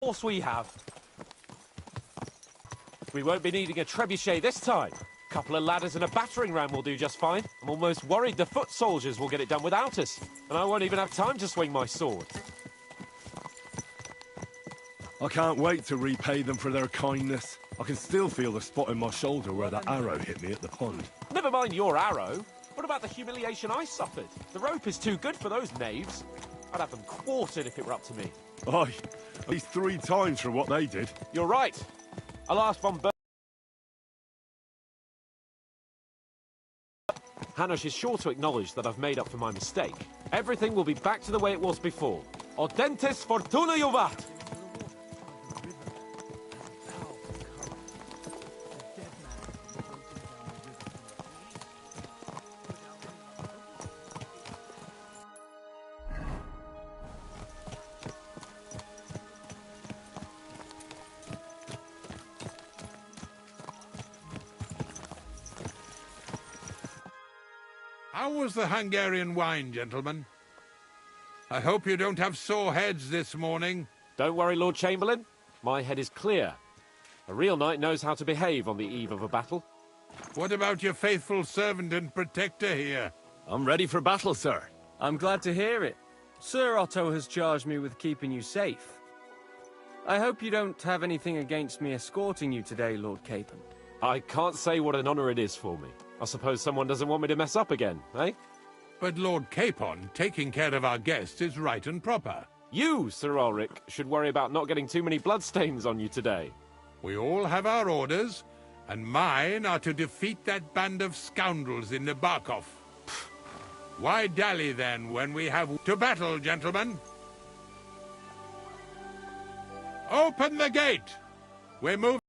course we have. We won't be needing a trebuchet this time. A couple of ladders and a battering ram will do just fine. I'm almost worried the foot soldiers will get it done without us. And I won't even have time to swing my sword. I can't wait to repay them for their kindness. I can still feel the spot in my shoulder where that arrow hit me at the pond. Never mind your arrow. What about the humiliation I suffered? The rope is too good for those knaves. I'd have them quartered if it were up to me. Aye, at least 3 times for what they did. You're right. I'll ask von Hanush is sure to acknowledge that I've made up for my mistake. Everything will be back to the way it was before. Audentes fortuna juvat! How was the Hungarian wine, gentlemen? I hope you don't have sore heads this morning. Don't worry, Lord Chamberlain. My head is clear. A real knight knows how to behave on the eve of a battle. What about your faithful servant and protector here? I'm ready for battle, sir. I'm glad to hear it. Sir Otto has charged me with keeping you safe. I hope you don't have anything against me escorting you today, Lord Capon. I can't say what an honor it is for me. I suppose someone doesn't want me to mess up again, eh? But Lord Capon, taking care of our guests is right and proper. You, Sir Ulrich, should worry about not getting too many bloodstains on you today. We all have our orders, and mine are to defeat that band of scoundrels in the Barkov. Why dally, then, when we have to battle, gentlemen? Open the gate! We're moving.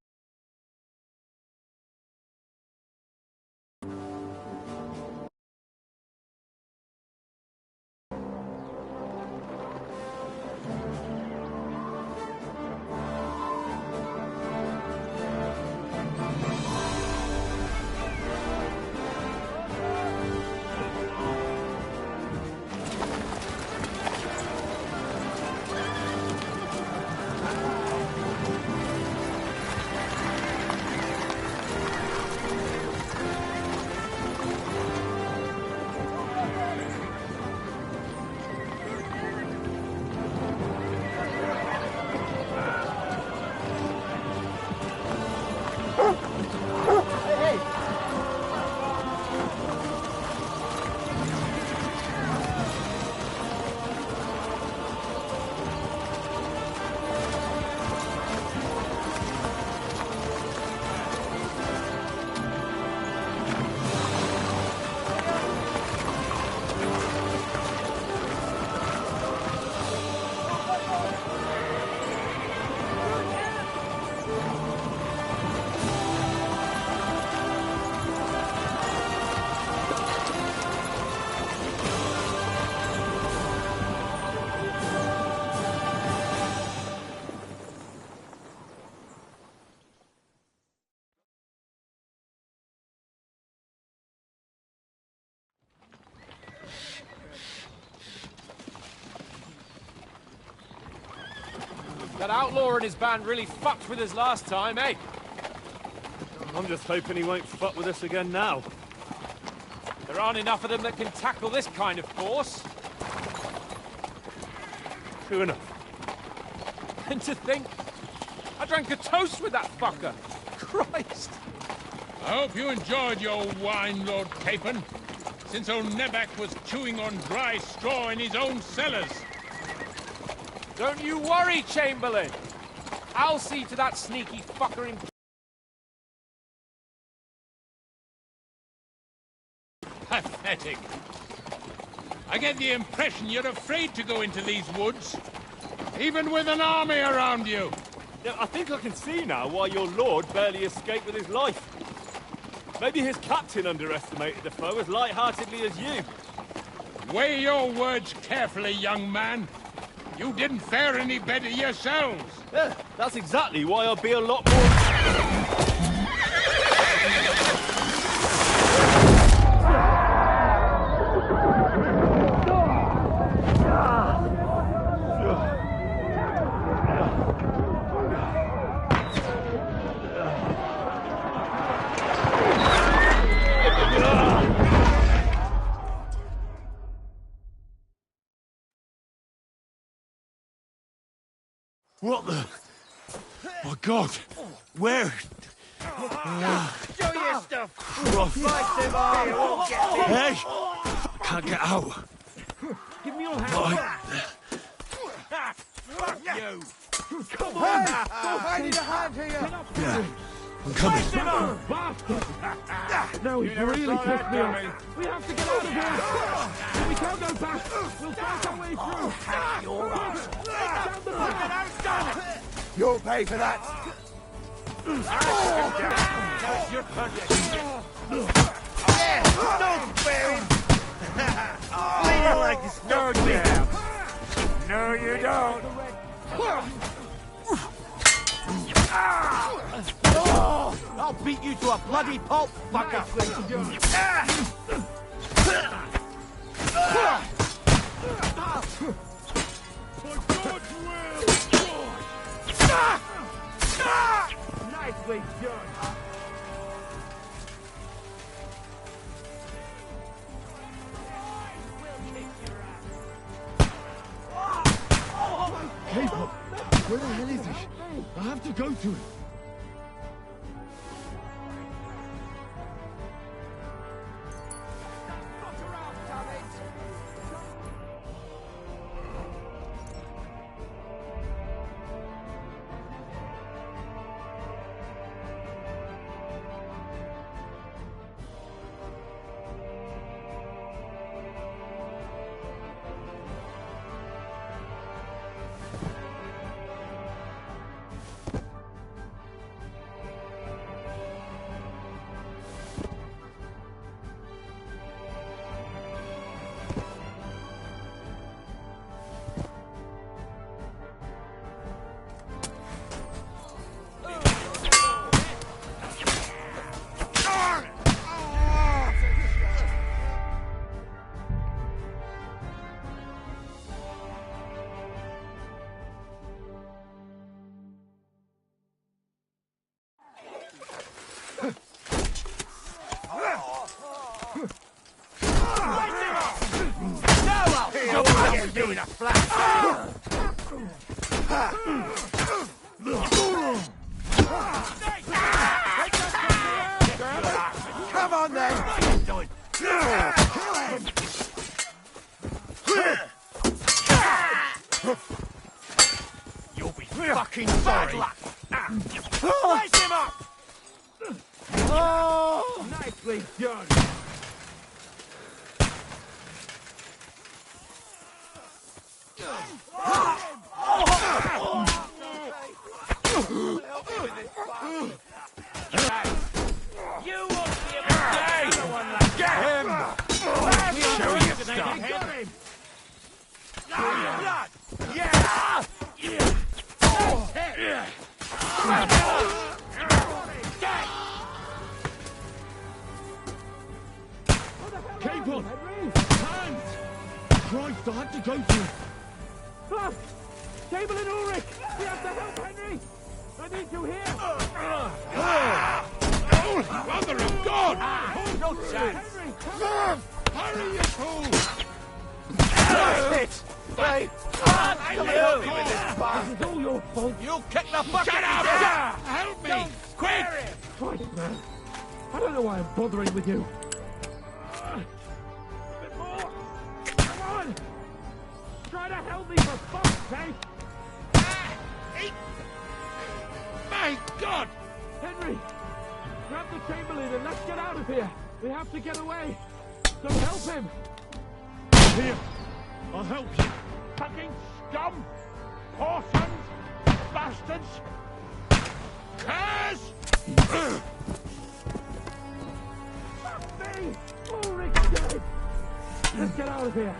That outlaw and his band really fucked with us last time, eh? I'm just hoping he won't fuck with us again now. There aren't enough of them that can tackle this kind of force. True enough. And to think, I drank a toast with that fucker. Christ! I hope you enjoyed your wine, Lord Capon, since old Neback was chewing on dry straw in his own cellars. Don't you worry, Chamberlain. I'll see to that sneaky fucker in... Pathetic. I get the impression you're afraid to go into these woods, even with an army around you. Yeah, I think I can see now why your lord barely escaped with his life. Maybe his captain underestimated the foe as light-heartedly as you. Weigh your words carefully, young man. You didn't fare any better yourselves. Yeah, that's exactly why I'll be a lot more... What the? My God! Where? Show your stuff! Christ. Hey! Can't get out. Give me your hand! Fuck you! Come on! I need a hand here! Yeah, I'm coming. Now he's really pissed me off. We have to get out of here! We can't go back! We'll fight our way through! You're right! Down the back! You'll pay for that! That's your don't spare him! Bleeding like this no down! No, you don't! I'll beat you to a bloody pulp, fucker! Nicely done! K-pop! Where the hell is he? I have to go to him. Doing a flat. Come on then. You'll be fucking sorry. Raise him up. Oh, nicely done. K-pop! Hands! Christ, I had to go to him. Fuck! Cable and Ulrich! We have to help Henry! I need you here! Mother of God! No chance! Henry, come Hurry, you fool! Hit! Wait! Come help me with this bastard! This is all your fault! You kick the bucket! Shut up! Yeah. Help me! Quick! Christ, man! I don't know why I'm bothering with you! A bit more! Come on! Try to help me for fuck's sake! My God! Henry! Grab the Chamberlain and let's get out of here! We have to get away! So help him! Here, I'll help you. Fucking scum! Whoresons! Bastards! Curse! Fuck me! Ulrich's dead! Let's get out of here!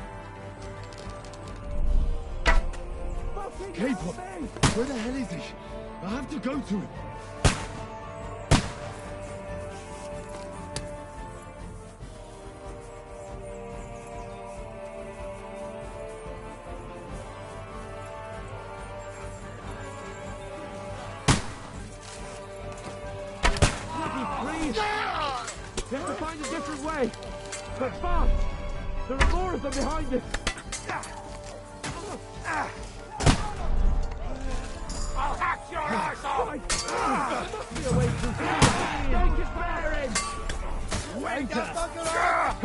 Fucking K-pop, help me! where the hell is he? I have to go to him. Please! We have to find a different way! But fast! There are more of them behind us! your ass off! There must be a way to take his bearings! Wait the fucker up!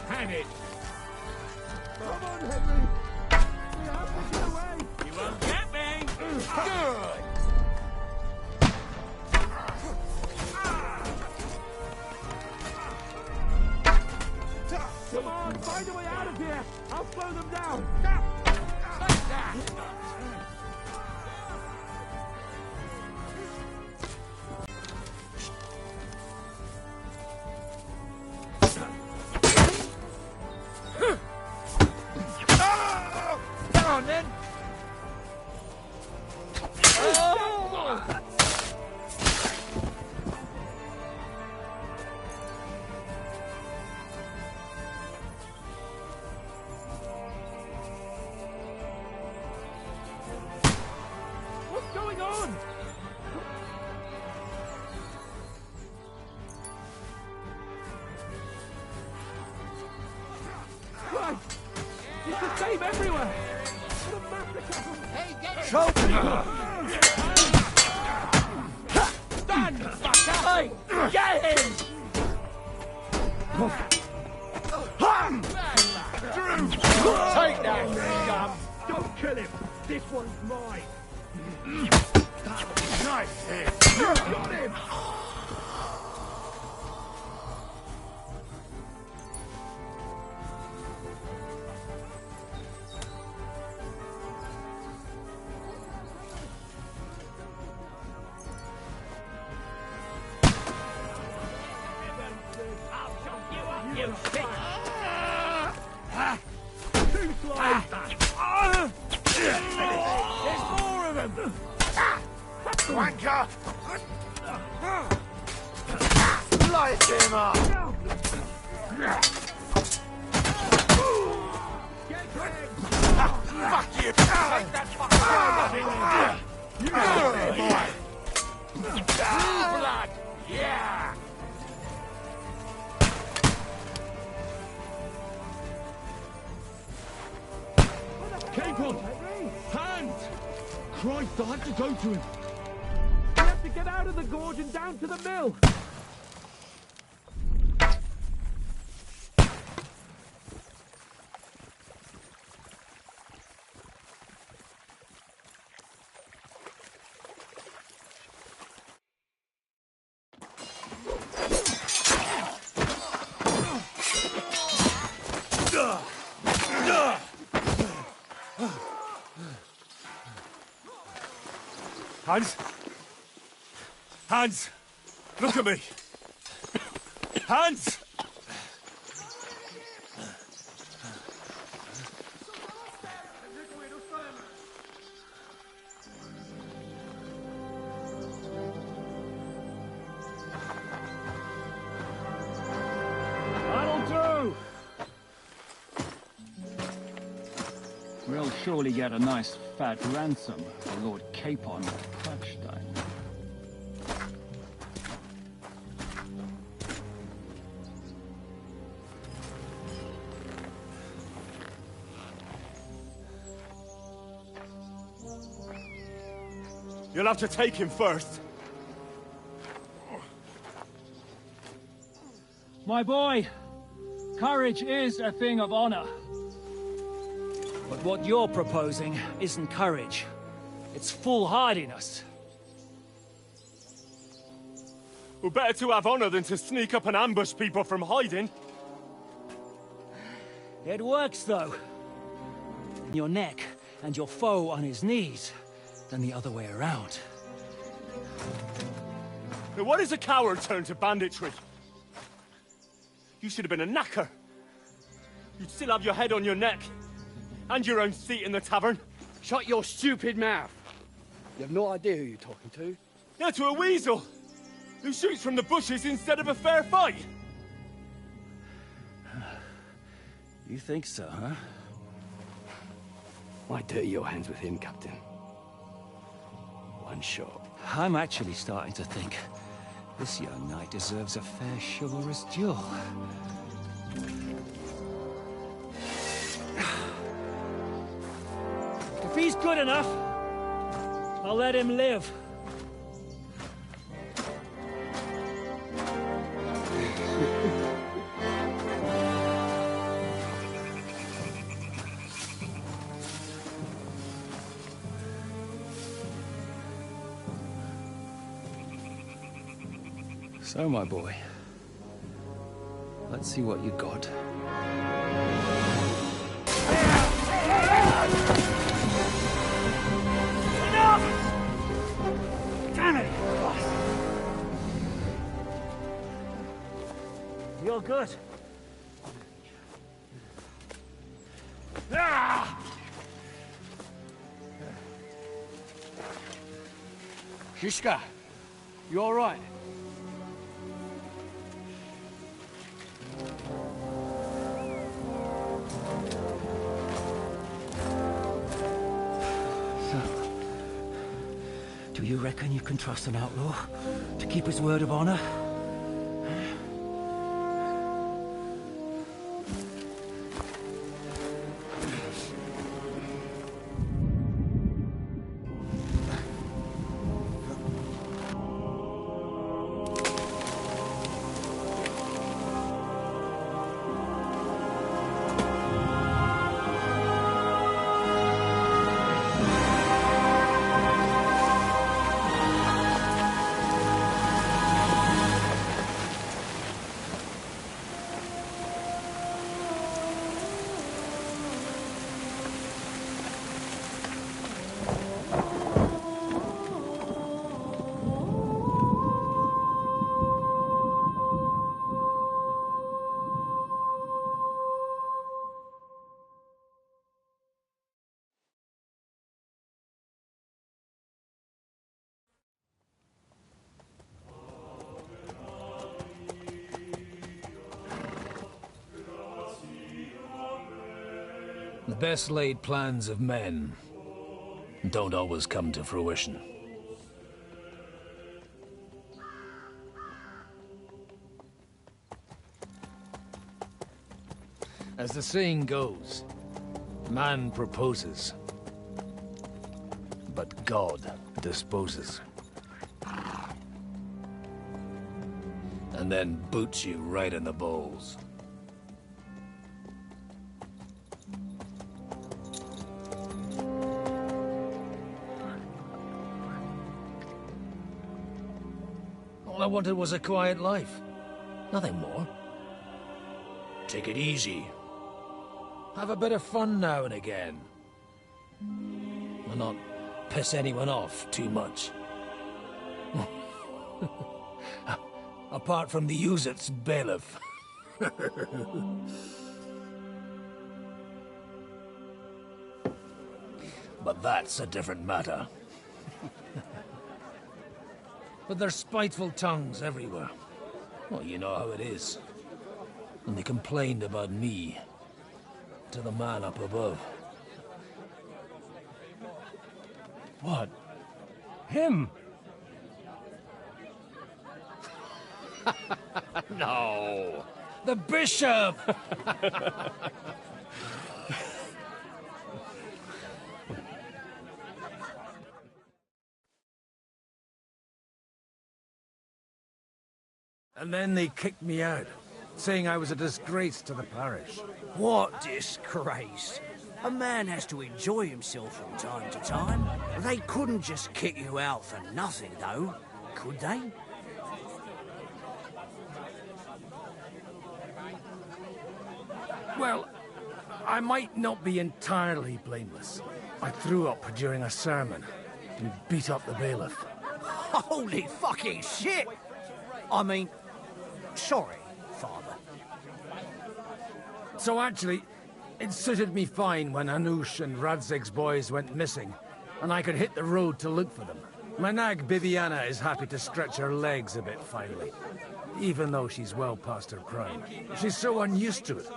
Had it. Come on, Henry! We have to get away! You won't get me. Good! Come on, find a way out of here! I'll slow them down! Take that! Come on, then! What's going on? Christ! It's the same everywhere! What a massacre! Hey, get it! Stand, fucker! Hey, get him! Take that, scum! Don't kill him! This one's mine! Nice hit! You got him! You sick! Too slow! There's more of them! Wanker! Light him up! Fuck you! Take that fucker! You boy! Blood! Yeah! Capon! Hand! Christ, I had to go to him. We have to get out of the gorge and down to the mill! Hans? Hans! Look at me! Hans! That'll do! We'll surely get a nice fat ransom for Lord Capon of Clutchstone. You'll have to take him first. My boy, courage is a thing of honor. But what you're proposing isn't courage. It's foolhardiness. Well, better to have honor than to sneak up and ambush people from hiding. It works, though. Your neck and your foe on his knees, than the other way around. Now, what is a coward turned to banditry? You should have been a knacker. You'd still have your head on your neck. And your own seat in the tavern. Shut your stupid mouth. You have no idea who you're talking to. Yeah, to a weasel. Who shoots from the bushes instead of a fair fight. You think so, huh? Why dirty your hands with him, Captain? One shot. I'm actually starting to think this young knight deserves a fair chivalrous duel. he's good enough, I'll let him live. So, my boy, let's see what you got. Enough! Damn it! You're good. Shishka, you all right? Do you reckon you can trust an outlaw to keep his word of honor? The best laid plans of men don't always come to fruition. As the saying goes, man proposes, but God disposes. And then boots you right in the balls. All I wanted was a quiet life. Nothing more. Take it easy. Have a bit of fun now and again. And not piss anyone off too much. Apart from the Uzit's bailiff. But that's a different matter. But there's spiteful tongues everywhere. Well, you know how it is. And they complained about me to the man up above. What? Him? No! The bishop! And then they kicked me out, saying I was a disgrace to the parish. What disgrace? A man has to enjoy himself from time to time. They couldn't just kick you out for nothing, though, could they? Well, I might not be entirely blameless. I threw up during a sermon and beat up the bailiff. Holy fucking shit! I mean, sorry, Father. So actually, it suited me fine when Anush and Radzig's boys went missing, and I could hit the road to look for them. My nag Bibiana is happy to stretch her legs a bit finally, even though she's well past her prime. She's so unused to it.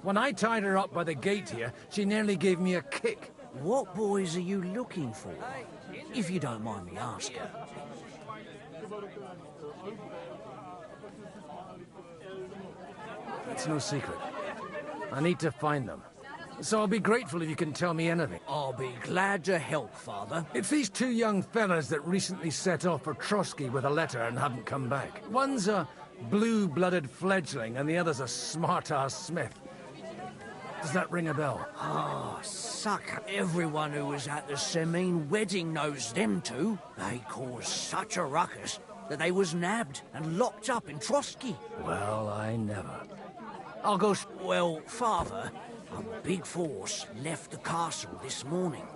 When I tied her up by the gate here, she nearly gave me a kick. What boys are you looking for, if you don't mind me asking? It's no secret. I need to find them. so I'll be grateful if you can tell me anything. I'll be glad to help, Father. It's these two young fellas that recently set off for Trotsky with a letter and haven't come back. One's a blue-blooded fledgling and the other's a smart-ass smith. Does that ring a bell? Ah, suck. Everyone who was at the Semine wedding knows them two. They caused such a ruckus that they was nabbed and locked up in Trotsky. Well, I never. I'll go... Well, Father, a big force left the castle this morning,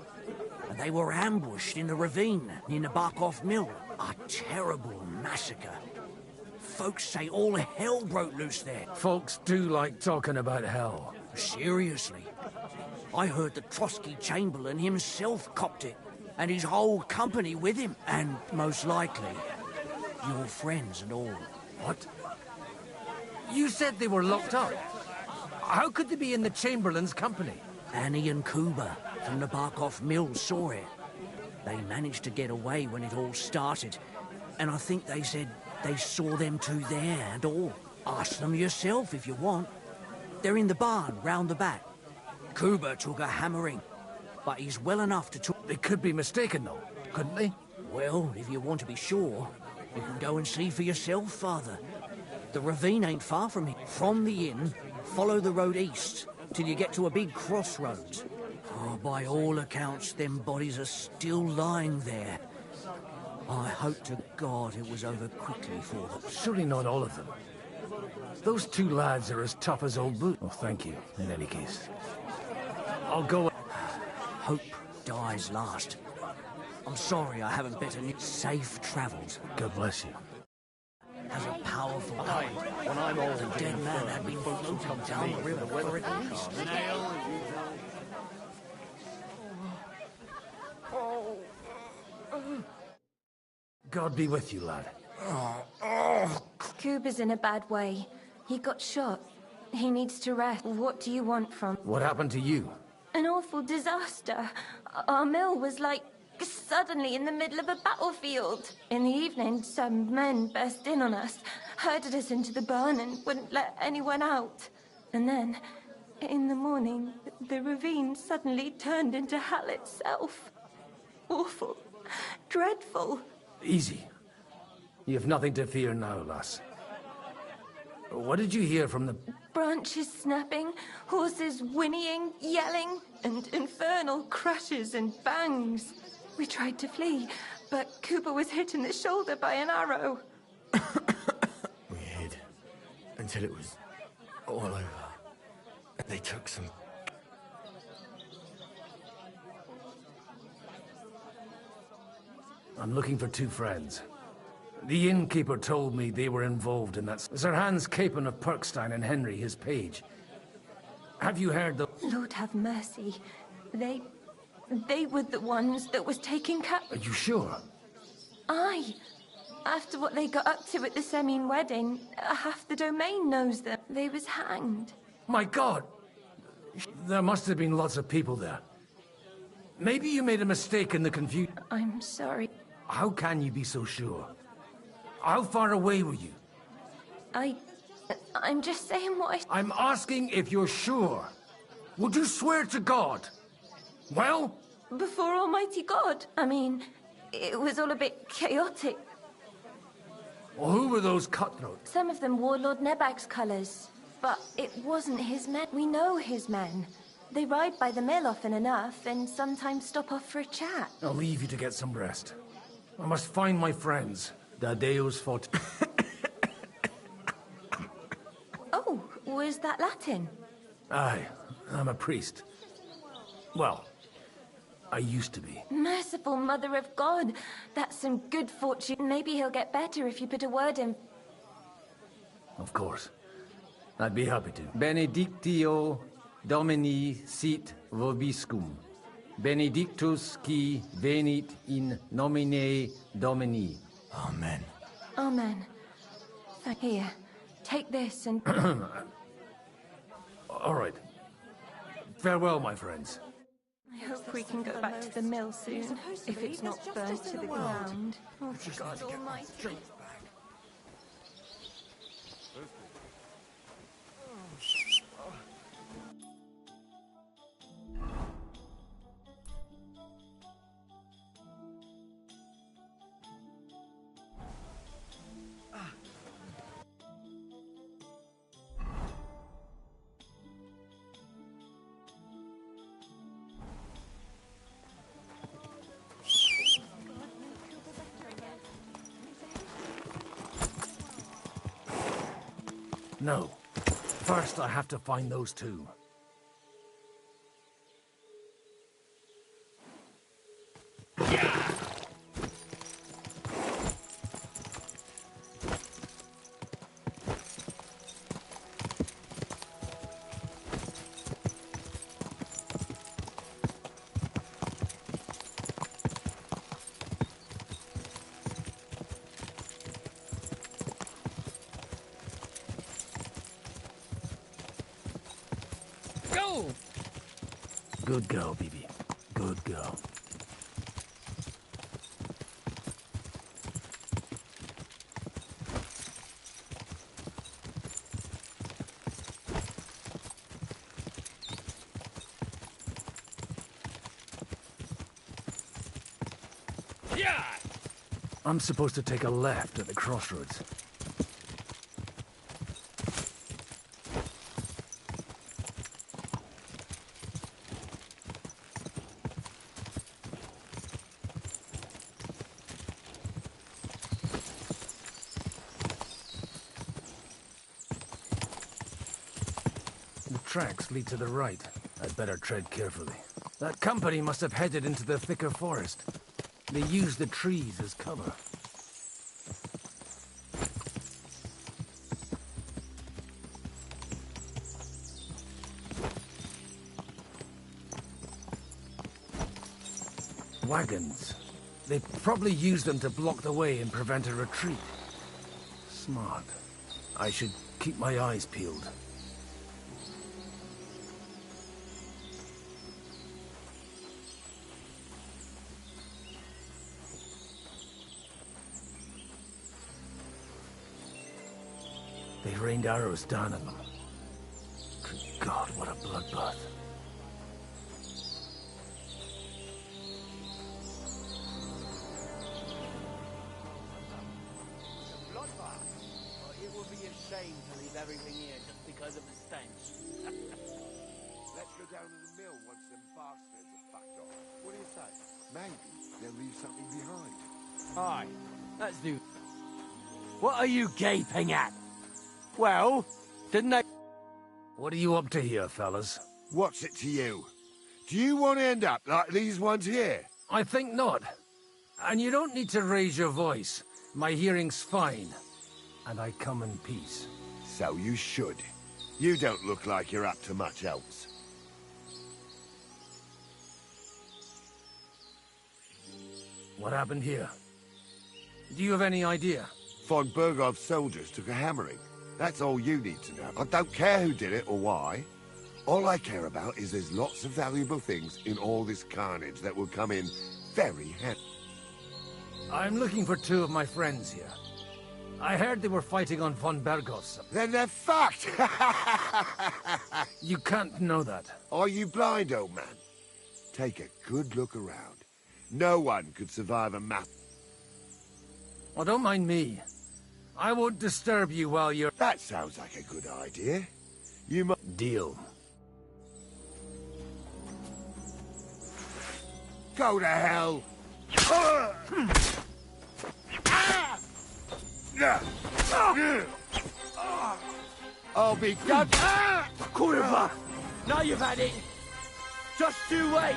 and they were ambushed in the ravine near the Barkov Mill. A terrible massacre. Folks say all hell broke loose there. Folks do like talking about hell. Seriously. I heard the Trotsky Chamberlain himself copped it, and his whole company with him. And most likely, your friends and all. What? You said they were locked up. How could they be in the Chamberlain's company? Annie and Kuba from the Barkov Mill saw it. They managed to get away when it all started, and I think they said they saw them two there and all. Ask them yourself if you want. They're in the barn round the back. Kuba took a hammering, but he's well enough to talk. They could be mistaken, though, couldn't they? Well, if you want to be sure, you can go and see for yourself, Father. The ravine ain't far from here. From the inn, follow the road east till you get to a big crossroads. Oh, by all accounts, them bodies are still lying there. I hope to God it was over quickly for them. Surely not all of them. Those two lads are as tough as old boot. Oh, thank you, in any case. I'll go... Hope dies last. I'm sorry I haven't better news. Safe travels. God bless you. Has a powerful eye. When I'm old, the dead man had been floating down the river for at least. God be with you, lad. Kuba's in a bad way. He got shot. He needs to rest. What do you want from... What happened to you? An awful disaster. Our mill was like suddenly in the middle of a battlefield. In the evening, some men burst in on us, herded us into the barn and wouldn't let anyone out. And then, in the morning, the ravine suddenly turned into hell itself. Awful. Dreadful. Easy. You have nothing to fear now, lass. What did you hear from the... Branches snapping, horses whinnying, yelling, and infernal crashes and bangs. We tried to flee, but Cooper was hit in the shoulder by an arrow. We hid until it was all over. They took some... I'm looking for two friends. The innkeeper told me they were involved in that. Sir Hans Capon of Perkstein and Henry, his page. Have you heard the... Lord have mercy. They were the ones that was taking Are you sure? Aye. After what they got up to at the Semine wedding, half the domain knows them. They was hanged. My God! There must have been lots of people there. Maybe you made a mistake in the confusion. I'm sorry. How can you be so sure? How far away were you? I'm just saying what I'm asking if you're sure. Would you swear to God? Well? Before Almighty God. I mean, it was all a bit chaotic. Well, who were those cutthroats? Some of them wore Lord Nebag's colours, but it wasn't his men. We know his men. They ride by the mill often enough, and sometimes stop off for a chat. I'll leave you to get some rest. I must find my friends. Da Deus fort. Oh, was that Latin? Aye, I'm a priest. Well, I used to be. Merciful Mother of God. That's some good fortune. Maybe he'll get better if you put a word in. Of course. I'd be happy to. Benedictio Domini sit vobiscum. Benedictus qui venit in nomine Domini. Amen. Amen. Here, take this and... All right. Farewell, my friends. I hope we can go back to the mill soon, if it's not burnt to the ground. Oh, God almighty. No. First, I have to find those two. Go! Good girl, Bibi. Good girl. Yeah! I'm supposed to take a left at the crossroads. The tracks lead to the right. I'd better tread carefully. That company must have headed into the thicker forest. They used the trees as cover. Wagons. They probably used them to block the way and prevent a retreat. Smart. I should keep my eyes peeled. They rained arrows down at them. Good God, what a bloodbath. Bloodbath? Oh, it would be a shame to leave everything here just because of the stench. Let's go down to the mill once them bastards are backed off. What do you say? Maybe they'll leave something behind. Aye, let's do. What are you gaping at? Well, didn't they... What are you up to here, fellas? What's it to you? Do you want to end up like these ones here? I think not. And you don't need to raise your voice. My hearing's fine. And I come in peace. So you should. You don't look like you're up to much else. What happened here? Do you have any idea? Von Bergov's soldiers took a hammering. That's all you need to know. I don't care who did it or why. All I care about is there's lots of valuable things in all this carnage that will come in very handy. I'm looking for two of my friends here. I heard they were fighting on von Bergov's. Then they're fucked! You can't know that. Are you blind, old man? Take a good look around. No one could survive a map. Well, don't mind me. I won't disturb you while you're... That sounds like a good idea. You must... Deal. Go to hell! I'll be done. Kurva! Now you've had it! Just you wait!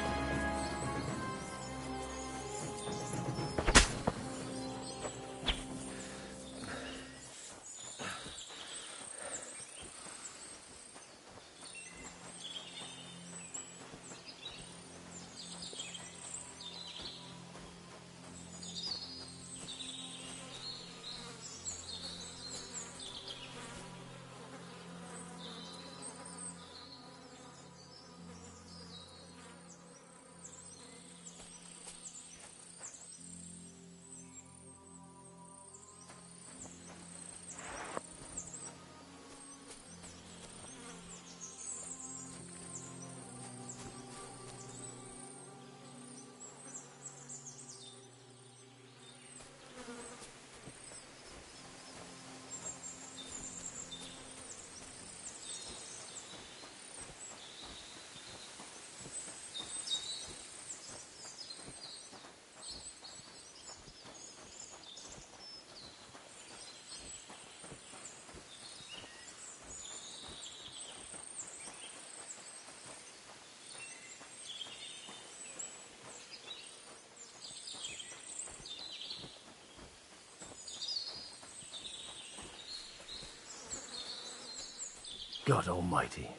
God Almighty.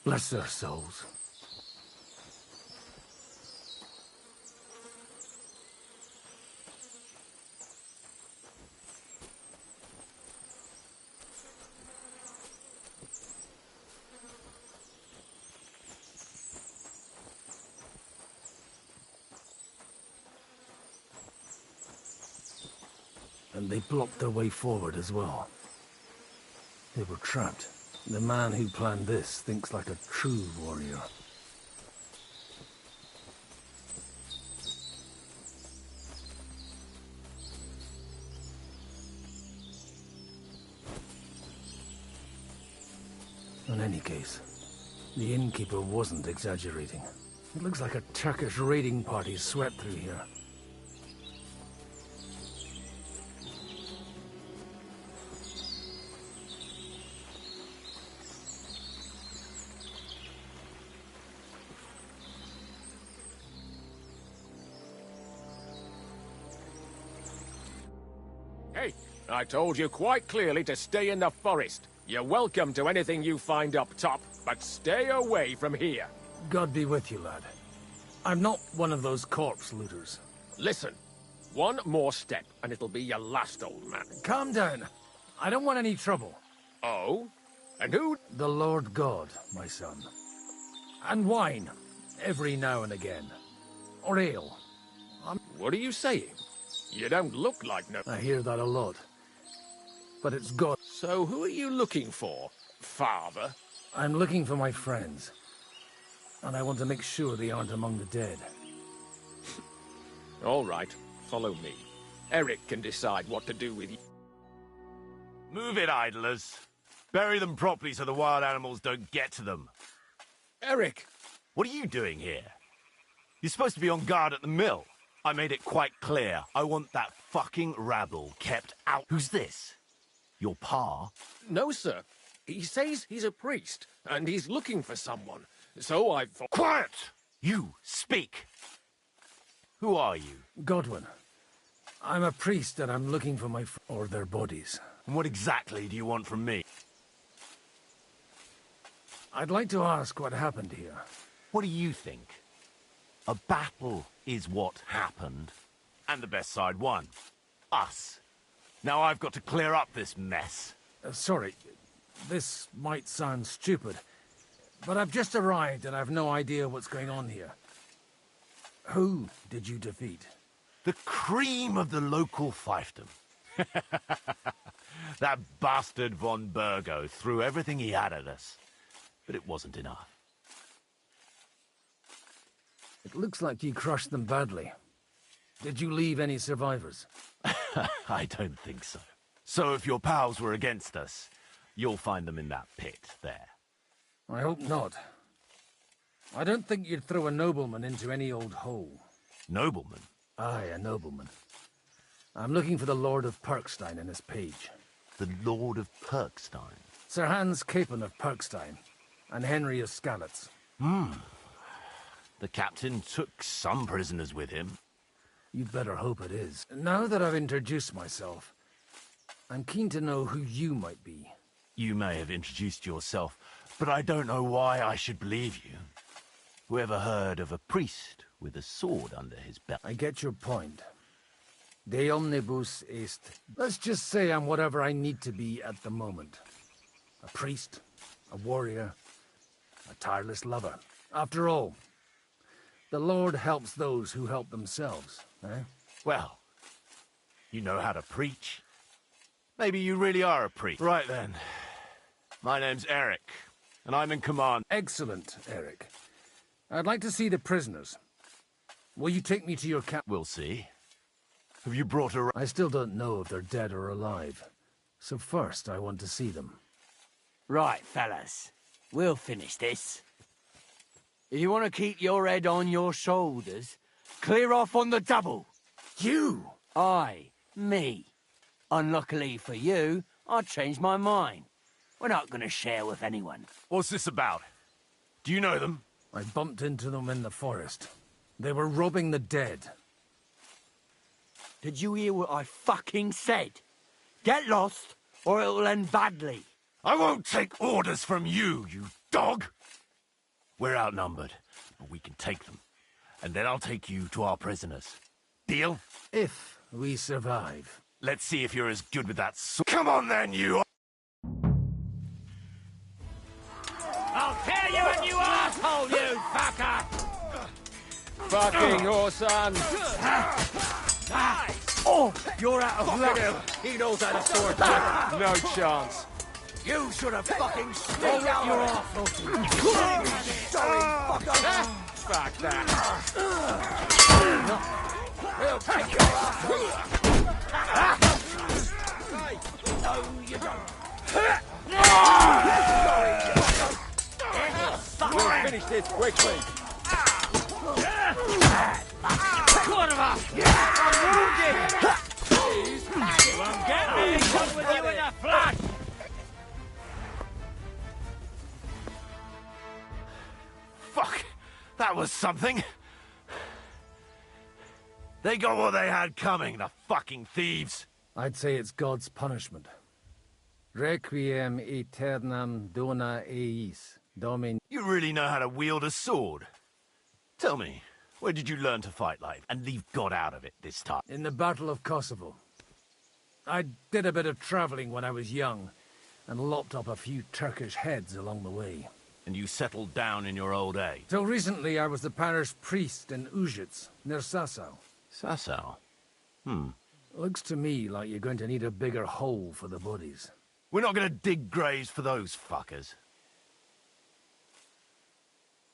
Bless their souls. And they blocked their way forward as well. They were trapped. The man who planned this thinks like a true warrior. In any case, the innkeeper wasn't exaggerating. It looks like a Turkish raiding party swept through here. Hey, I told you quite clearly to stay in the forest. You're welcome to anything you find up top, but stay away from here. God be with you, lad. I'm not one of those corpse looters. Listen, one more step and it'll be your last, old man. Calm down. I don't want any trouble. Oh? And who? The Lord God, my son. And wine, every now and again. Or ale. What are you saying? You don't look like no... I hear that a lot. But it's God. So who are you looking for, father? I'm looking for my friends. And I want to make sure they aren't among the dead. All right, follow me. Eric can decide what to do with you. Move it, idlers. Bury them properly so the wild animals don't get to them. Eric! What are you doing here? You're supposed to be on guard at the mill. I made it quite clear. I want that fucking rabble kept out. Who's this? Your pa? No, sir. He says he's a priest, and he's looking for someone. So I thought... Quiet! You, speak! Who are you? Godwin. I'm a priest, and I'm looking for my or their bodies. And what exactly do you want from me? I'd like to ask what happened here. What do you think? A battle is what happened, and the best side won. Us. Now I've got to clear up this mess. Sorry, this might sound stupid, but I've just arrived and I've no idea what's going on here. Who did you defeat? The cream of the local fiefdom. That bastard von Burgo threw everything he had at us, but it wasn't enough. It looks like you crushed them badly. Did you leave any survivors? I don't think so. So if your pals were against us, you'll find them in that pit there. I hope not. I don't think you'd throw a nobleman into any old hole. Nobleman? Aye, a nobleman. I'm looking for the Lord of Perkstein and his page. The Lord of Perkstein? Sir Hans Capon of Perkstein, and Henry of Skalitz. The captain took some prisoners with him. You'd better hope it is. Now that I've introduced myself, I'm keen to know who you might be. You may have introduced yourself, but I don't know why I should believe you. Whoever heard of a priest with a sword under his belt? I get your point. De omnibus est. Let's just say I'm whatever I need to be at the moment. A priest, a warrior, a tireless lover. After all, the Lord helps those who help themselves, eh? Well, you know how to preach. Maybe you really are a priest. Right then. My name's Eric, and I'm in command. Excellent, Eric. I'd like to see the prisoners. Will you take me to your camp? We'll see. Have you brought a... I still don't know if they're dead or alive. So first, I want to see them. Right, fellas. We'll finish this. If you want to keep your head on your shoulders, clear off on the double. You? Aye, me. Unluckily for you, I changed my mind. We're not going to share with anyone. What's this about? Do you know them? I bumped into them in the forest. They were robbing the dead. Did you hear what I fucking said? Get lost, or it'll end badly. I won't take orders from you, you dog! We're outnumbered, but we can take them. And then I'll take you to our prisoners. Deal? If we survive. Let's see if you're as good with that sword. Come on then, you... I'll tear you a new asshole, you fucker! Fucking Orson! Oh, you're out of luck. He knows how to sword fight. No chance. You should have fucking stayed out your asshole. Sorry, fucker. Fuck that. We'll take your asshole. No, you don't. We'll finish this quickly. What of us? I'm wounded! Please, you won't get me! Come with you in a flash! Fuck! That was something! They got what they had coming, the fucking thieves! I'd say it's God's punishment. Requiem aeternam dona eis, Domin... You really know how to wield a sword? Tell me, where did you learn to fight like and leave God out of it this time? In the Battle of Kosovo. I did a bit of traveling when I was young, and lopped up a few Turkish heads along the way. And you settled down in your old age? Till recently I was the parish priest in Užice, near Sasau. Sasau? Looks to me like you're going to need a bigger hole for the bodies. We're not going to dig graves for those fuckers.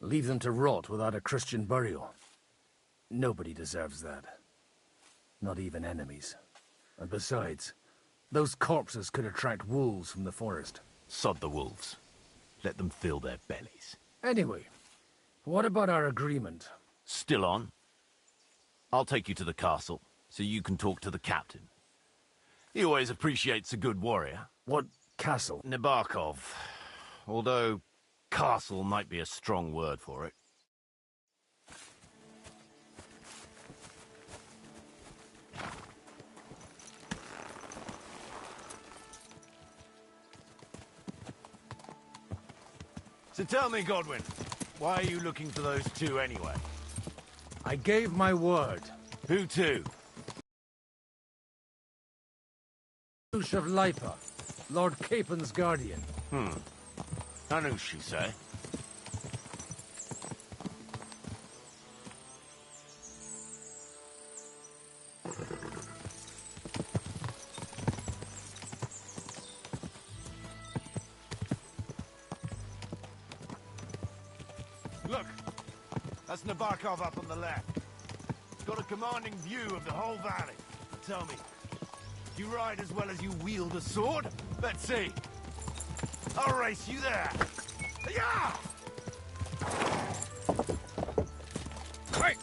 Leave them to rot without a Christian burial. Nobody deserves that. Not even enemies. And besides, those corpses could attract wolves from the forest. Sod the wolves. Let them fill their bellies. Anyway, what about our agreement? Still on? I'll take you to the castle, so you can talk to the captain. He always appreciates a good warrior. What castle? Nebarkov. Although, castle might be a strong word for it. So tell me, Godwin, why are you looking for those two anyway? I gave my word. Who to? Anush of Lipa, Lord Capen's guardian. Anush, you say? Look, that's Nebarkov up on the left. It's got a commanding view of the whole valley. Tell me, do you ride as well as you wield a sword? Let's see. I'll race you there. Yeah! Quick!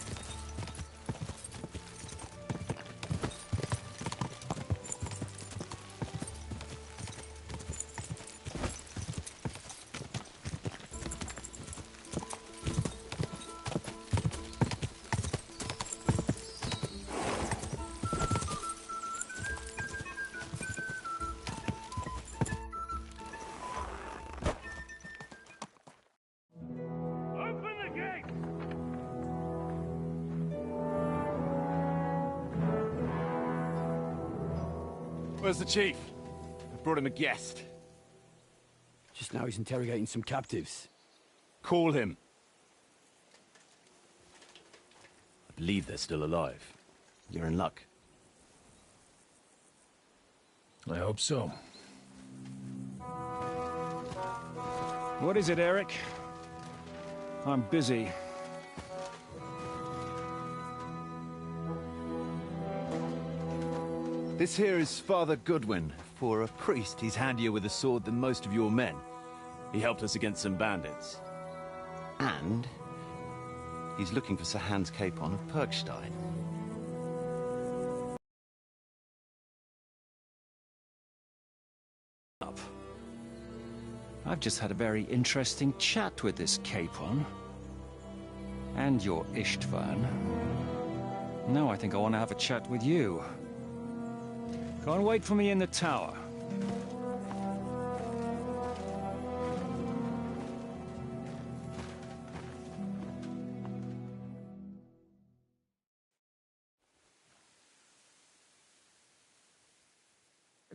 Where's the chief? I brought him a guest. Just now he's interrogating some captives. Call him. I believe they're still alive. You're in luck. I hope so. What is it, Eric? I'm busy. This here is Father Goodwin. For a priest, he's handier with a sword than most of your men. He helped us against some bandits. And he's looking for Sir Hans Capon of Perkstein. I've just had a very interesting chat with this Capon. And your Ishtvan. Now I think I want to have a chat with you. Go and wait for me in the tower.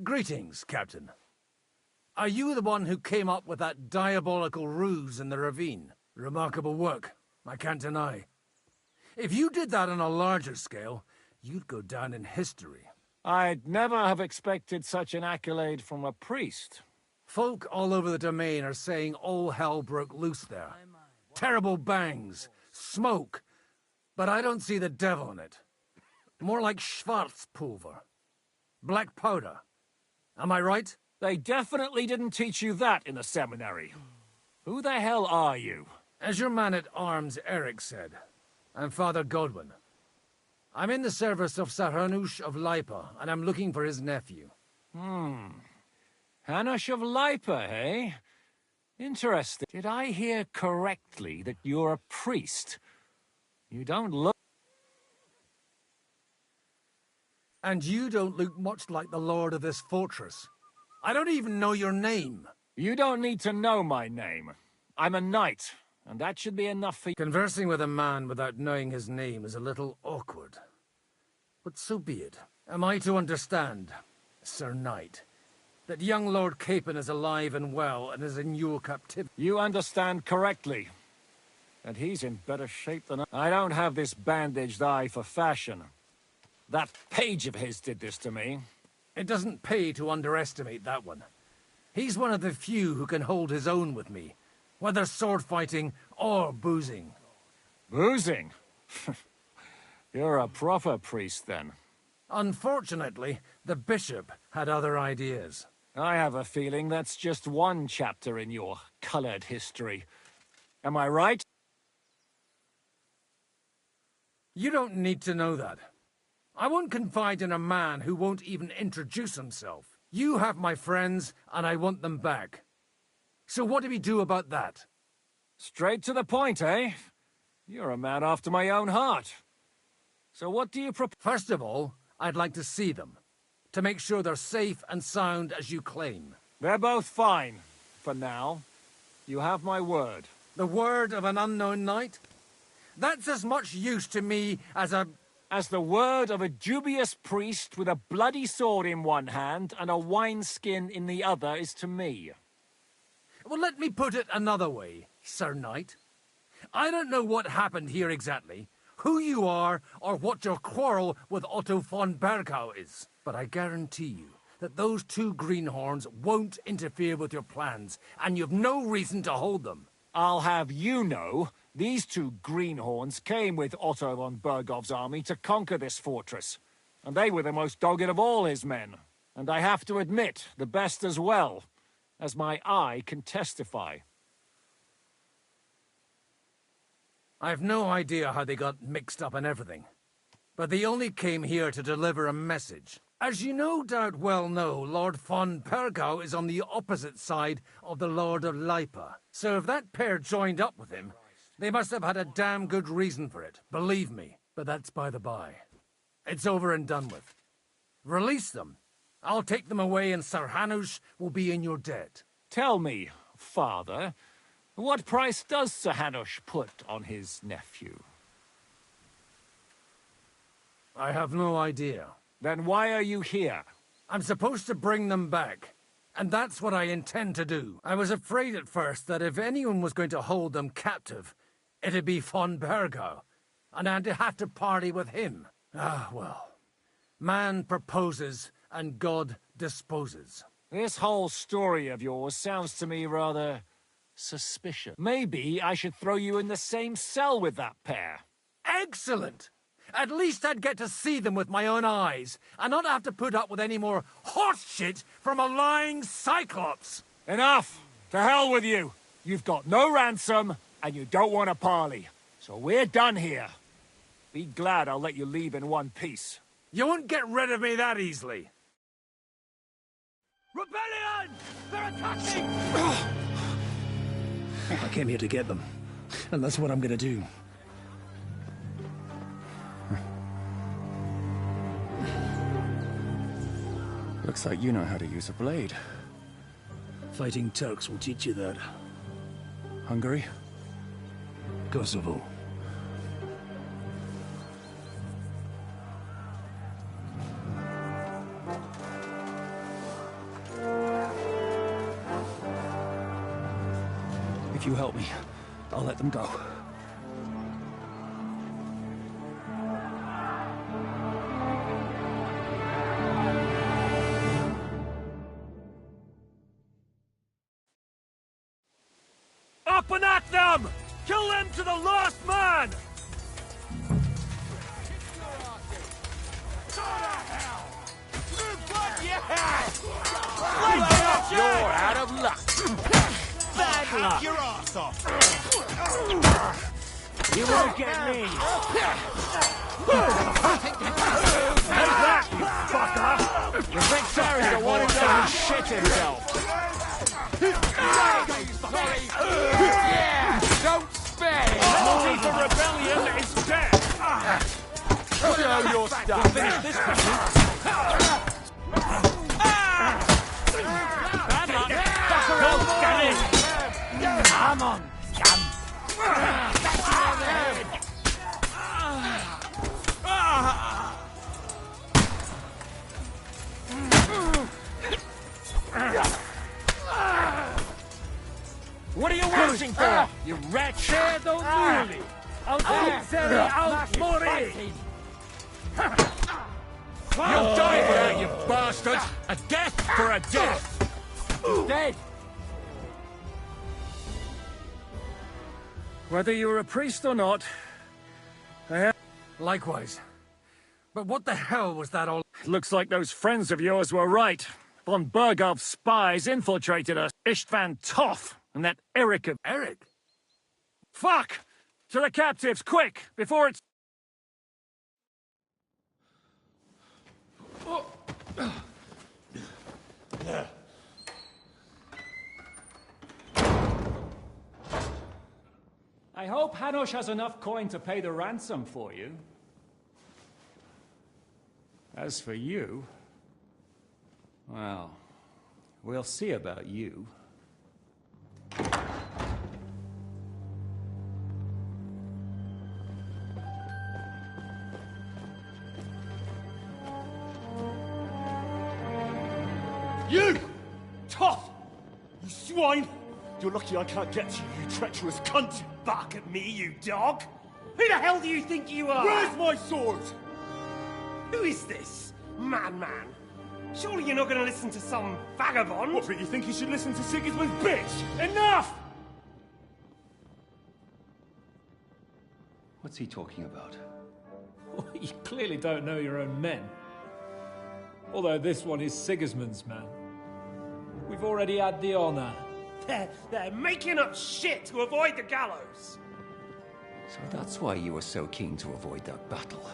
Greetings, Captain. Are you the one who came up with that diabolical ruse in the ravine? Remarkable work, I can't deny. If you did that on a larger scale, you'd go down in history. I'd never have expected such an accolade from a priest. Folk all over the domain are saying all hell broke loose there. Terrible bangs, smoke, but I don't see the devil in it. More like Schwarzpulver. Black powder. Am I right? They definitely didn't teach you that in the seminary. Who the hell are you? As your man-at-arms Eric said, I'm Father Godwin. I'm in the service of Sir Hanush of Lipa, and I'm looking for his nephew. Hanush of Lipa, eh? Interesting. Did I hear correctly that you're a priest? You don't look... And you don't look much like the lord of this fortress. I don't even know your name. You don't need to know my name. I'm a knight, and that should be enough for you. Conversing with a man without knowing his name is a little awkward. But so be it. Am I to understand, Sir Knight, that young Lord Capon is alive and well and is in your captivity? You understand correctly. And he's in better shape than I don't have this bandaged eye for fashion. That page of his did this to me. It doesn't pay to underestimate that one. He's one of the few who can hold his own with me, whether sword fighting or boozing. Boozing? You're a proper priest, then. Unfortunately, the bishop had other ideas. I have a feeling that's just one chapter in your colored history. Am I right? You don't need to know that. I won't confide in a man who won't even introduce himself. You have my friends, and I want them back. So what do we do about that? Straight to the point, eh? You're a man after my own heart. So what do you propose? First of all, I'd like to see them, to make sure they're safe and sound as you claim. They're both fine, for now. You have my word. The word of an unknown knight? That's as much use to me as the word of a dubious priest with a bloody sword in one hand and a wineskin in the other is to me. Well, let me put it another way, Sir Knight. I don't know what happened here exactly, who you are, or what your quarrel with Otto von Bergau is. But I guarantee you that those two greenhorns won't interfere with your plans, and you've no reason to hold them. I'll have you know, these two greenhorns came with Otto von Bergov's army to conquer this fortress, and they were the most dogged of all his men. And I have to admit, the best as well, as my eye can testify. I've no idea how they got mixed up in everything, but they only came here to deliver a message. As you no doubt well know, Lord von Bergau is on the opposite side of the Lord of Lipa. So if that pair joined up with him, they must have had a damn good reason for it, believe me. But that's by the by. It's over and done with. Release them. I'll take them away and Sir Hanush will be in your debt. Tell me, Father, what price does Sir Hanush put on his nephew? I have no idea. Then why are you here? I'm supposed to bring them back, and that's what I intend to do. I was afraid at first that if anyone was going to hold them captive, it'd be von Bergau, and I'd have to party with him. Ah, well. Man proposes, and God disposes. This whole story of yours sounds to me rather suspicious. Maybe I should throw you in the same cell with that pair. Excellent! At least I'd get to see them with my own eyes, and not have to put up with any more horse shit from a lying cyclops! Enough! To hell with you! You've got no ransom, and you don't want a parley. So we're done here. Be glad I'll let you leave in one piece. You won't get rid of me that easily. Rebellion! They're attacking! I came here to get them, and that's what I'm gonna do. Looks like you know how to use a blade. Fighting Turks will teach you that. Hungary? Kosovo. If you help me, I'll let them go. Up and at them! Kill them to the last man! You're out of luck. Bad luck. Your ass off. You won't get me. Take that, you fucker! You think Sarah's the one who doesn't shit himself? Yeah! Don't spare him! Penalty for rebellion is death! You know your stuff. Finish this mission. Come on, scum! What are you waiting for, you wretch? Don't move! Out Mori! You'll die for that, you bastard! A death for a death! Dead! Whether you're a priest or not, Likewise. But what the hell was that all? Looks like those friends of yours were right. Von Bergov's spies infiltrated us. Istvan Toth and that Eric of... Eric? Fuck! To the captives, quick! Before it's... I hope Hanush has enough coin to pay the ransom for you. As for you... well, we'll see about you. You! Toth! You swine! You're lucky I can't get to you, you treacherous cunt! Bark at me, you dog! Who the hell do you think you are? Where's my sword? Who is this? Man. Surely you're not going to listen to some vagabond? What, but you think you should listen to Sigismund's bitch? Enough! What's he talking about? You clearly don't know your own men. Although this one is Sigismund's man. We've already had the honor. They're making up shit to avoid the gallows. So that's why you were so keen to avoid that battle.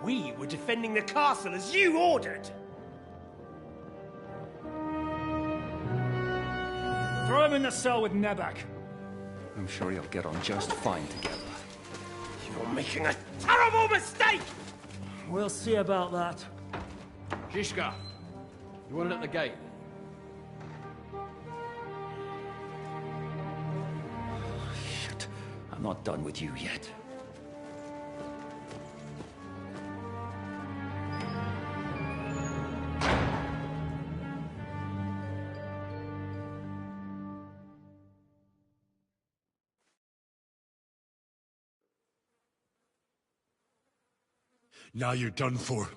We were defending the castle as you ordered. Throw him in the cell with Nebak. I'm sure you'll get on just fine together. You're making a terrible mistake! We'll see about that. Zhishka, you want it at the gate? Shit, I'm not done with you yet. Now you're done for.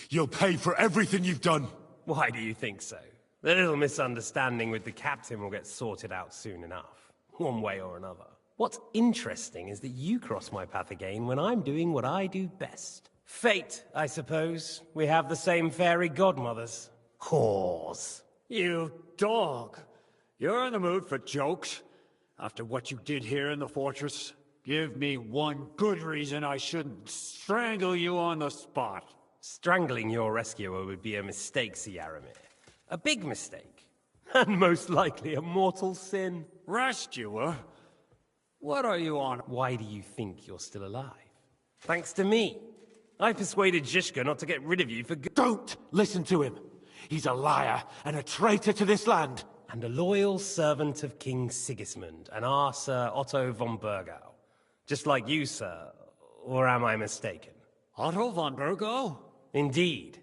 You'll pay for everything you've done. Why do you think so? The little misunderstanding with the captain will get sorted out soon enough, one way or another. What's interesting is that you cross my path again when I'm doing what I do best. Fate, I suppose. We have the same fairy godmothers. Whores. You dog. You're in the mood for jokes? After what you did here in the fortress? Give me one good reason I shouldn't strangle you on the spot. Strangling your rescuer would be a mistake, Yaramir. A big mistake. And most likely a mortal sin. Rescuer? What are you on? Why do you think you're still alive? Thanks to me. I persuaded Zhishka not to get rid of you for good. Don't listen to him. He's a liar and a traitor to this land. And a loyal servant of King Sigismund and our Sir Otto von Bergau. Just like you, sir. Or am I mistaken? Otto von Bergau? Indeed.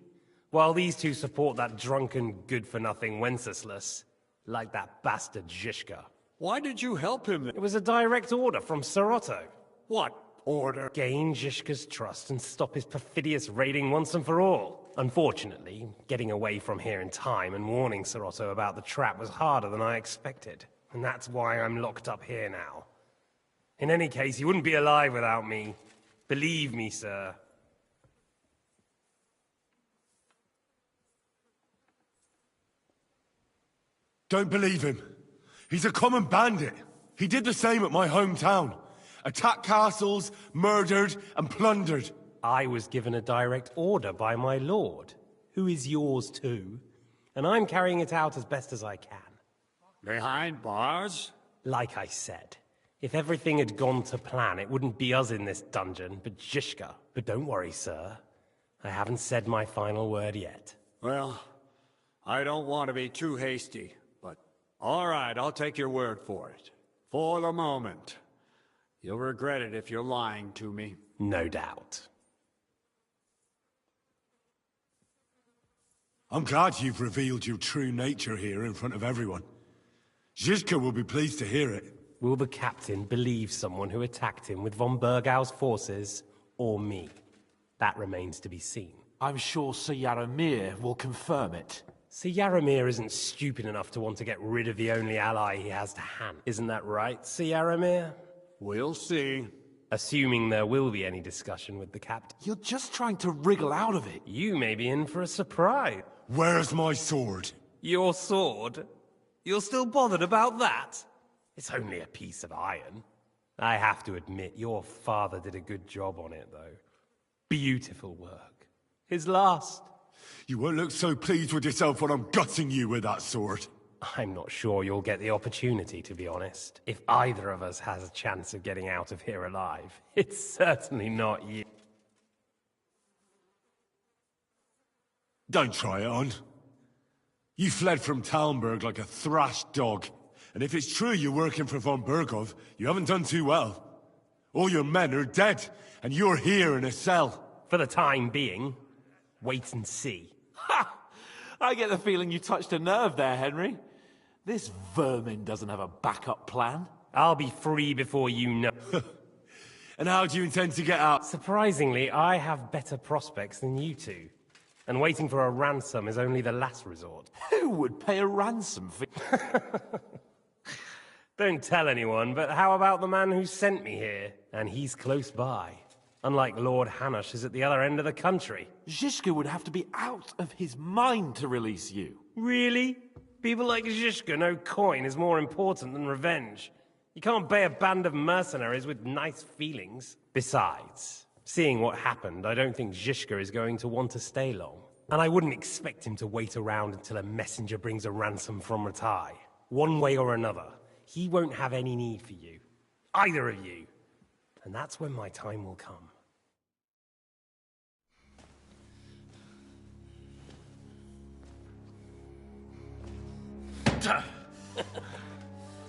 While these two support that drunken, good-for-nothing Wenceslas, like that bastard Zhishka. Why did you help him? It was a direct order from Sir Otto. What order? Gain Zizka's trust and stop his perfidious raiding once and for all. Unfortunately, getting away from here in time and warning Sir Otto about the trap was harder than I expected. And that's why I'm locked up here now. In any case, he wouldn't be alive without me. Believe me, sir. Don't believe him. He's a common bandit. He did the same at my hometown. Attacked castles, murdered, and plundered. I was given a direct order by my lord, who is yours too, and I'm carrying it out as best as I can. Behind bars? Like I said, if everything had gone to plan, it wouldn't be us in this dungeon, but Zizka. But don't worry, sir. I haven't said my final word yet. Well, I don't want to be too hasty, but all right, I'll take your word for it. For the moment. You'll regret it if you're lying to me. No doubt. I'm glad you've revealed your true nature here in front of everyone. Zizka will be pleased to hear it. Will the captain believe someone who attacked him with von Bergau's forces, or me? That remains to be seen. I'm sure Sir Yaramir will confirm it. Sir Yaramir isn't stupid enough to want to get rid of the only ally he has to hand. Isn't that right, Sir Yaramir? We'll see. Assuming there will be any discussion with the captain. You're just trying to wriggle out of it. You may be in for a surprise. Where's my sword? Your sword? You're still bothered about that? It's only a piece of iron. I have to admit, your father did a good job on it, though. Beautiful work. His last. You won't look so pleased with yourself when I'm gutting you with that sword. I'm not sure you'll get the opportunity, to be honest. If either of us has a chance of getting out of here alive, it's certainly not you. Don't try it on. You fled from Talmberg like a thrashed dog. And if it's true you're working for von Bergov, you haven't done too well. All your men are dead, and you're here in a cell. For the time being, wait and see. Ha! I get the feeling you touched a nerve there, Henry. This vermin doesn't have a backup plan. I'll be free before you know. And how do you intend to get out? Surprisingly, I have better prospects than you two. And waiting for a ransom is only the last resort. Who would pay a ransom for... Don't tell anyone, but how about the man who sent me here? And he's close by. Unlike Lord Hanush is at the other end of the country. Zizka would have to be out of his mind to release you. Really? People like Zizka know coin is more important than revenge. You can't pay a band of mercenaries with nice feelings. Besides, seeing what happened, I don't think Zizka is going to want to stay long. And I wouldn't expect him to wait around until a messenger brings a ransom from Ratai. One way or another, he won't have any need for you. Either of you. And that's when my time will come.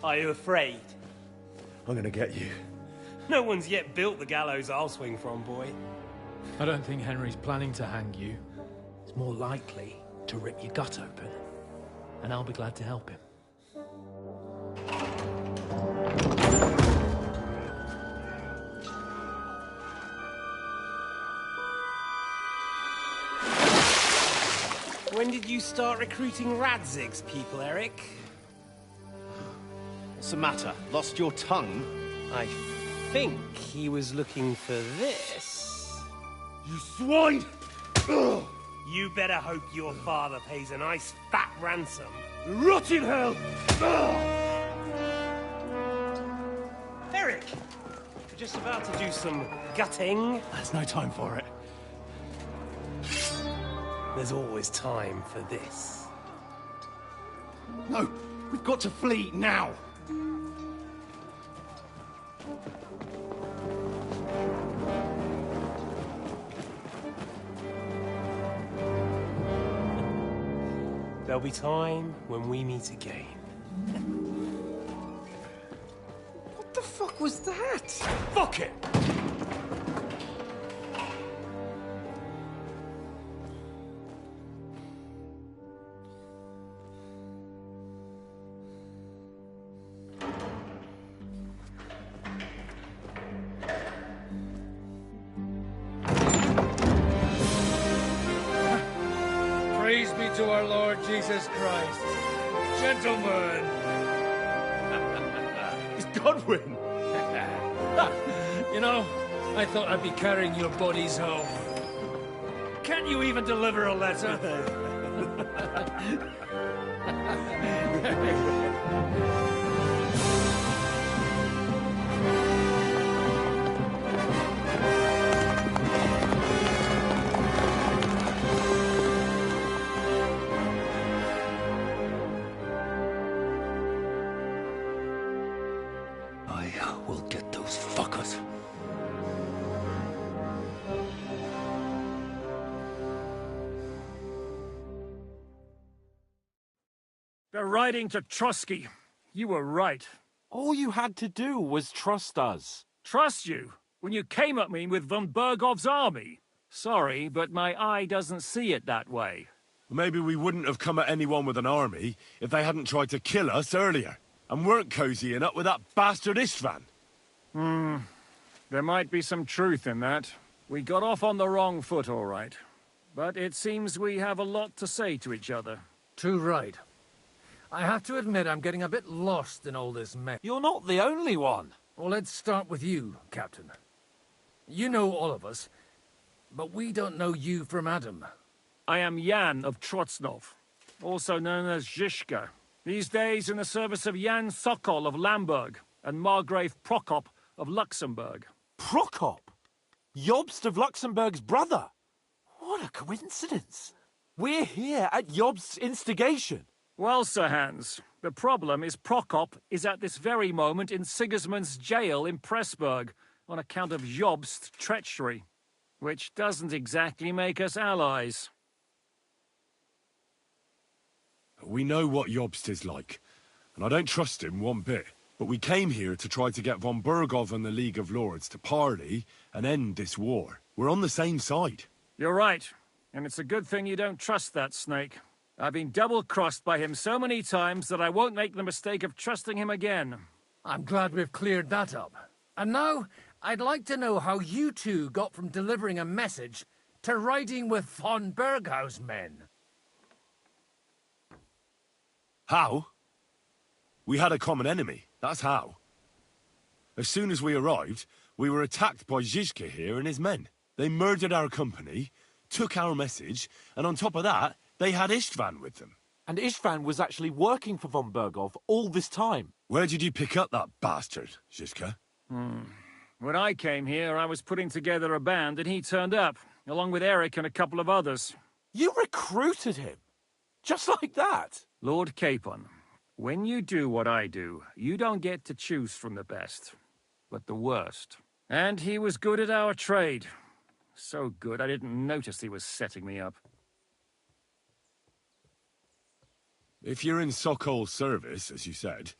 Are you afraid? I'm gonna get you. No one's yet built the gallows I'll swing from, boy. I don't think Henry's planning to hang you. It's more likely to rip your gut open. And I'll be glad to help him. When did you start recruiting Radzig's people, Eric? What's the matter? Lost your tongue? I think he was looking for this. You swine! Ugh. You better hope your father pays a nice fat ransom. Rot in hell! Eric! We're just about to do some gutting. There's no time for it. There's always time for this. No, we've got to flee now. There'll be time when we meet again. What the fuck was that? Fuck it! Jesus Christ. Gentlemen! It's Godwin! You know, I thought I'd be carrying your bodies home. Can't you even deliver a letter? I will get those fuckers. They're riding to Trotsky. You were right. All you had to do was trust us. Trust you? When you came at me with von Bergov's army? Sorry, but my eye doesn't see it that way. Maybe we wouldn't have come at anyone with an army if they hadn't tried to kill us earlier, and weren't cozying up with that bastard Istvan. There might be some truth in that. We got off on the wrong foot, all right. But it seems we have a lot to say to each other. Too right. I have to admit I'm getting a bit lost in all this mess. You're not the only one. Well, let's start with you, Captain. You know all of us, but we don't know you from Adam. I am Jan of Trotsnov, also known as Zhishka. These days in the service of Jan Sokol of Lamberg and Margrave Prokop of Luxembourg. Prokop? Jobst of Luxembourg's brother? What a coincidence. We're here at Jobst's instigation. Well, Sir Hans, the problem is Prokop is at this very moment in Sigismund's jail in Pressburg on account of Jobst's treachery, which doesn't exactly make us allies. We know what Jobst is like, and I don't trust him one bit. But we came here to try to get von Bergov and the League of Lords to parley and end this war. We're on the same side. You're right, and it's a good thing you don't trust that snake. I've been double-crossed by him so many times that I won't make the mistake of trusting him again. I'm glad we've cleared that up. And now, I'd like to know how you two got from delivering a message to riding with von Berghaus' men. How? We had a common enemy, that's how. As soon as we arrived, we were attacked by Zhizka here and his men. They murdered our company, took our message, and on top of that, they had Istvan with them. And Istvan was actually working for von Bergov all this time. Where did you pick up that bastard, Zhizka? When I came here, I was putting together a band, and he turned up, along with Eric and a couple of others. You recruited him? Just like that? Lord Capon, when you do what I do, you don't get to choose from the best, but the worst. And he was good at our trade. So good, I didn't notice he was setting me up. If you're in Sokol's service, as you said,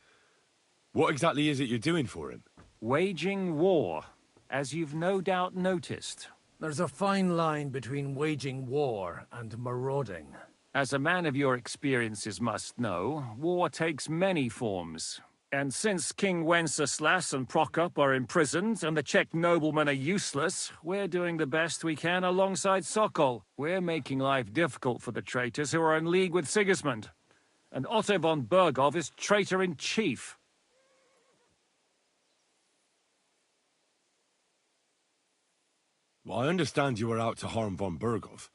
what exactly is it you're doing for him? Waging war, as you've no doubt noticed. There's a fine line between waging war and marauding. As a man of your experiences must know, war takes many forms. And since King Wenceslas and Prokop are imprisoned and the Czech noblemen are useless, we're doing the best we can alongside Sokol. We're making life difficult for the traitors who are in league with Sigismund. And Otto von Bergov is traitor-in-chief. Well, I understand you were out to harm von Bergov,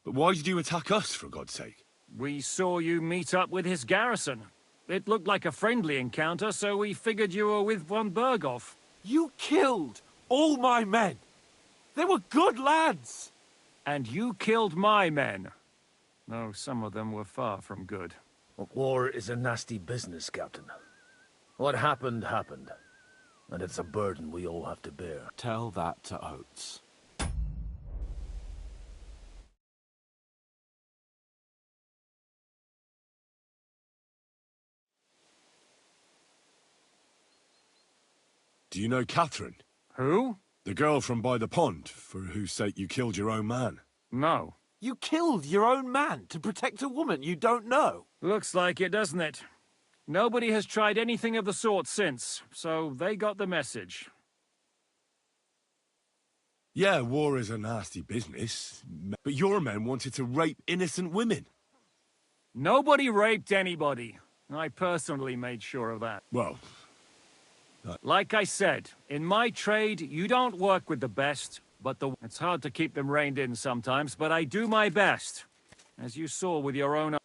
but why did you attack us, for God's sake? We saw you meet up with his garrison. It looked like a friendly encounter, so we figured you were with von Bergov. You killed all my men. They were good lads. And you killed my men. No, some of them were far from good. War is a nasty business, Captain. What happened, happened. And it's a burden we all have to bear. Tell that to Oates. Do you know Catherine? Who? The girl from by the pond, for whose sake you killed your own man. No. You killed your own man to protect a woman you don't know. Looks like it, doesn't it? Nobody has tried anything of the sort since, so they got the message. Yeah, war is a nasty business, but your men wanted to rape innocent women. Nobody raped anybody. I personally made sure of that. Well... Like I said, in my trade, you don't work with the best, but it's hard to keep them reined in sometimes, but I do my best. As you saw with your own...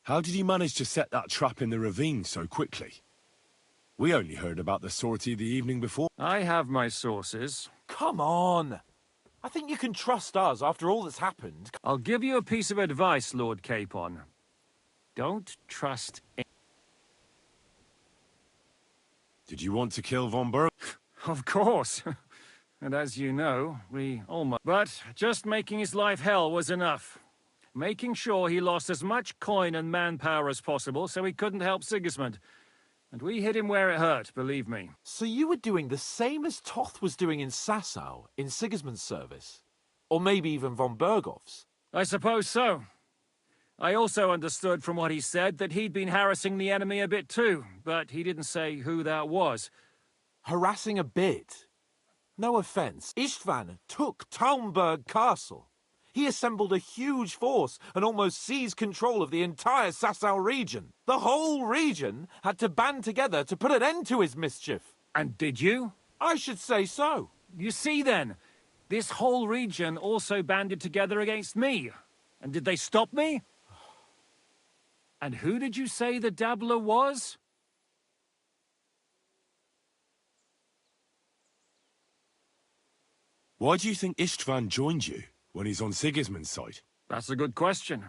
How did you manage to set that trap in the ravine so quickly? We only heard about the sortie the evening before. I have my sources. Come on! I think you can trust us after all that's happened. I'll give you a piece of advice, Lord Capon. Don't trust... Did you want to kill von Berg? Of course. And as you know, we almost... But just making his life hell was enough. Making sure he lost as much coin and manpower as possible so he couldn't help Sigismund. And we hit him where it hurt, believe me. So you were doing the same as Toth was doing in Sasau, in Sigismund's service? Or maybe even von Bergov's? I suppose so. I also understood from what he said that he'd been harassing the enemy a bit too, but he didn't say who that was. Harassing a bit? No offence. Istvan took Talmberg Castle. He assembled a huge force and almost seized control of the entire Sasau region. The whole region had to band together to put an end to his mischief. And did you? I should say so. You see then, this whole region also banded together against me. And did they stop me? And who did you say the dabbler was? Why do you think Istvan joined you when he's on Sigismund's side? That's a good question.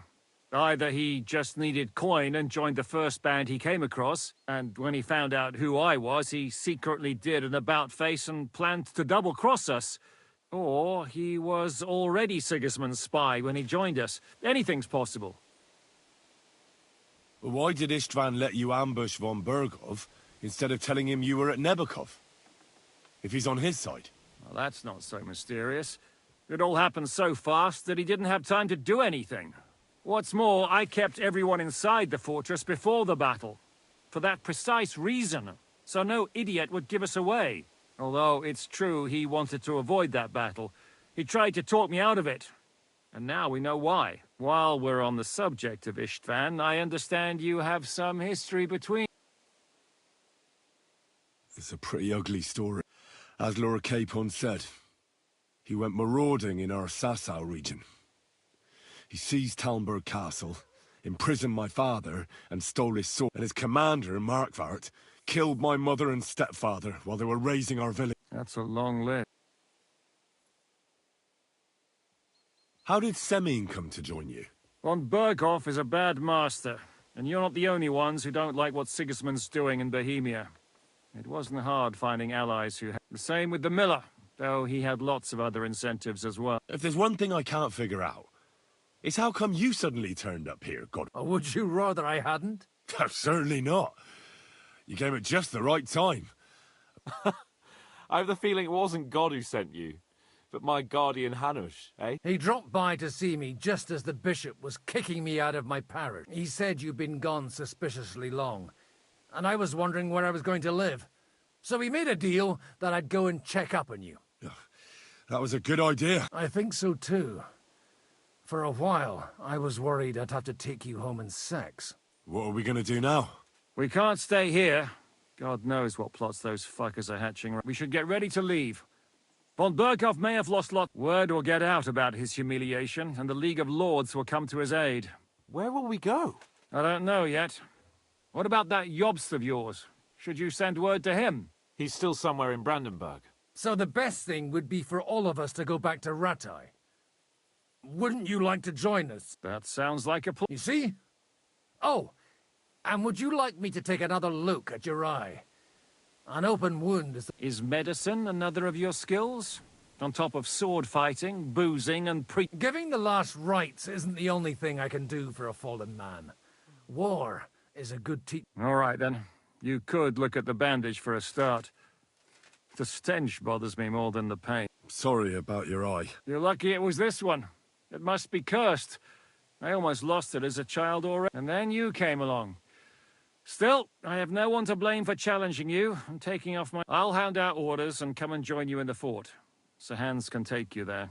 Either he just needed coin and joined the first band he came across, and when he found out who I was, he secretly did an about-face and planned to double-cross us. Or he was already Sigismund's spy when he joined us. Anything's possible. Why did Istvan let you ambush von Bergov instead of telling him you were at Nebukov? If he's on his side. Well, that's not so mysterious. It all happened so fast that he didn't have time to do anything. What's more, I kept everyone inside the fortress before the battle. For that precise reason, so no idiot would give us away. Although it's true he wanted to avoid that battle. He tried to talk me out of it. And now we know why. While we're on the subject of Istvan, I understand you have some history between... It's a pretty ugly story. As Lord Capon said, he went marauding in our Sasau region. He seized Talmberg Castle, imprisoned my father, and stole his sword. And his commander, Markvart, killed my mother and stepfather while they were raising our village. That's a long list. How did Semyon come to join you? Von Berghoff is a bad master, and you're not the only ones who don't like what Sigismund's doing in Bohemia. It wasn't hard finding allies who had... The same with the miller, though he had lots of other incentives as well. If there's one thing I can't figure out, it's how come you suddenly turned up here, God? Or would you rather I hadn't? Certainly not. You came at just the right time. I have the feeling it wasn't God who sent you, but my guardian Hanush, eh? He dropped by to see me just as the bishop was kicking me out of my parish. He said you'd been gone suspiciously long, and I was wondering where I was going to live. So he made a deal that I'd go and check up on you. That was a good idea. I think so too. For a while, I was worried I'd have to take you home in sex. What are we gonna do now? We can't stay here. God knows what plots those fuckers are hatching. We should get ready to leave. Von Berghoff may have lost lot. Word will get out about his humiliation, and the League of Lords will come to his aid. Where will we go? I don't know yet. What about that Jobst of yours? Should you send word to him? He's still somewhere in Brandenburg. So the best thing would be for all of us to go back to Rattay. Wouldn't you like to join us? That sounds like a plan. You see? Oh, and would you like me to take another look at your eye? An open wound is... Is medicine another of your skills? On top of sword fighting, boozing, and Giving the last rites isn't the only thing I can do for a fallen man. War is a good teacher. All right, then. You could look at the bandage for a start. The stench bothers me more than the pain. Sorry about your eye. You're lucky it was this one. It must be cursed. I almost lost it as a child already. And then you came along. Still, I have no one to blame for challenging you and taking off my... I'll hound out orders and come and join you in the fort. Sir Hans can take you there.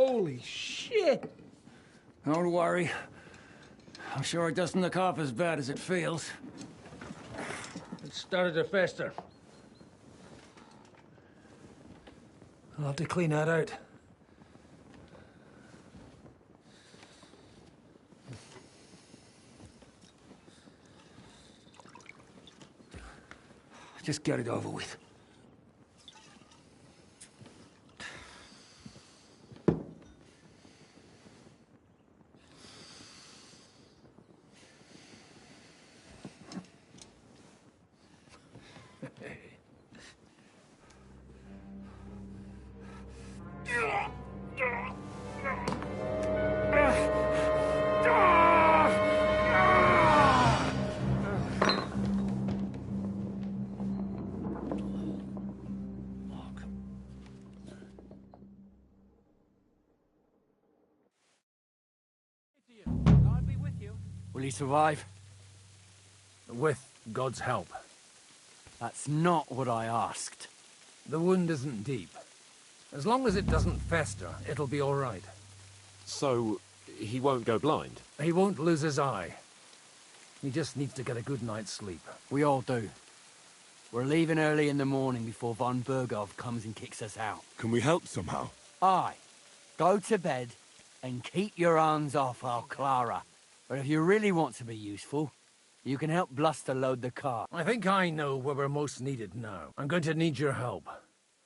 Holy shit! Don't worry. I'm sure it doesn't look half as bad as it feels. It started to fester. I'll have to clean that out. Just get it over with. Will he survive? With God's help. That's not what I asked. The wound isn't deep. As long as it doesn't fester, it'll be all right. So, he won't go blind? He won't lose his eye. He just needs to get a good night's sleep. We all do. We're leaving early in the morning before von Bergov comes and kicks us out. Can we help somehow? Aye. Go to bed and keep your hands off our Clara. But if you really want to be useful, you can help Bluster load the car. I think I know where we're most needed now. I'm going to need your help.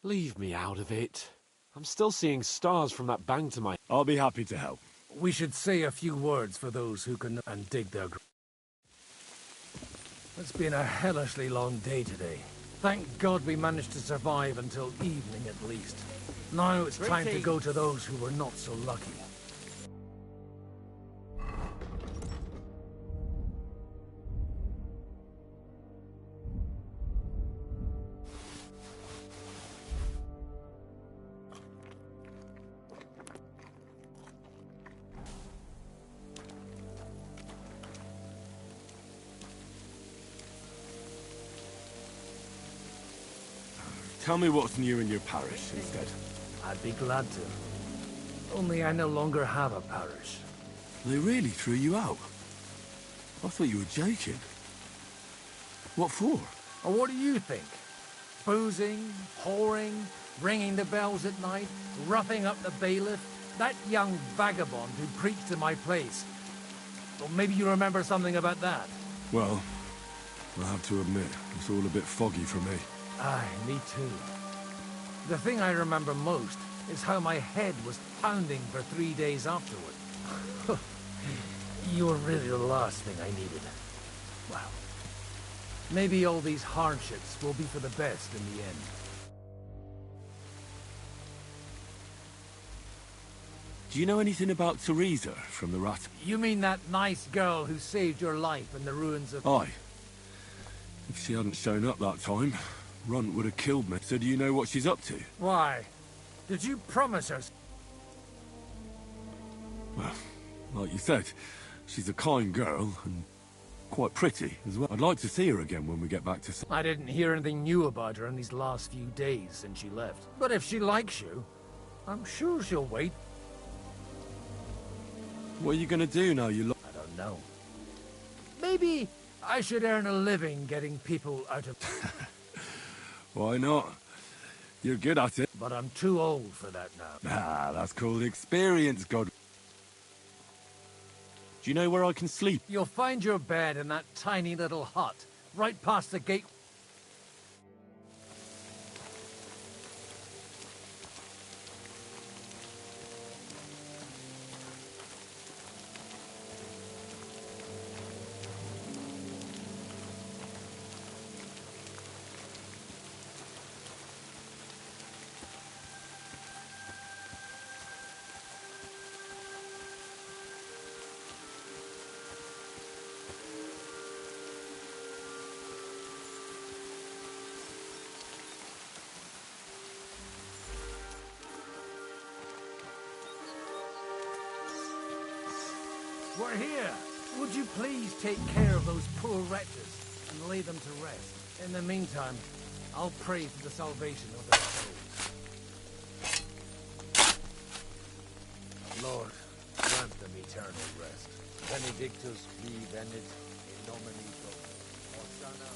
Leave me out of it. I'm still seeing stars from that bang to my... I'll be happy to help. We should say a few words for those who can and dig their... It's been a hellishly long day today. Thank God we managed to survive until evening at least. Now it's time to go to those who were not so lucky. Tell me what's new in your parish instead. I'd be glad to. Only I no longer have a parish. They really threw you out? I thought you were joking. What for? Or what do you think? Boozing, whoring, ringing the bells at night, roughing up the bailiff, that young vagabond who preached in my place. Or maybe you remember something about that? Well, I have to admit, it's all a bit foggy for me. Aye, me too. The thing I remember most is how my head was pounding for 3 days afterward. You were really the last thing I needed. Well, maybe all these hardships will be for the best in the end. Do you know anything about Teresa from the Rat? You mean that nice girl who saved your life in the ruins of... Aye. If she hadn't shown up that time, Runt would have killed me. So do you know what she's up to? Why? Did you promise her? Well, like you said, she's a kind girl and quite pretty as well. I'd like to see her again when we get back to... I didn't hear anything new about her in these last few days since she left. But if she likes you, I'm sure she'll wait. What are you gonna do now you I don't know. Maybe I should earn a living getting people out of... Why not? You're good at it. But I'm too old for that now. Ah, that's called experience, God. Do you know where I can sleep? You'll find your bed in that tiny little hut, right past the gate. We're here. Would you please take care of those poor wretches and lay them to rest? In the meantime, I'll pray for the salvation of their souls. Lord, grant them eternal rest. Benedictus qui venit in nomine Domini. Hosanna.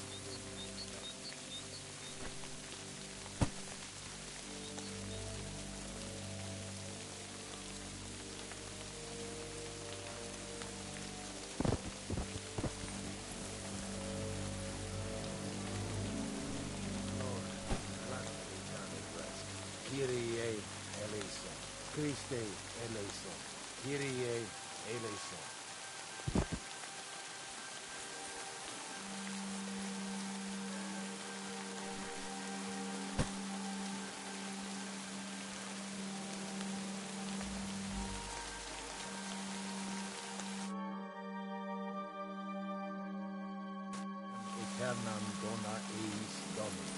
Kyrie eleison. Christe eleison. Kyrie eleison. Aeternam dona eis Domini,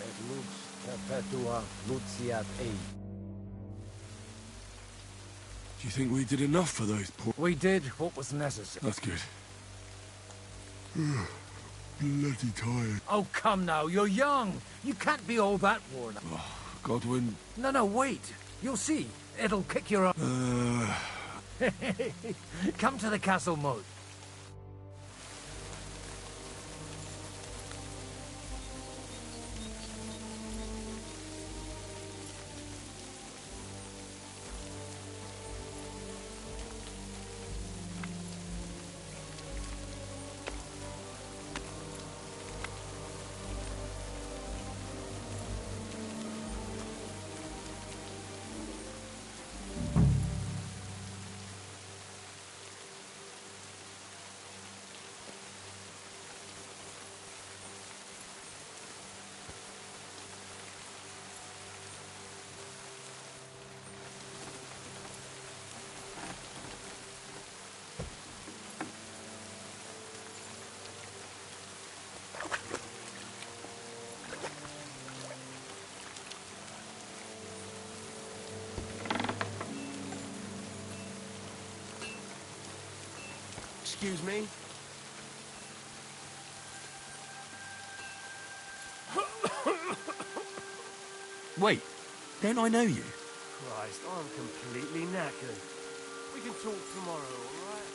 et lux perpetua luceat ei. Do you think we did enough for those poor... We did what was necessary. That's good. Bloody tired. Oh, come now, you're young. You can't be all that worn out. Oh, Godwin... No, wait. You'll see. It'll kick your... Come to the castle moat. Excuse me? Wait, don't I know you? Christ, I'm completely knackered. We can talk tomorrow, all right?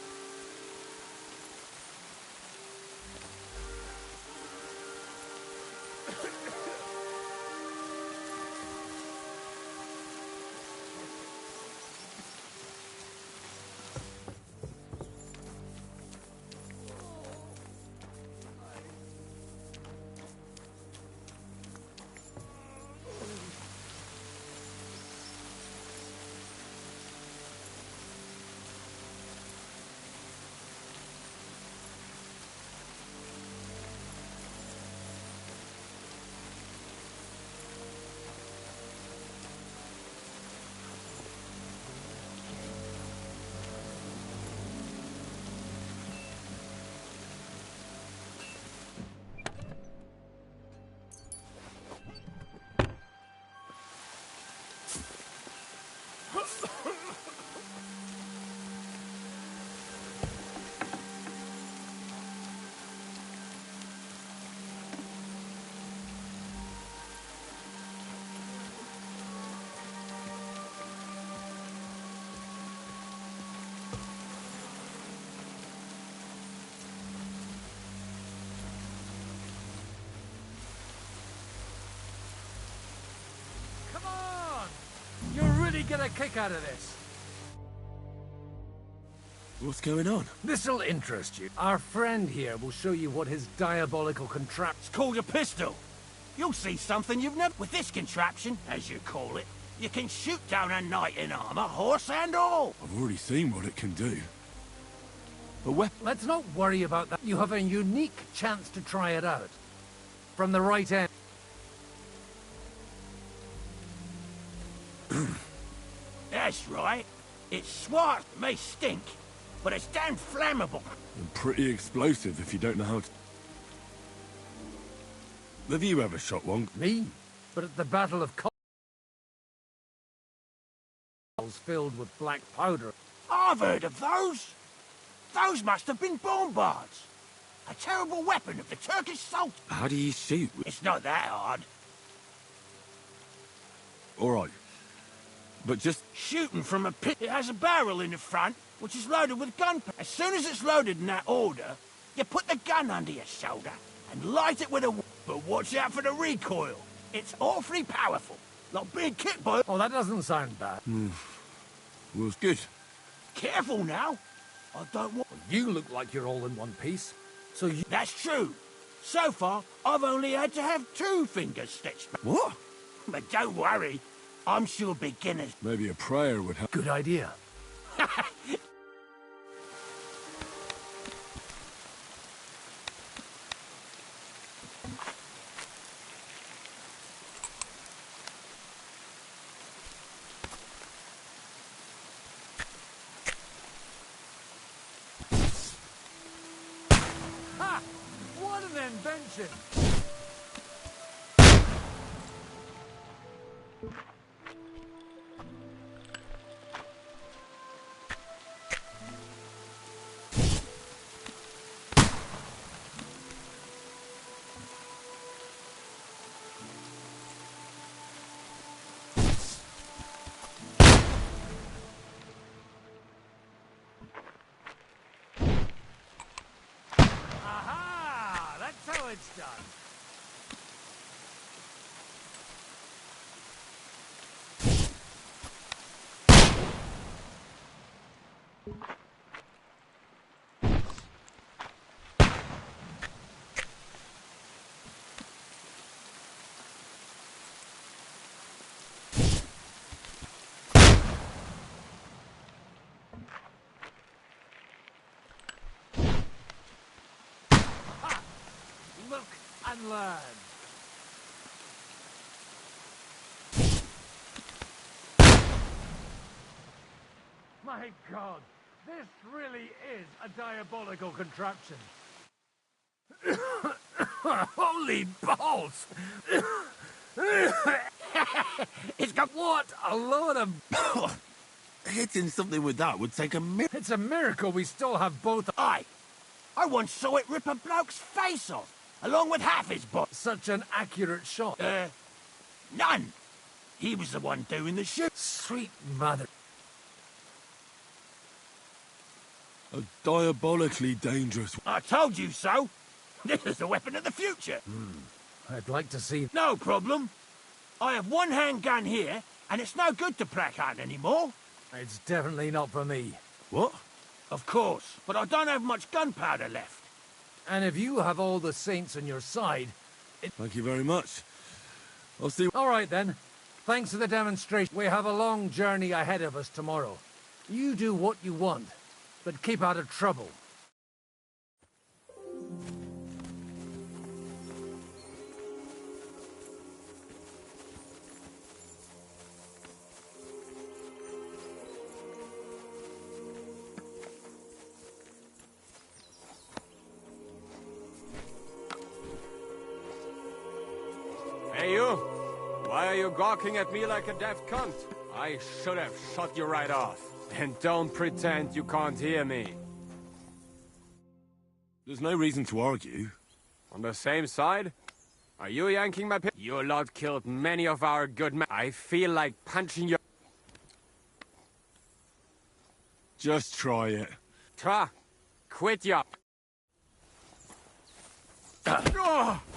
Get a kick out of this. What's going on? This'll interest you. Our friend here will show you what his diabolical contraption... It's called a pistol. You'll see something you've never... With this contraption, as you call it, you can shoot down a knight in armor, horse and all. I've already seen what it can do. A weapon... Let's not worry about that. You have a unique chance to try it out. From the right end. That's right. It's swart, may stink, but it's damn flammable. And pretty explosive if you don't know how to... Have you ever shot one? Me? But at the Battle of filled with black powder. I've heard of those. Those must have been bombards. A terrible weapon of the Turkish Sultan. How do you shoot? It's not that hard. All right. but just... Shooting from a pit. It has a barrel in the front, which is loaded with gunpowder. As soon as it's loaded in that order, you put the gun under your shoulder and light it with a... But watch out for the recoil. It's awfully powerful. Like being kicked by... Oh, that doesn't sound bad. Well, it's good. Careful now. I don't want... You look like you're all in one piece. So you... That's true. So far, I've only had to have 2 fingers stitched back. What? But don't worry. I'm sure beginners... Maybe a prayer would help. Good idea. Ha! What an invention! Aha! That's how it's done. Look and learn. My God, this really is a diabolical contraption. Holy balls! It's got... What a load of... Hitting something with that would take a miracle. It's a miracle we still have both... I once saw it rip a bloke's face off, along with half his body. Such an accurate shot. None. He was the one doing the shoot. Sweet mother... A diabolically dangerous... I told you so. This is the weapon of the future. I'd like to see... No problem. I have one handgun here, and it's no good to prac hunt anymore. It's definitely not for me. What? Of course, but I don't have much gunpowder left. And if you have all the saints on your side... Thank you very much. I'll see... All right, then. Thanks for the demonstration. We have a long journey ahead of us tomorrow. You do what you want, but keep out of trouble. Hey, you! Why are you gawking at me like a deaf cunt? I should have shot you right off. And don't pretend you can't hear me. There's no reason to argue. On the same side? Are you yanking my Your lot killed many of our good men. I feel like punching you. Just try it. Tra! Quit ya!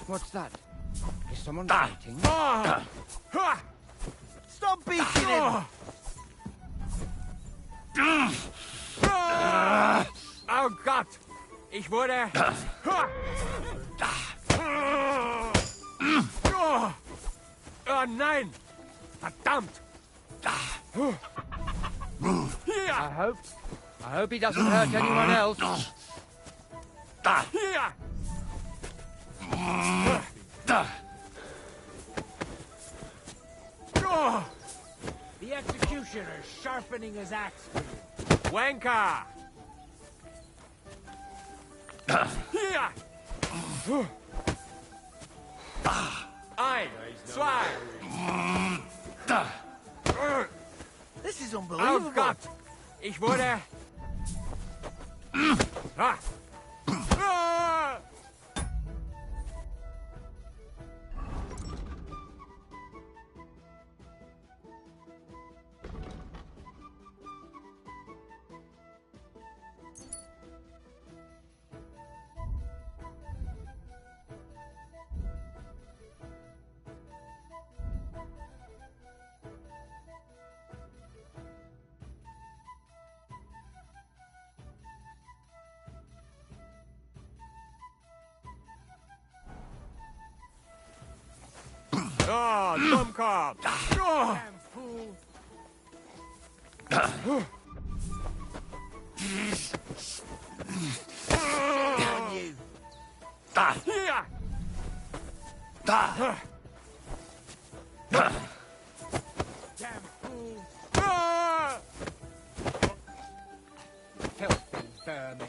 What's that? Is someone Ah. fighting? Stop beating him! Oh Gott! Ich wurde... Oh nein! Verdammt! I hope he doesn't hurt anyone else. Here! The executioner's sharpening his axe for you. Wanker! Hier! Ein, zwei! This is Oh unbelievable. Gott! Ich wurde... Ah. Ah. card, bum card. Damn fool. Damn you. Yeah. Damn fool. Filthy vermin.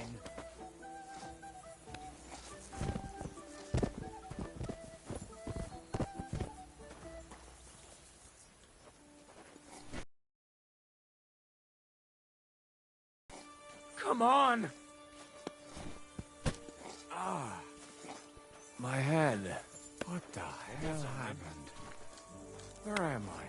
Come on. My head. What the hell happened? Where am I?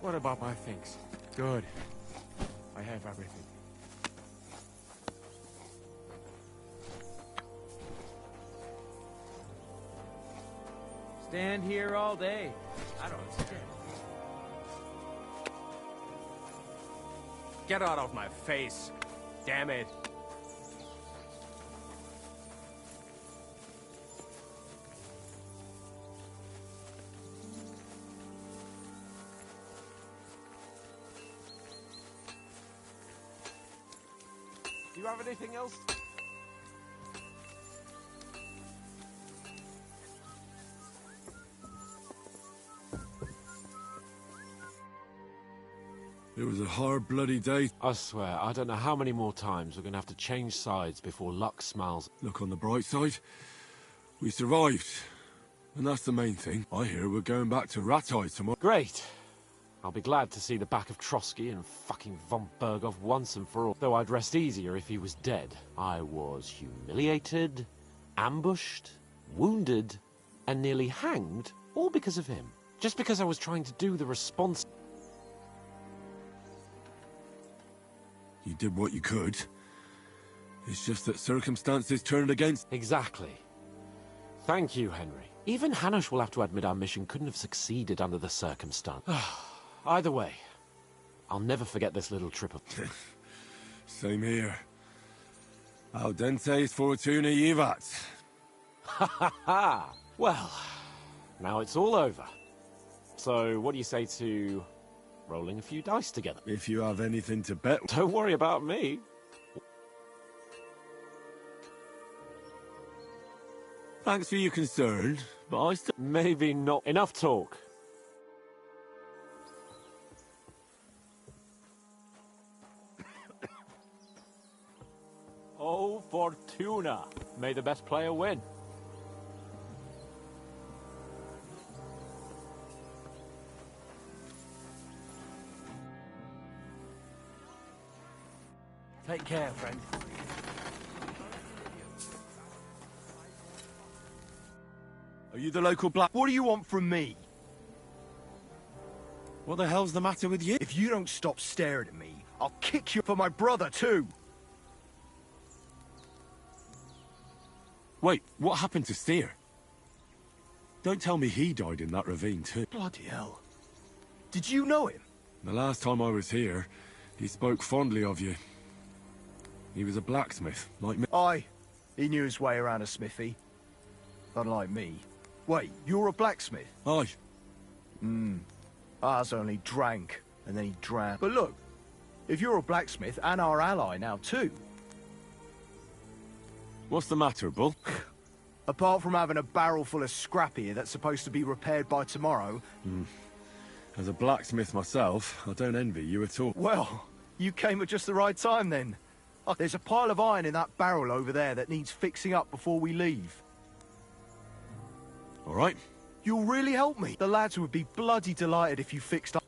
What about my things? Good. I have everything. Stand here all day. I don't understand. Get out of my face. Damn it. Do you have anything else? It was a hard, bloody day. I swear, I don't know how many more times we're going to have to change sides before luck smiles. Look on the bright side. We survived. And that's the main thing. I hear we're going back to Rattay tomorrow. Great. I'll be glad to see the back of Trotsky and fucking von Berghoff once and for all. Though I'd rest easier if he was dead. I was humiliated, ambushed, wounded, and nearly hanged, all because of him. Just because I was trying to do the response... You did what you could. It's just that circumstances turned against... Exactly. Thank you, Henry. Even Hanush will have to admit our mission couldn't have succeeded under the circumstance. Either way, I'll never forget this little trip of... Same here. Al dente fortuna jivat. Ha ha ha! Well, now it's all over. So, what do you say to rolling a few dice together? If you have anything to bet... Don't worry about me. Thanks for your concern, but I still... Maybe not. Enough talk. Oh, Fortuna. May the best player win. Take care, friend. Are you the local black... What do you want from me? What the hell's the matter with you? If you don't stop staring at me, I'll kick you for my brother, too! Wait, what happened to Steer? Don't tell me he died in that ravine, too. Bloody hell. Did you know him? The last time I was here, he spoke fondly of you. He was a blacksmith, like me. Aye. He knew his way around a smithy. Unlike me. Wait, you're a blacksmith? Aye. Ours only drank, and then he drowned. But look, if you're a blacksmith and our ally now too. What's the matter, Bull? Apart from having a barrel full of scrap here that's supposed to be repaired by tomorrow. As a blacksmith myself, I don't envy you at all. Well, you came at just the right time then. There's a pile of iron in that barrel over there that needs fixing up before we leave. All right. You'll really help me. The lads would be bloody delighted if you fixed up.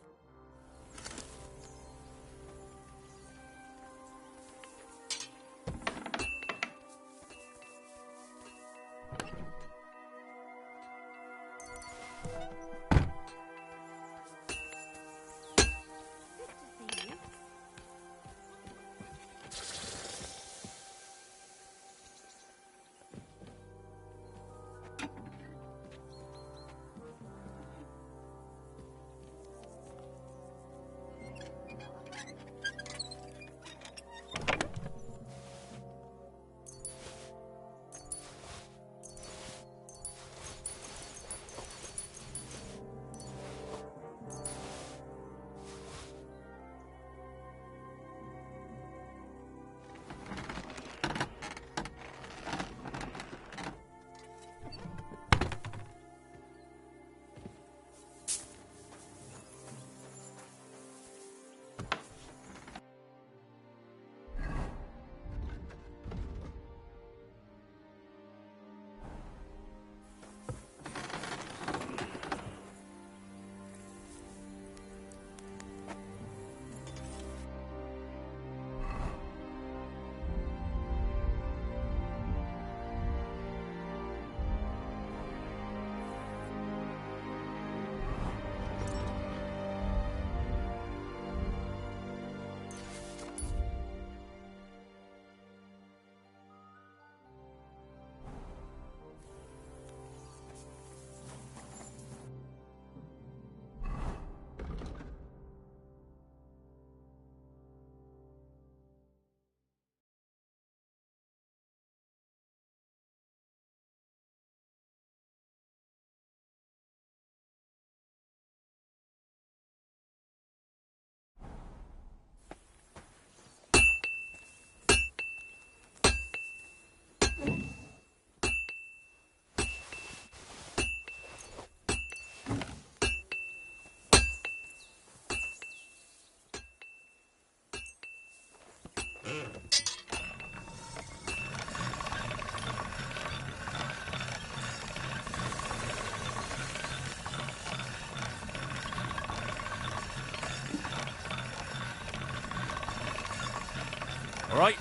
right?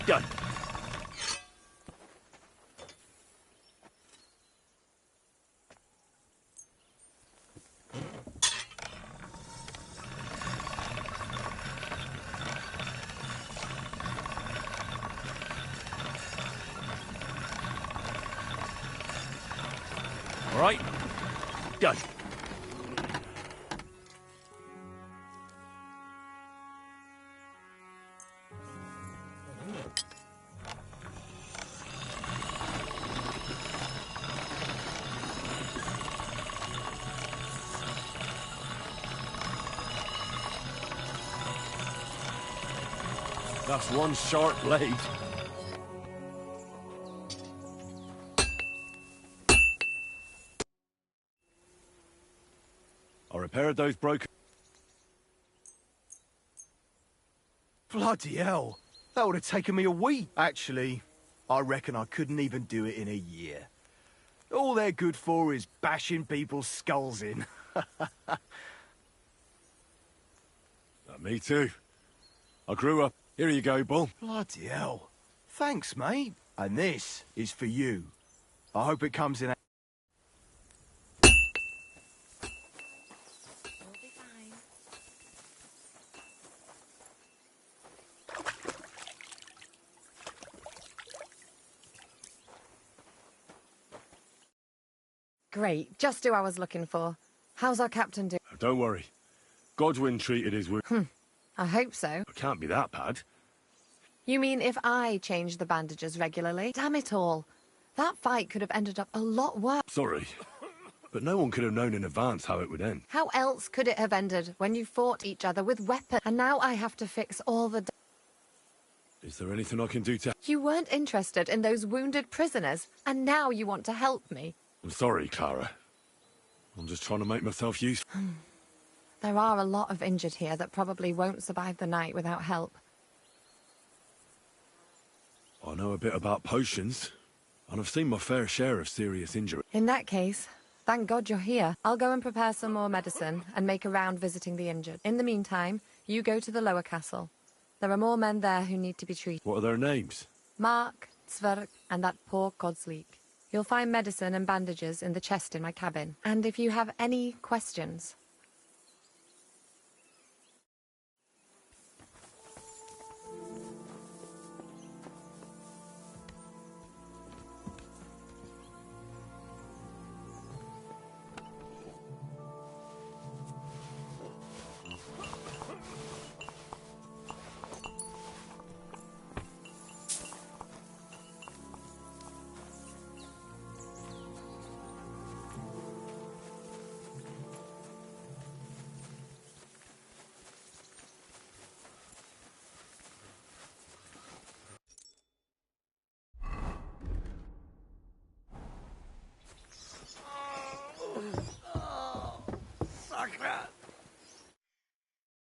Done. All right? Done. That's one sharp blade. I repaired those broken... Bloody hell. That would have taken me a week. Actually, I reckon I couldn't even do it in a year. All they're good for is bashing people's skulls in. Me too. I grew up... Here you go, Bull. Bloody hell. Thanks, mate. And this is for you. I hope it comes in... Great, just who I was looking for. How's our captain doing? Don't worry. Godwin treated his wound. I hope so. It can't be that bad. You mean if I change the bandages regularly? Damn it all. That fight could have ended up a lot worse. Sorry. But no one could have known in advance how it would end. How else could it have ended when you fought each other with weapons? And now I have to fix all the... Is there anything I can do to... You weren't interested in those wounded prisoners, and now you want to help me. I'm sorry, Clara. I'm just trying to make myself useful. There are a lot of injured here that probably won't survive the night without help. I know a bit about potions, and I've seen my fair share of serious injury. In that case, thank God you're here. I'll go and prepare some more medicine and make a round visiting the injured. In the meantime, you go to the lower castle. There are more men there who need to be treated. What are their names? Mark, Zverk, and that poor Godsleek. You'll find medicine and bandages in the chest in my cabin. And if you have any questions...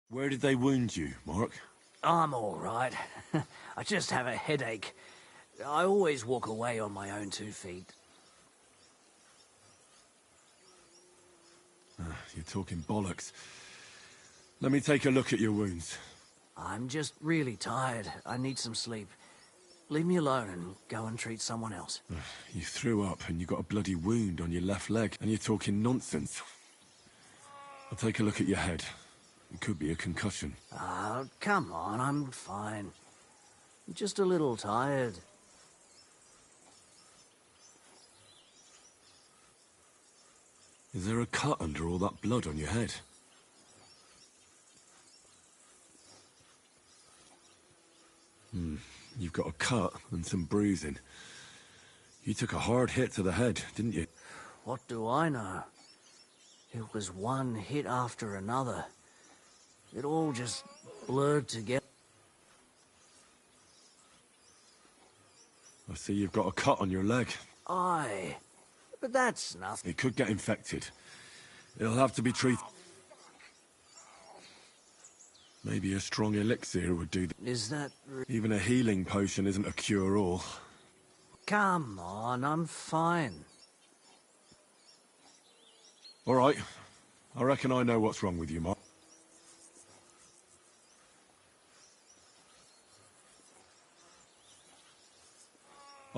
Where did they wound you, Mark? I'm all right. I just have a headache. I always walk away on my own 2 feet. You're talking bollocks. Let me take a look at your wounds. I'm just really tired. I need some sleep. Leave me alone and go and treat someone else. You threw up and you got a bloody wound on your left leg, and you're talking nonsense. I'll take a look at your head. It could be a concussion. Oh, come on, I'm fine. I'm just a little tired. Is there a cut under all that blood on your head? You've got a cut and some bruising. You took a hard hit to the head, didn't you? What do I know? It was one hit after another. It all just blurred together. I see you've got a cut on your leg. Aye, but that's nothing. It could get infected. It'll have to be treated. Maybe a strong elixir would do. Is that... Even a healing potion isn't a cure-all. Come on, I'm fine. All right. I reckon I know what's wrong with you, Mark.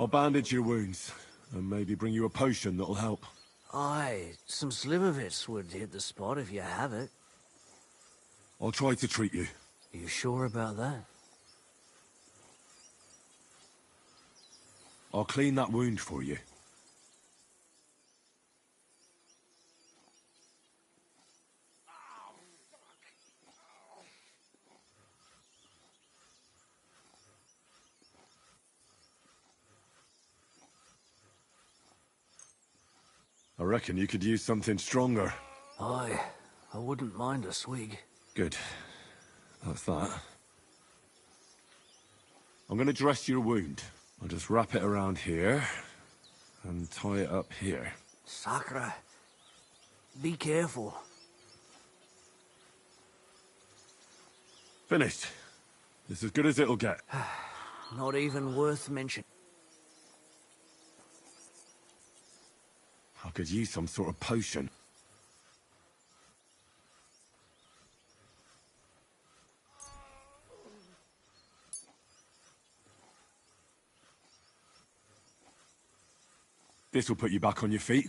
I'll bandage your wounds, and maybe bring you a potion that'll help. Aye, some slivovitz would hit the spot if you have it. I'll try to treat you. Are you sure about that? I'll clean that wound for you. I reckon you could use something stronger. Aye, I wouldn't mind a swig. Good. That's that. I'm gonna dress your wound. I'll just wrap it around here, and tie it up here. Sakra. Be careful. Finished. It's as good as it'll get. Not even worth mentioning. I could use some sort of potion. This will put you back on your feet.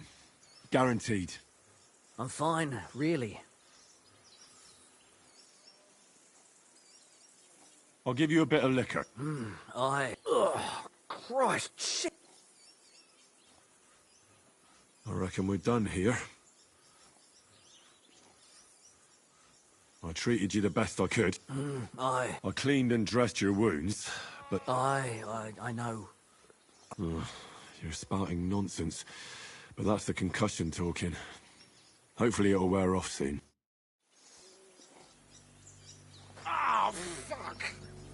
Guaranteed. I'm fine, really. I'll give you a bit of liquor. Aye. Ugh, Christ, shit. I reckon we're done here. I treated you the best I could. Aye. I cleaned and dressed your wounds, but... I know. Ugh, you're spouting nonsense. But that's the concussion talking. Hopefully it'll wear off soon. Oh, fuck!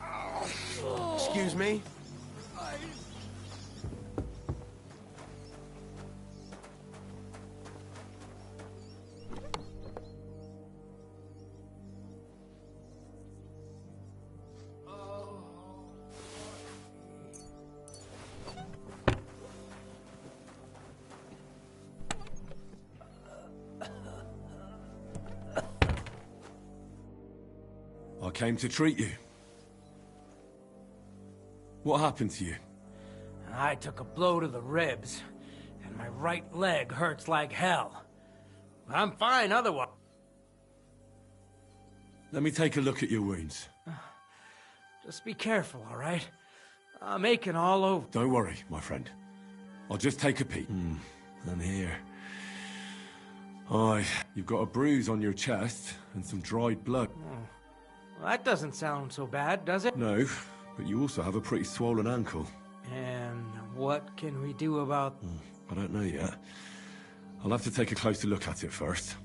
Oh. Excuse me? I came to treat you. What happened to you? I took a blow to the ribs, and my right leg hurts like hell. I'm fine otherwise. Let me take a look at your wounds. Just be careful, all right? I'm aching all over. Don't worry, my friend. I'll just take a peek. And here. Aye, you've got a bruise on your chest and some dried blood. Well, that doesn't sound so bad, does it? No, but you also have a pretty swollen ankle. And what can we do about... I don't know yet. I'll have to take a closer look at it first.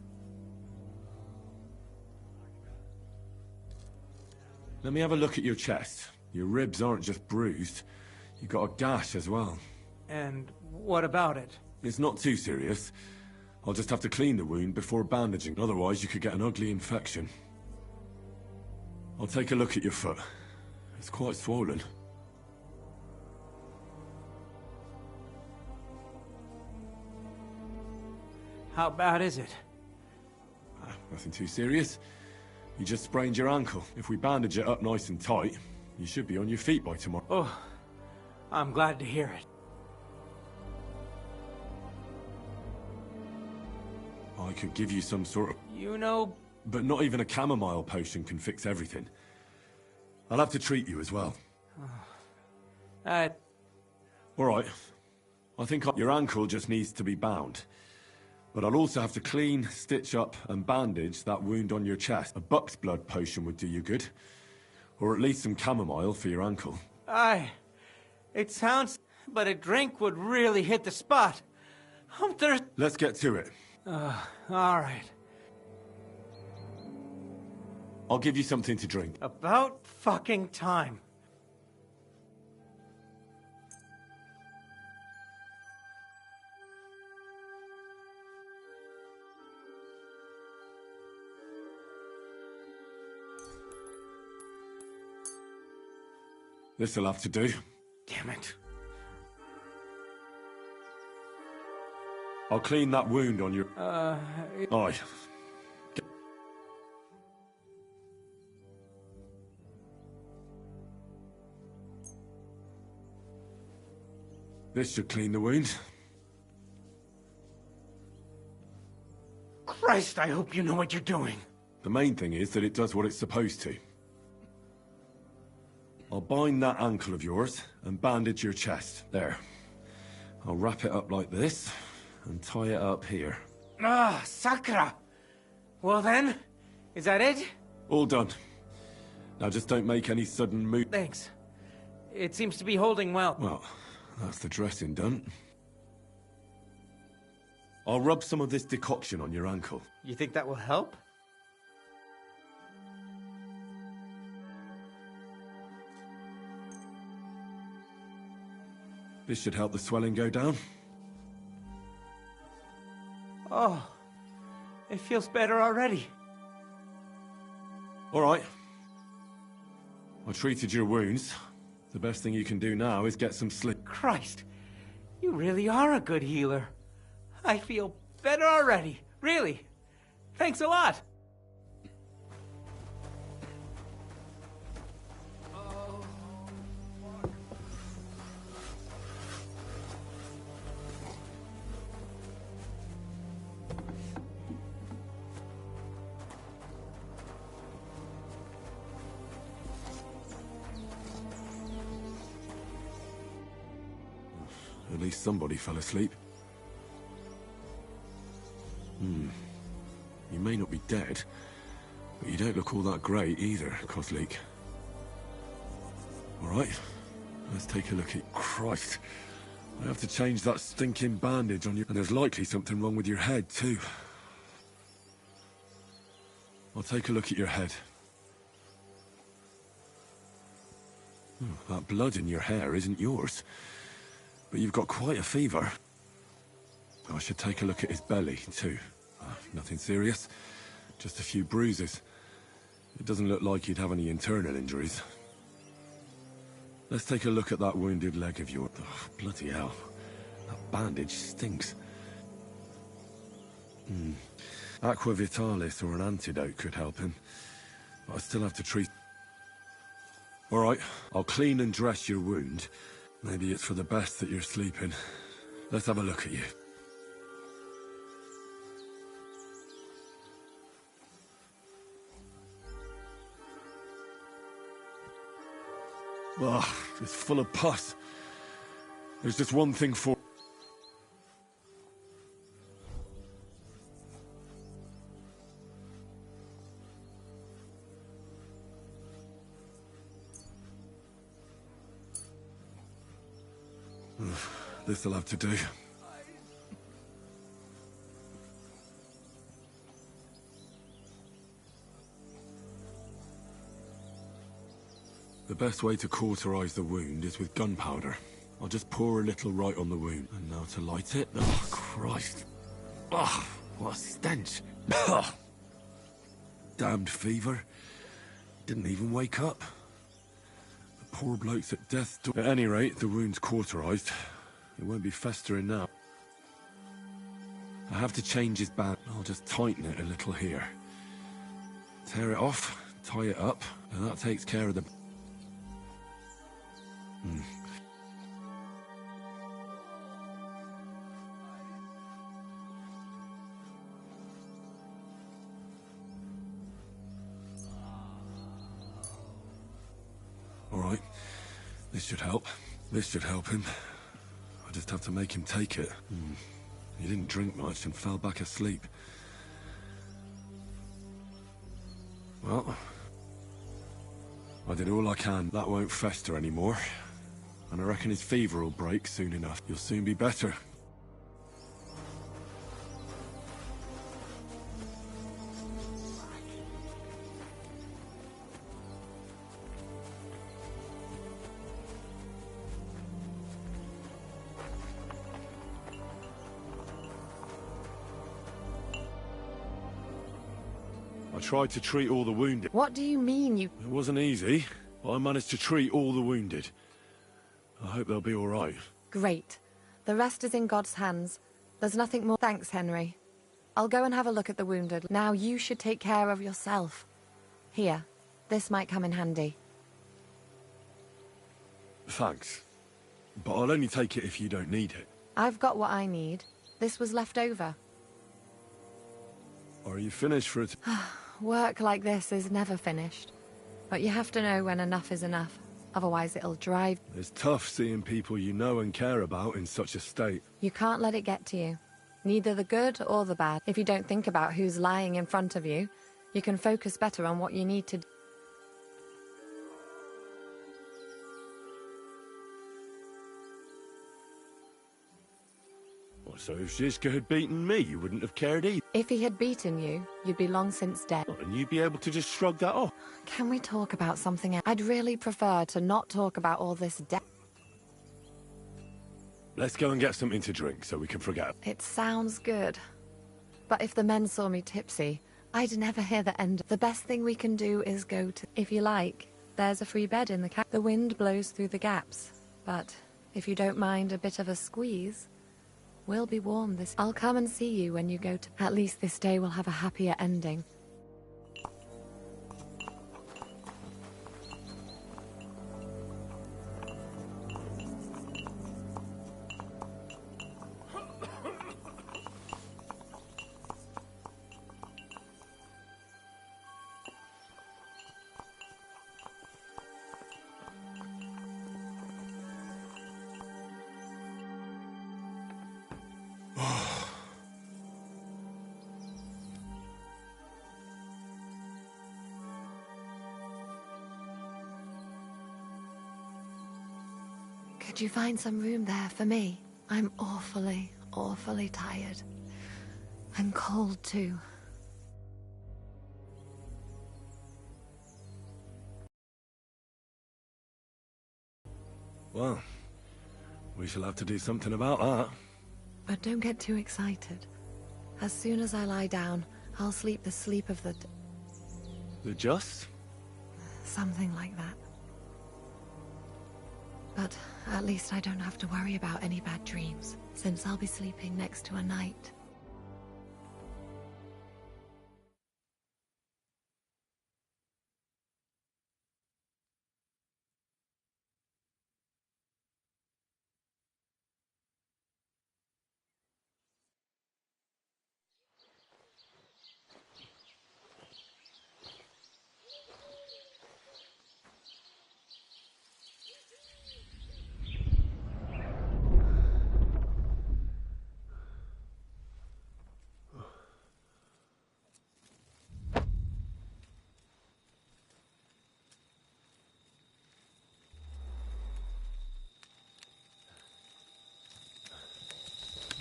Let me have a look at your chest. Your ribs aren't just bruised. You've got a gash as well. And what about it? It's not too serious. I'll just have to clean the wound before bandaging. Otherwise, you could get an ugly infection. I'll take a look at your foot. It's quite swollen. How bad is it? Nothing too serious. You just sprained your ankle. If we bandage it up nice and tight, you should be on your feet by tomorrow. Oh, I'm glad to hear it. I could give you some sort of... You know... But not even a chamomile potion can fix everything. I'll have to treat you as well. Alright. I think your ankle just needs to be bound. But I'll also have to clean, stitch up, and bandage that wound on your chest. A buck's blood potion would do you good. Or at least some chamomile for your ankle. Aye. It sounds... But a drink would really hit the spot. I'm thirsty. Let's get to it. Alright. I'll give you something to drink. About fucking time. This'll have to do. Damn it. I'll clean that wound on your... Aye. This should clean the wound. Christ, I hope you know what you're doing. The main thing is that it does what it's supposed to. I'll bind that ankle of yours and bandage your chest. There. I'll wrap it up like this and tie it up here. Ah, Sakra. Well then, is that it? All done. Now just don't make any sudden move. Thanks. It seems to be holding well. Well, that's the dressing done. I'll rub some of this decoction on your ankle. You think that will help? This should help the swelling go down. Oh, it feels better already. All right. I treated your wounds. The best thing you can do now is get some sleep. Christ, you really are a good healer. I feel better already, really. Thanks a lot. At least somebody fell asleep. You may not be dead, but you don't look all that great either, Kozlik. All right, let's take a look at... Christ, I have to change that stinking bandage on you, and there's likely something wrong with your head, too. I'll take a look at your head. That blood in your hair isn't yours, but you've got quite a fever. I should take a look at his belly, too. Nothing serious, just a few bruises. It doesn't look like you'd have any internal injuries. Let's take a look at that wounded leg of yours. Oh, bloody hell. That bandage stinks. Aqua Vitalis or an antidote could help him, but I still have to treat... All right, I'll clean and dress your wound. Maybe it's for the best that you're sleeping. Let's have a look at you. Ugh, it's full of pus. There's just one thing for... This'll have to do. The best way to cauterize the wound is with gunpowder. I'll just pour a little right on the wound. And now to light it. Oh, Christ. Oh, what a stench. Damned fever. Didn't even wake up. The poor bloke's at death's door. At any rate, the wound's cauterized. It won't be festering now. I have to change his band. I'll just tighten it a little here. Tear it off, tie it up, and that takes care of the... All right, this should help. This should help him. I just have to make him take it. He didn't drink much and fell back asleep. Well, I did all I can. That won't fester anymore. And I reckon his fever will break soon enough. You'll soon be better. I tried to treat all the wounded. What do you mean you... It wasn't easy, but I managed to treat all the wounded. I hope they'll be all right. Great. The rest is in God's hands. There's nothing more... Thanks, Henry. I'll go and have a look at the wounded. Now you should take care of yourself. Here. This might come in handy. Thanks. But I'll only take it if you don't need it. I've got what I need. This was left over. Are you finished for it? Work like this is never finished. But you have to know when enough is enough. Otherwise it'll drive... It's tough seeing people you know and care about in such a state. You can't let it get to you. Neither the good or the bad. If you don't think about who's lying in front of you, you can focus better on what you need to do. So if Zizka had beaten me, you wouldn't have cared either. If he had beaten you, you'd be long since dead. And you'd be able to just shrug that off. Can we talk about something else? I'd really prefer to not talk about all this death. Let's go and get something to drink so we can forget. It sounds good. But if the men saw me tipsy, I'd never hear the end. The best thing we can do is go to... If you like, there's a free bed in the cabin. The wind blows through the gaps. But if you don't mind a bit of a squeeze... We'll be warm this... I'll come and see you when you go to... At least this day will have a happier ending. Could you find some room there for me? I'm awfully, awfully tired. And cold, too. Well, we shall have to do something about that. But don't get too excited. As soon as I lie down, I'll sleep the sleep of the... The just? Something like that. But at least I don't have to worry about any bad dreams, since I'll be sleeping next to a knight.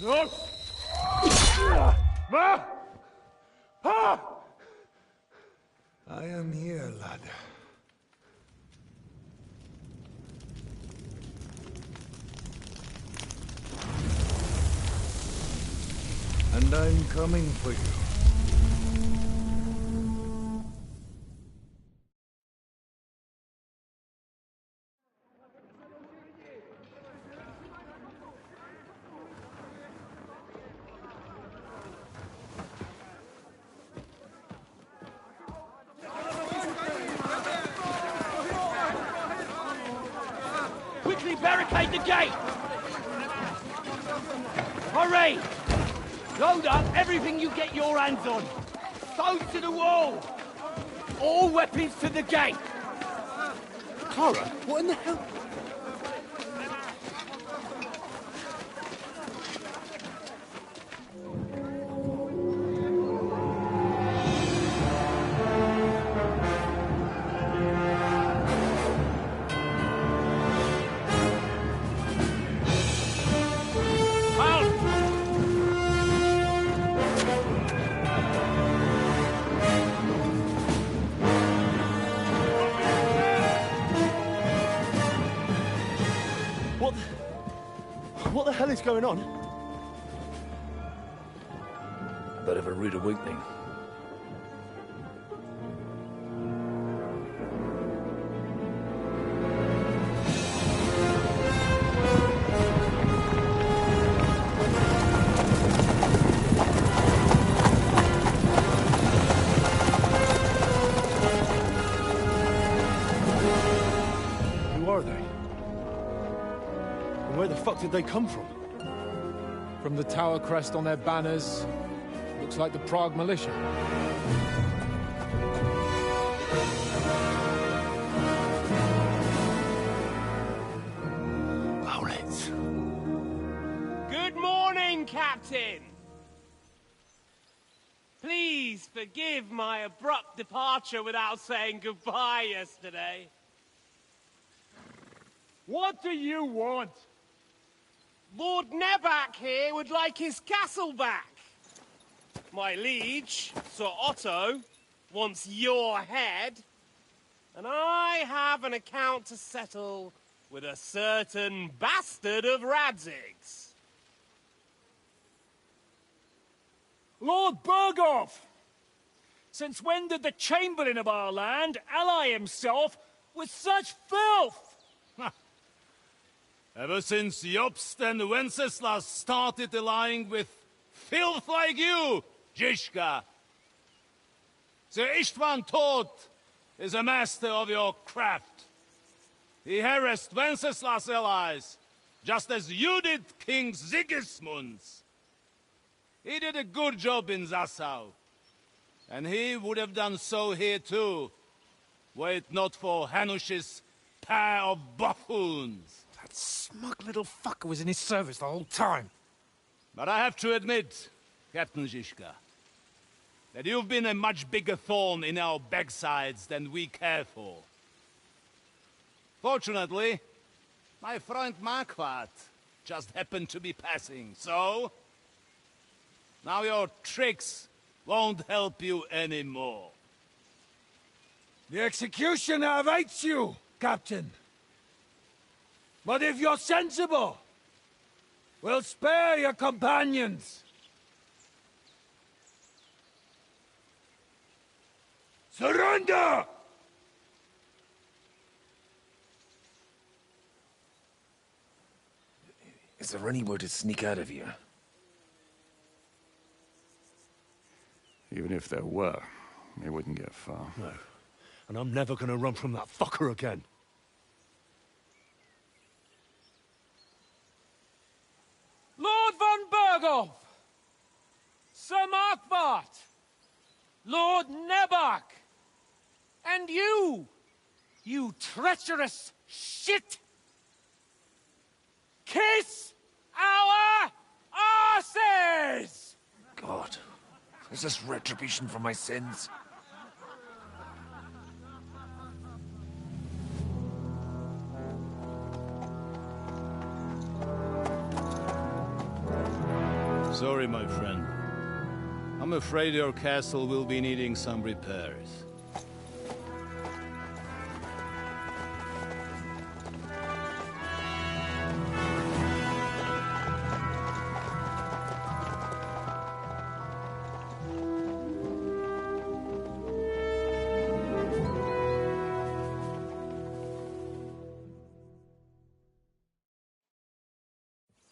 No! Ma! Ah! I am here, lad. And I'm coming for you. Quickly barricade the gate! Hurry! Load up everything you get your hands on. Stones to the wall! All weapons to the gate! Clara, what in the hell? What the hell is going on? Bit of a rude awakening. Who are they? fuck did they come from? From the tower crest on their banners, looks like the Prague militia. Good morning, Captain! Please forgive my abrupt departure without saying goodbye yesterday. What do you want? Lord Nebak here would like his castle back. My liege, Sir Otto, wants your head. And I have an account to settle with a certain bastard of Radzig's. Lord Berghoff! Since when did the Chamberlain of our land ally himself with such filth? Ever since Jobst and Wenceslas started allying with filth like you, Zizka. Sir Istvan Todt is a master of your craft. He harassed Wenceslas' allies, just as you did King Sigismund's. He did a good job in Zassau, and he would have done so here too, were it not for Hanush's pair of buffoons. That smug little fucker was in his service the whole time. But I have to admit, Captain Zizka, that you've been a much bigger thorn in our backsides than we care for. Fortunately, my friend Marquardt just happened to be passing, so... now your tricks won't help you anymore. The executioner awaits you, Captain. But if you're sensible, we'll spare your companions. Surrender! Is there any way to sneak out of here? Even if there were, it wouldn't get far. No. And I'm never gonna run from that fucker again. Lord von Berghoff! Sir Markwart! Lord Nebak! And you treacherous shit! Kiss our arses! God, is this retribution for my sins? Sorry, my friend. I'm afraid your castle will be needing some repairs.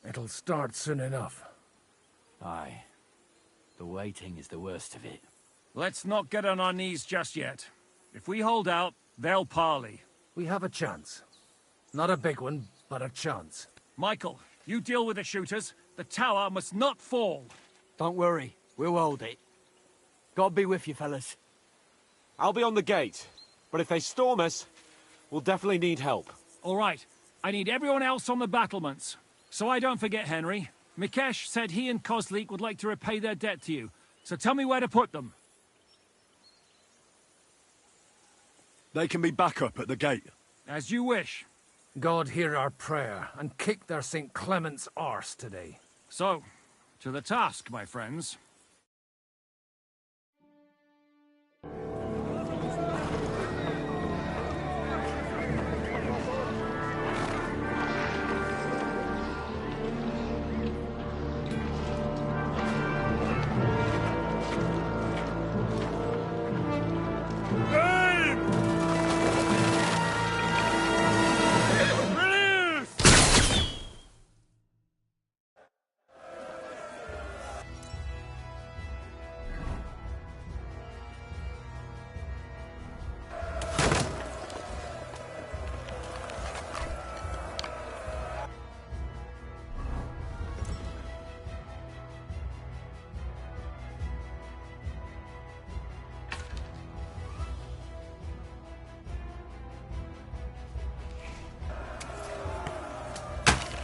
It'll start soon enough. Aye. The waiting is the worst of it. Let's not get on our knees just yet. If we hold out, they'll parley. We have a chance. Not a big one, but a chance. Michael, you deal with the shooters. The tower must not fall. Don't worry. We'll hold it. God be with you, fellas. I'll be on the gate. But if they storm us, we'll definitely need help. All right. I need everyone else on the battlements. So I don't forget, Henry. Mikesh said he and Kozlik would like to repay their debt to you. So tell me where to put them. They can be back up at the gate. As you wish. God hear our prayer, and kick their St. Clement's arse today. So, to the task, my friends.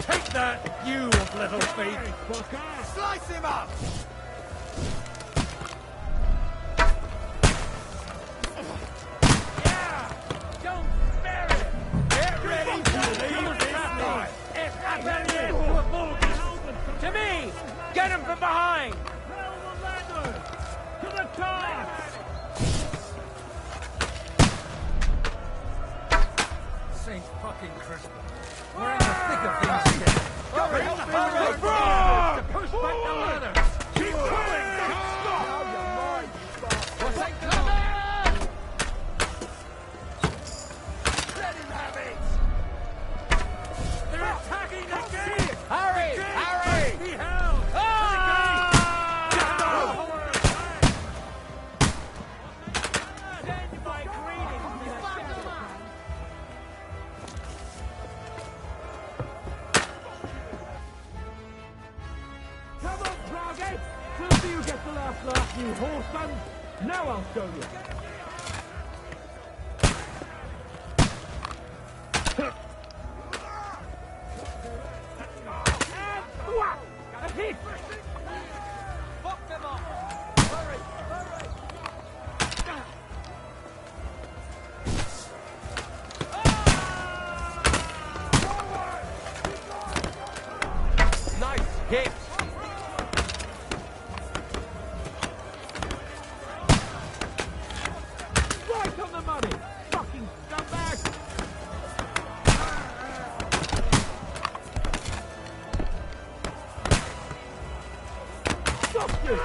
Take that, you little feet! Slice him up! Yeah! Don't spare it! Get ready to leave this night! It's happening! To me! Get him from behind! To the top! Saint fucking Christmas. We're in the thick of things here. Hurry! To push back the ladders! Keep pulling! Stop! What's that coming? Let him have it! They're attacking the gate! Hurry! Hurry! Be held! Send my greetings! Come on, Target! Till you get the last laugh, you whoreson! Now I'll show you! A hit! Fuck them up! Hurry! Hurry! Nice hit! Right on the money! Fucking scumbag! Stop this!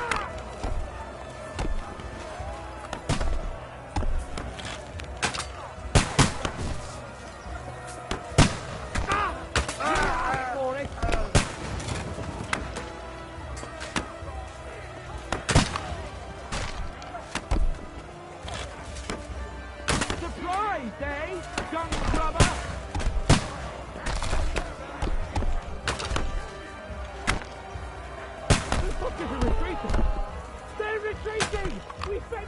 Surprise, eh? Gun grubber! The fuckers are retreating! They're retreating! We spent...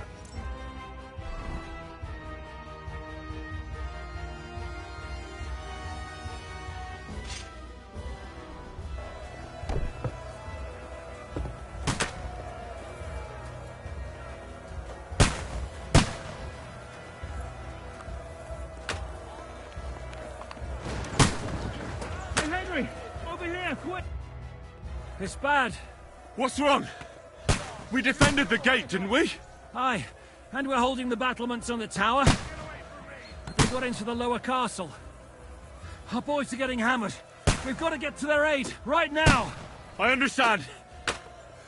Hey, Henry! Over here, quick! It's bad. What's wrong? We defended the gate, didn't we? Aye, and we're holding the battlements on the tower. But they got into the lower castle. Our boys are getting hammered. We've got to get to their aid, right now! I understand.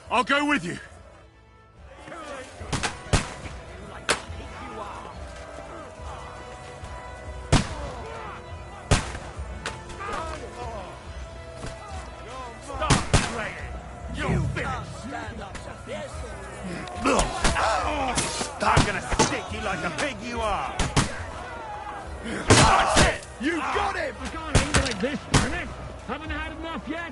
I'll go with you. I'm gonna stick you like a pig you are! That's it! You got him! I can't aim like this, damn it! Haven't had enough yet!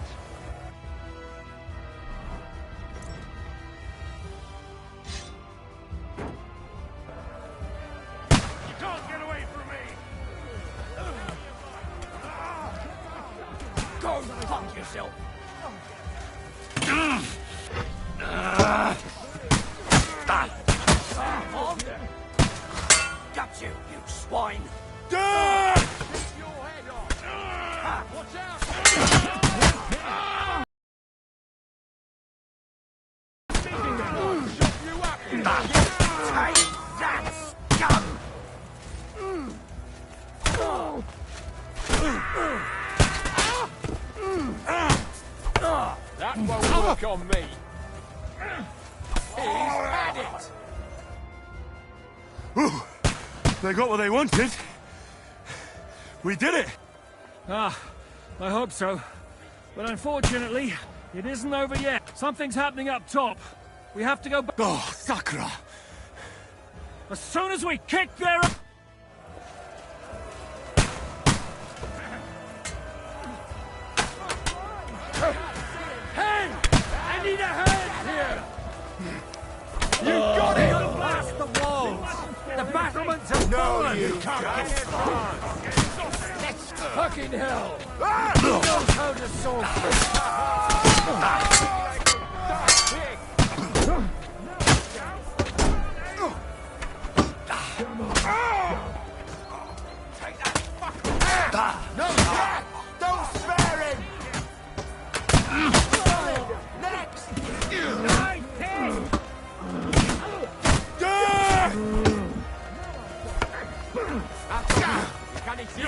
You can't get away from me! Go fuck yourself! Got you, you swine! Watch out! Take that, scum! That won't work on me. He's had it! Ooh, they got what they wanted. We did it! Ah, I hope so. But unfortunately, it isn't over yet. Something's happening up top. We have to go back. Oh, Sakura! As soon as we kick their... Hand! I need a hand here! You got it! Gotta blast the walls! The battlements have fallen! You can't get through! Let's Fucking hell! He knows how to solve No, Jack! Don't spare him! Next! Nice hit! Can he see?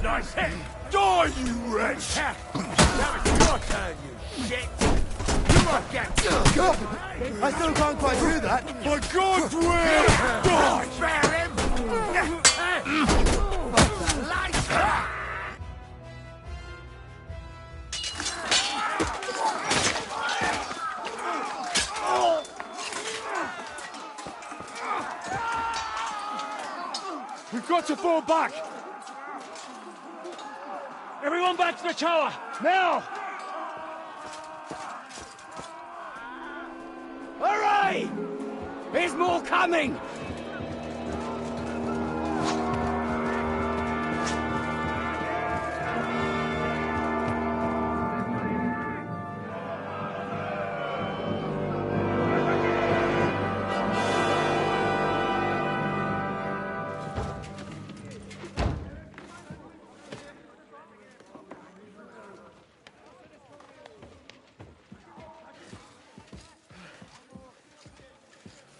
Nice hit! Die, you wretch! Now it's your turn, you shit! You might get... I still can't quite do that. For God's will! Die! Spare him! We've got to fall back! Everyone back to the tower! Now! Hurry! There's more coming!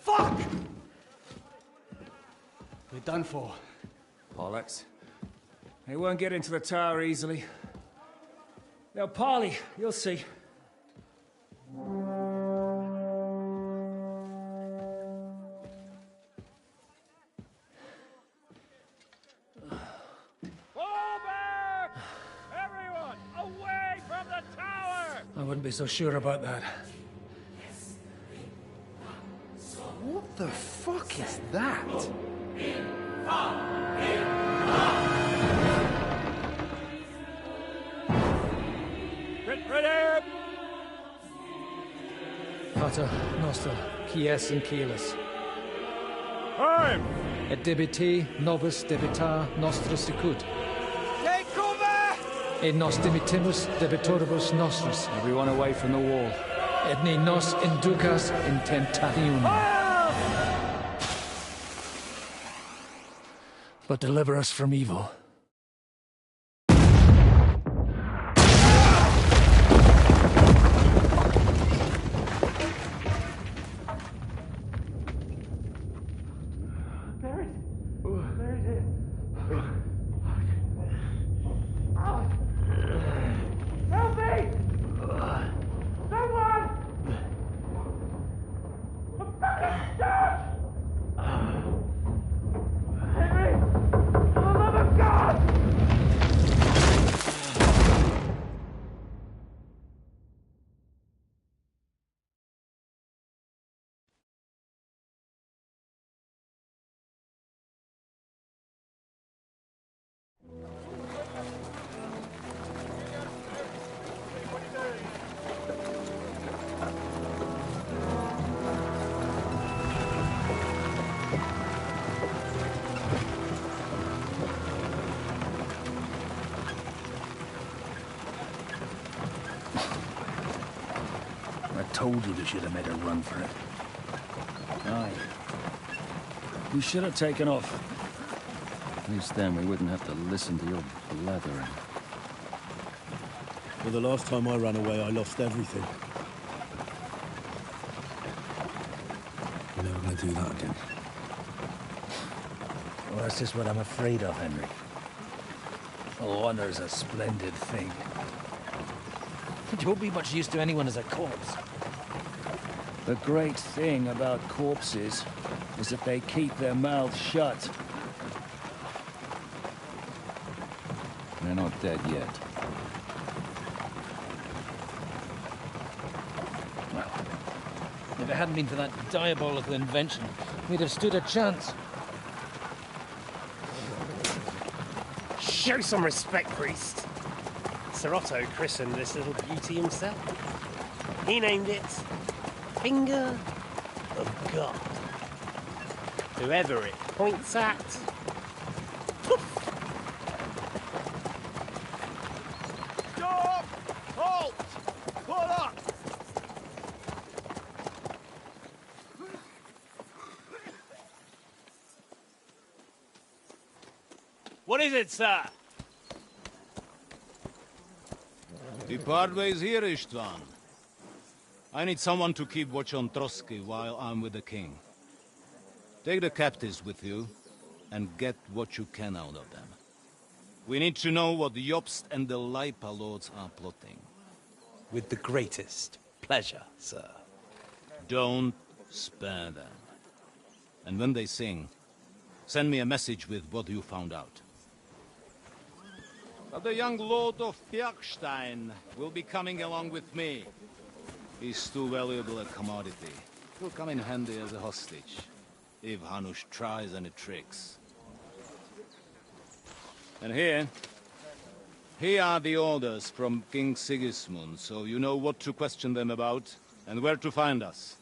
Fuck! We're done for. Bollocks. They won't get into the tower easily. They'll parley, you'll see. Everyone, away from the tower! I wouldn't be so sure about that. What the fuck is that? Ready! Pater, Noster, Kies and Keyless. Time! Et debiti, nobis debita nostris sicut. Take cover! Et nos dimitimus debitoribus nostris. Everyone away from the wall. Et ne nos inducas in tentationem. But deliver us from evil. Help me! Someone! I'm fucking stuck! Henry! For the love of God! I told you we should have made a run for it. Aye. We should have taken off. At least then we wouldn't have to listen to your blathering. Well, the last time I ran away, I lost everything. We're never going to do that again. Well, that's just what I'm afraid of, Henry. Honor's a splendid thing. It won't be much use to anyone as a corpse. The great thing about corpses is that they keep their mouths shut. They're not dead yet. Well, if it hadn't been for that diabolical invention, we'd have stood a chance. Show some respect, priest. Sir Otto christened this little beauty himself. He named it Finger of God. Whoever it points at, Stop! Halt! Pull up! What is it, sir? Depart ways here, Istvan. I need someone to keep watch on Trotsky while I'm with the king. Take the captives with you, and get what you can out of them. We need to know what the Jobst and the Leipa lords are plotting. With the greatest pleasure, sir. Don't spare them. And when they sing, send me a message with what you found out. But the young lord of Fjarkstein will be coming along with me. He's too valuable a commodity. He'll come in handy as a hostage, if Hanush tries any tricks. And here are the orders from King Sigismund, so you know what to question them about, and where to find us.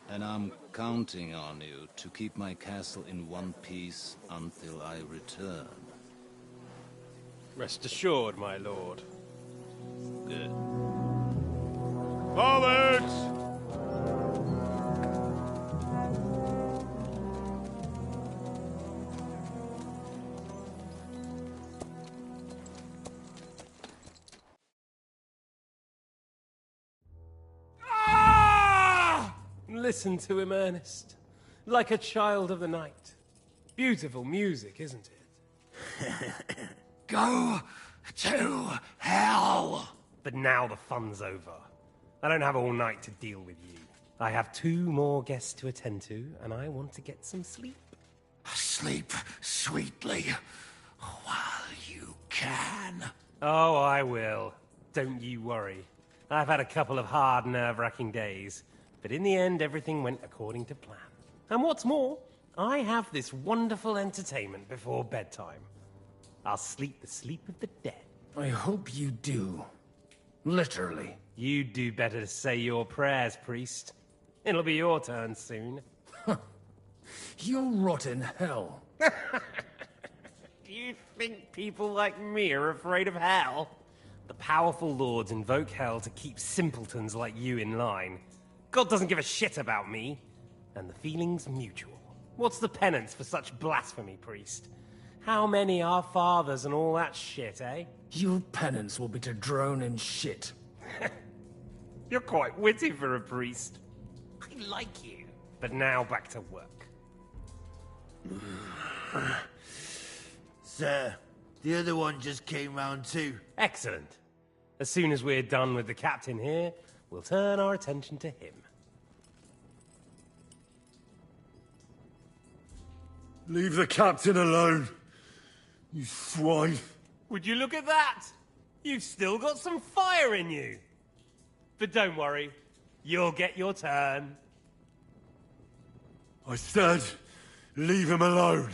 And I'm counting on you to keep my castle in one piece until I return. Rest assured, my lord. Good. Forwards! Listen to him, Ernest. Like a child of the night. Beautiful music, isn't it? Go to hell! But now the fun's over. I don't have all night to deal with you. I have 2 more guests to attend to, and I want to get some sleep. Sleep sweetly while you can. Oh, I will. Don't you worry. I've had a couple of hard, nerve-wracking days, but in the end, everything went according to plan. And what's more, I have this wonderful entertainment before bedtime. I'll sleep the sleep of the dead. I hope you do. Literally. You'd do better to say your prayers, priest. It'll be your turn soon. You'll rot in hell. Do you think people like me are afraid of hell? The powerful lords invoke hell to keep simpletons like you in line. God doesn't give a shit about me, and the feeling's mutual. What's the penance for such blasphemy, priest? How many are fathers and all that shit, eh? Your penance will be to drown in shit. You're quite witty for a priest. I like you. But now back to work. Sir, the other one just came round too. Excellent. As soon as we're done with the captain here, we'll turn our attention to him. Leave the captain alone, you swine. Would you look at that? You've still got some fire in you. But don't worry, you'll get your turn. I said, leave him alone.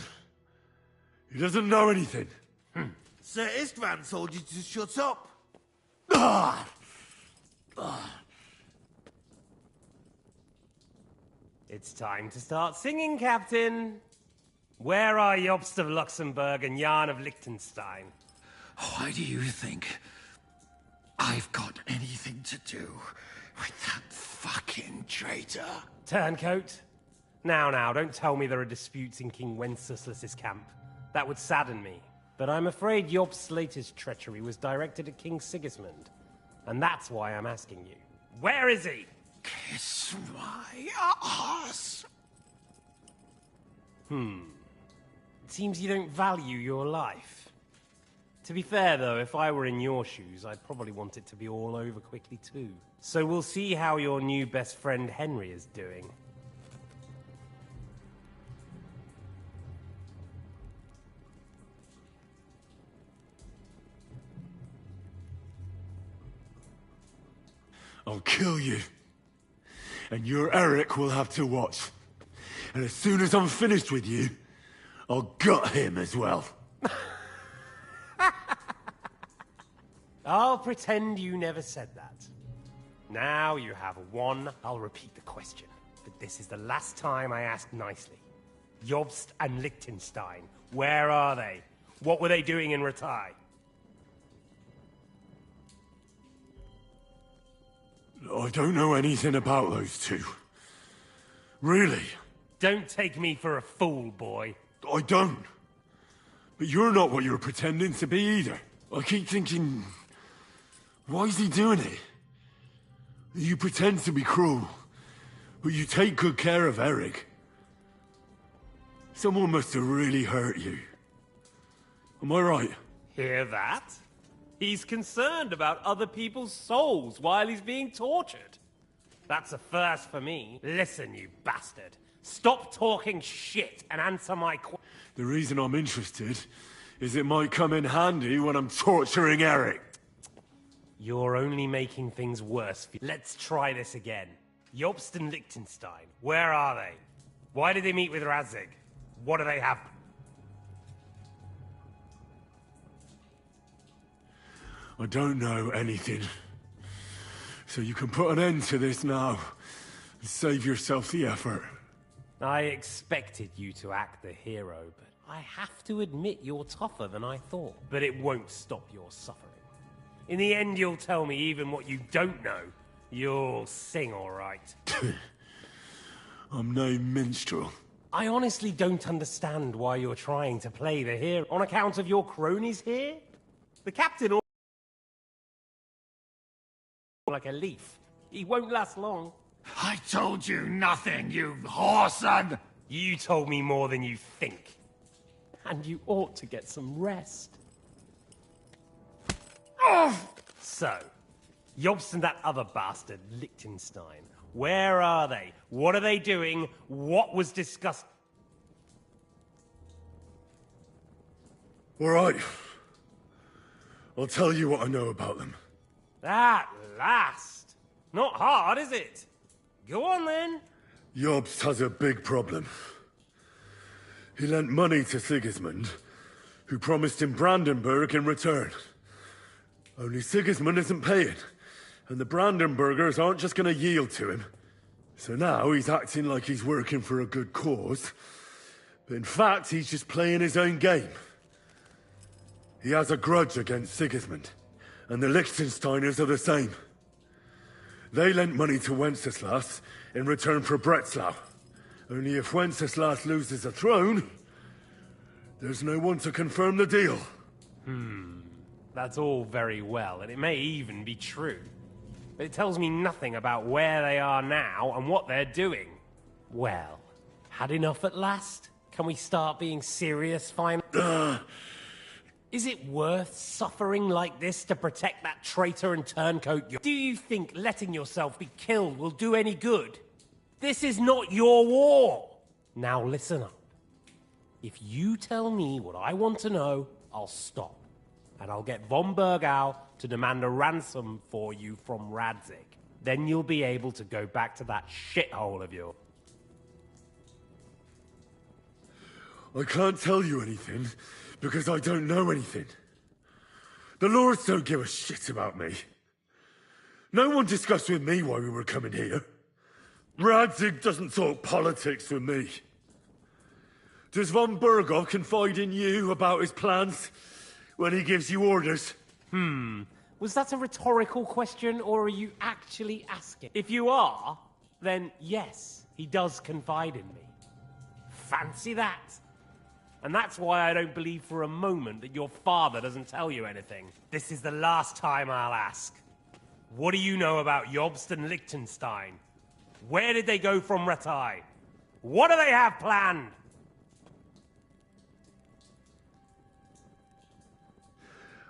He doesn't know anything. Sir Istvan told you to shut up. It's time to start singing, Captain. Where are Jobst of Luxembourg and Jan of Liechtenstein? Why do you think I've got anything to do with that fucking traitor? Turncoat? Now, don't tell me there are disputes in King Wenceslas's camp. That would sadden me. But I'm afraid Jobst's latest treachery was directed at King Sigismund. And that's why I'm asking you. Where is he? Kiss my ass. It seems you don't value your life. To be fair, though, if I were in your shoes, I'd probably want it to be all over quickly, too. So we'll see how your new best friend Henry is doing. I'll kill you. And your Eric will have to watch. And as soon as I'm finished with you, I'll gut him as well. I'll pretend you never said that. Now you have one. I'll repeat the question, but this is the last time I ask nicely. Jobst and Liechtenstein, where are they? What were they doing in Ratai? I don't know anything about those two. Really? Don't take me for a fool, boy. I don't. But you're not what you're pretending to be either. I keep thinking, why is he doing it? You pretend to be cruel, but you take good care of Eric. Someone must have really hurt you. Am I right? Hear that? He's concerned about other people's souls while he's being tortured. That's a first for me. Listen, you bastard. Stop talking shit and answer my question. The reason I'm interested is it might come in handy when I'm torturing Eric. You're only making things worse. Let's try this again. Jobst and Liechtenstein, where are they? Why did they meet with Radzig? What do they have? I don't know anything. So you can put an end to this now and save yourself the effort. I expected you to act the hero, but I have to admit you're tougher than I thought. But it won't stop your suffering. In the end, you'll tell me even what you don't know. You'll sing all right. I'm no minstrel. I honestly don't understand why you're trying to play the hero. On account of your cronies here? The captain like a leaf. He won't last long. I told you nothing, you whoreson! You told me more than you think. And you ought to get some rest. So, Jobst and that other bastard, Liechtenstein, where are they? What are they doing? What was discussed? All right. I'll tell you what I know about them. At last! Not hard, is it? Go on, then. Jobst has a big problem. He lent money to Sigismund, who promised him Brandenburg in return. Only Sigismund isn't paying, and the Brandenburgers aren't just going to yield to him. So now he's acting like he's working for a good cause, but in fact he's just playing his own game. He has a grudge against Sigismund, and the Liechtensteiners are the same. They lent money to Wenceslas in return for Breslau. Only if Wenceslas loses the throne, there's no one to confirm the deal. That's all very well, and it may even be true. But it tells me nothing about where they are now and what they're doing. Well, had enough at last? Can we start being serious finally? Is it worth suffering like this to protect that traitor and turncoat? Do you think letting yourself be killed will do any good? This is not your war! Now listen up. If you tell me what I want to know, I'll stop. And I'll get von Bergau to demand a ransom for you from Radzig. Then you'll be able to go back to that shithole of yours. I can't tell you anything, because I don't know anything. The Lords don't give a shit about me. No one discussed with me why we were coming here. Radzig doesn't talk politics with me. Does von Bergov confide in you about his plans when he gives you orders? Was that a rhetorical question, or are you actually asking? If you are, then yes, he does confide in me. Fancy that. And that's why I don't believe for a moment that your father doesn't tell you anything. This is the last time I'll ask. What do you know about Jobst and Liechtenstein? Where did they go from Ratai? What do they have planned?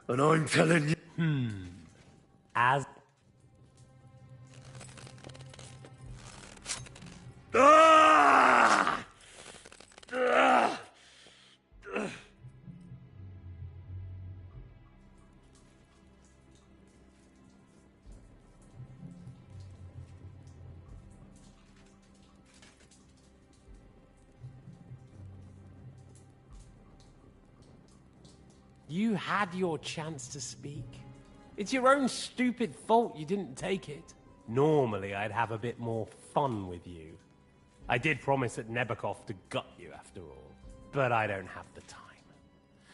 And I'm telling you... As... Ah! Ah! You had your chance to speak. It's your own stupid fault you didn't take it. Normally, I'd have a bit more fun with you. I did promise at Nebakov to gut you after all, but I don't have the time.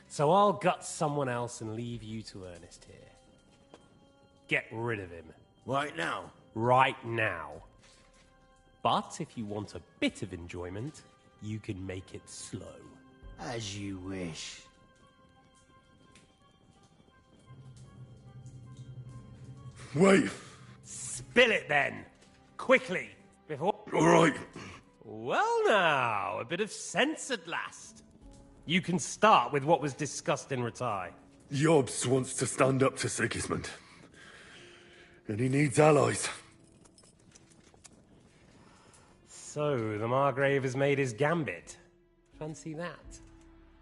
So I'll gut someone else and leave you to Ernest here. Get rid of him. Right now? Right now. But if you want a bit of enjoyment, you can make it slow. As you wish. Wait! Spill it then! Quickly! Before... Alright. Well now, a bit of sense at last. You can start with what was discussed in Ratai. Jobs wants to stand up to Sigismund. And he needs allies. So, the Margrave has made his gambit. Fancy that.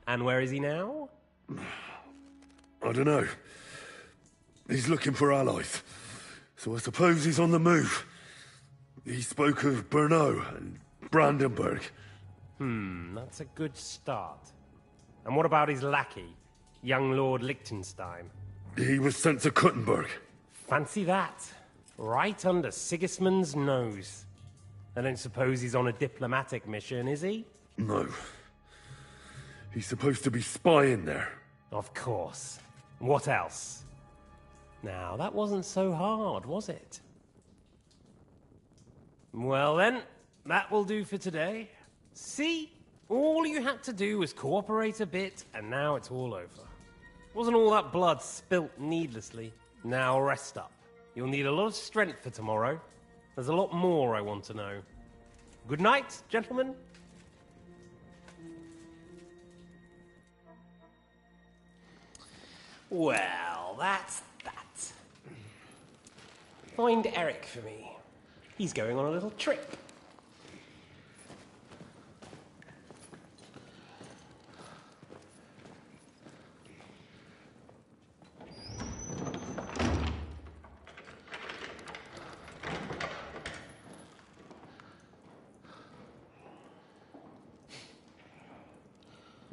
And where is he now? I don't know. He's looking for allies. So I suppose he's on the move. He spoke of Brno and Brandenburg. That's a good start. And what about his lackey, young Lord Liechtenstein? He was sent to Kuttenberg. Fancy that. Right under Sigismund's nose. I don't suppose he's on a diplomatic mission, is he? No. He's supposed to be spying there. Of course. What else? Now, that wasn't so hard, was it? Well then, that will do for today. See? All you had to do was cooperate a bit, and now it's all over. Wasn't all that blood spilt needlessly? Now rest up. You'll need a lot of strength for tomorrow. There's a lot more I want to know. Good night, gentlemen. Well, that's that. Find Eric for me. He's going on a little trip.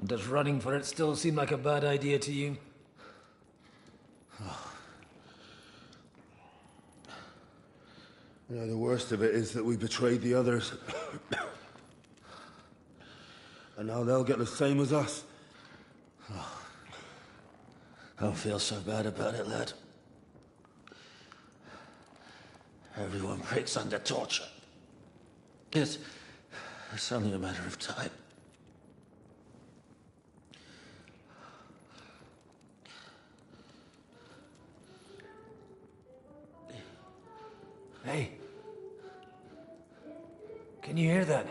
Does running for it still seem like a bad idea to you? You know, the worst of it is that we betrayed the others. And now they'll get the same as us. Oh. Don't feel so bad about it, lad. Everyone breaks under torture. It's only a matter of time. Hey. Can you hear that?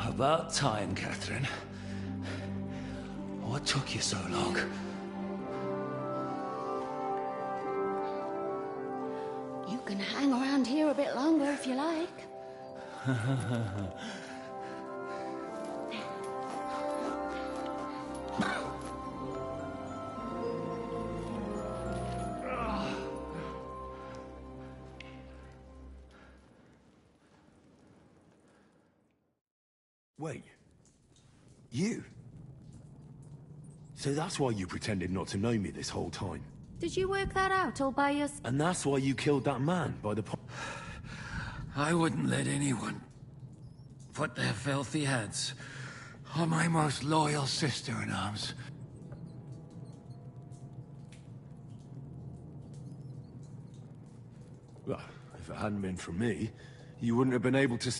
About time, Catherine. What took you so long? You can hang around here a bit longer if you like. Wait. You? So that's why you pretended not to know me this whole time? Did you work that out all by yourself? And that's why you killed that man by the I wouldn't let anyone put their filthy hands on my most loyal sister-in-arms. Well, if it hadn't been for me, you wouldn't have been able to...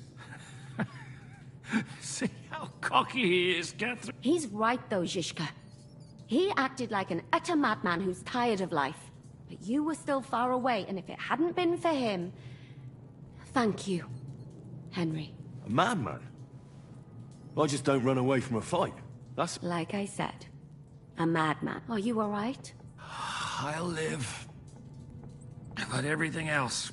See how cocky he is, Catherine. He's right, though, Zizka. He acted like an utter madman who's tired of life. But you were still far away, and if it hadn't been for him... Thank you, Henry. A madman? I just don't run away from a fight. That's... Like I said, a madman. Are you all right? I'll live. But everything else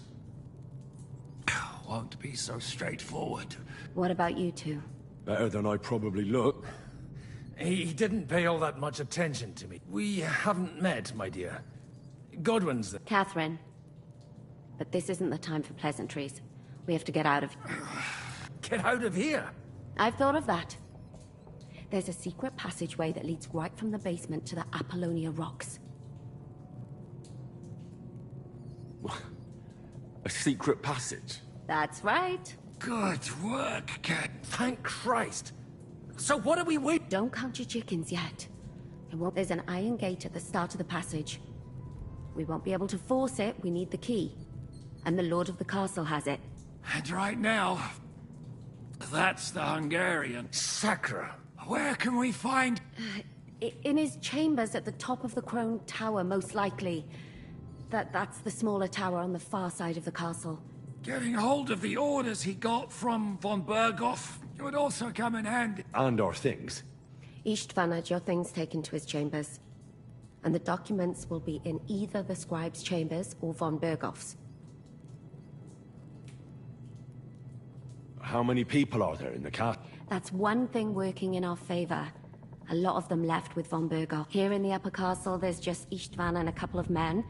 won't be so straightforward. What about you two? Better than I probably look. He didn't pay all that much attention to me. We haven't met, my dear. Godwin's the... Catherine. But this isn't the time for pleasantries. We have to get out of... Get out of here? I've thought of that. There's a secret passageway that leads right from the basement to the Apollonia Rocks. A secret passage? That's right. Good work, Cat. Thank Christ. So what do we wait? Don't count your chickens yet. There's an iron gate at the start of the passage. We won't be able to force it. We need the key. And the Lord of the Castle has it. And right now, that's the Hungarian. Sacra. Where can we find... In his chambers at the top of the Crone Tower, most likely. That's the smaller tower on the far side of the castle. Getting hold of the orders he got from von Berghoff would also come in handy. And our things. Istvan had your things taken to his chambers. And the documents will be in either the scribe's chambers or von Berghoff's. How many people are there in the cat? That's one thing working in our favor. A lot of them left with von Berghoff. Here in the upper castle, there's just Istvan and a couple of men.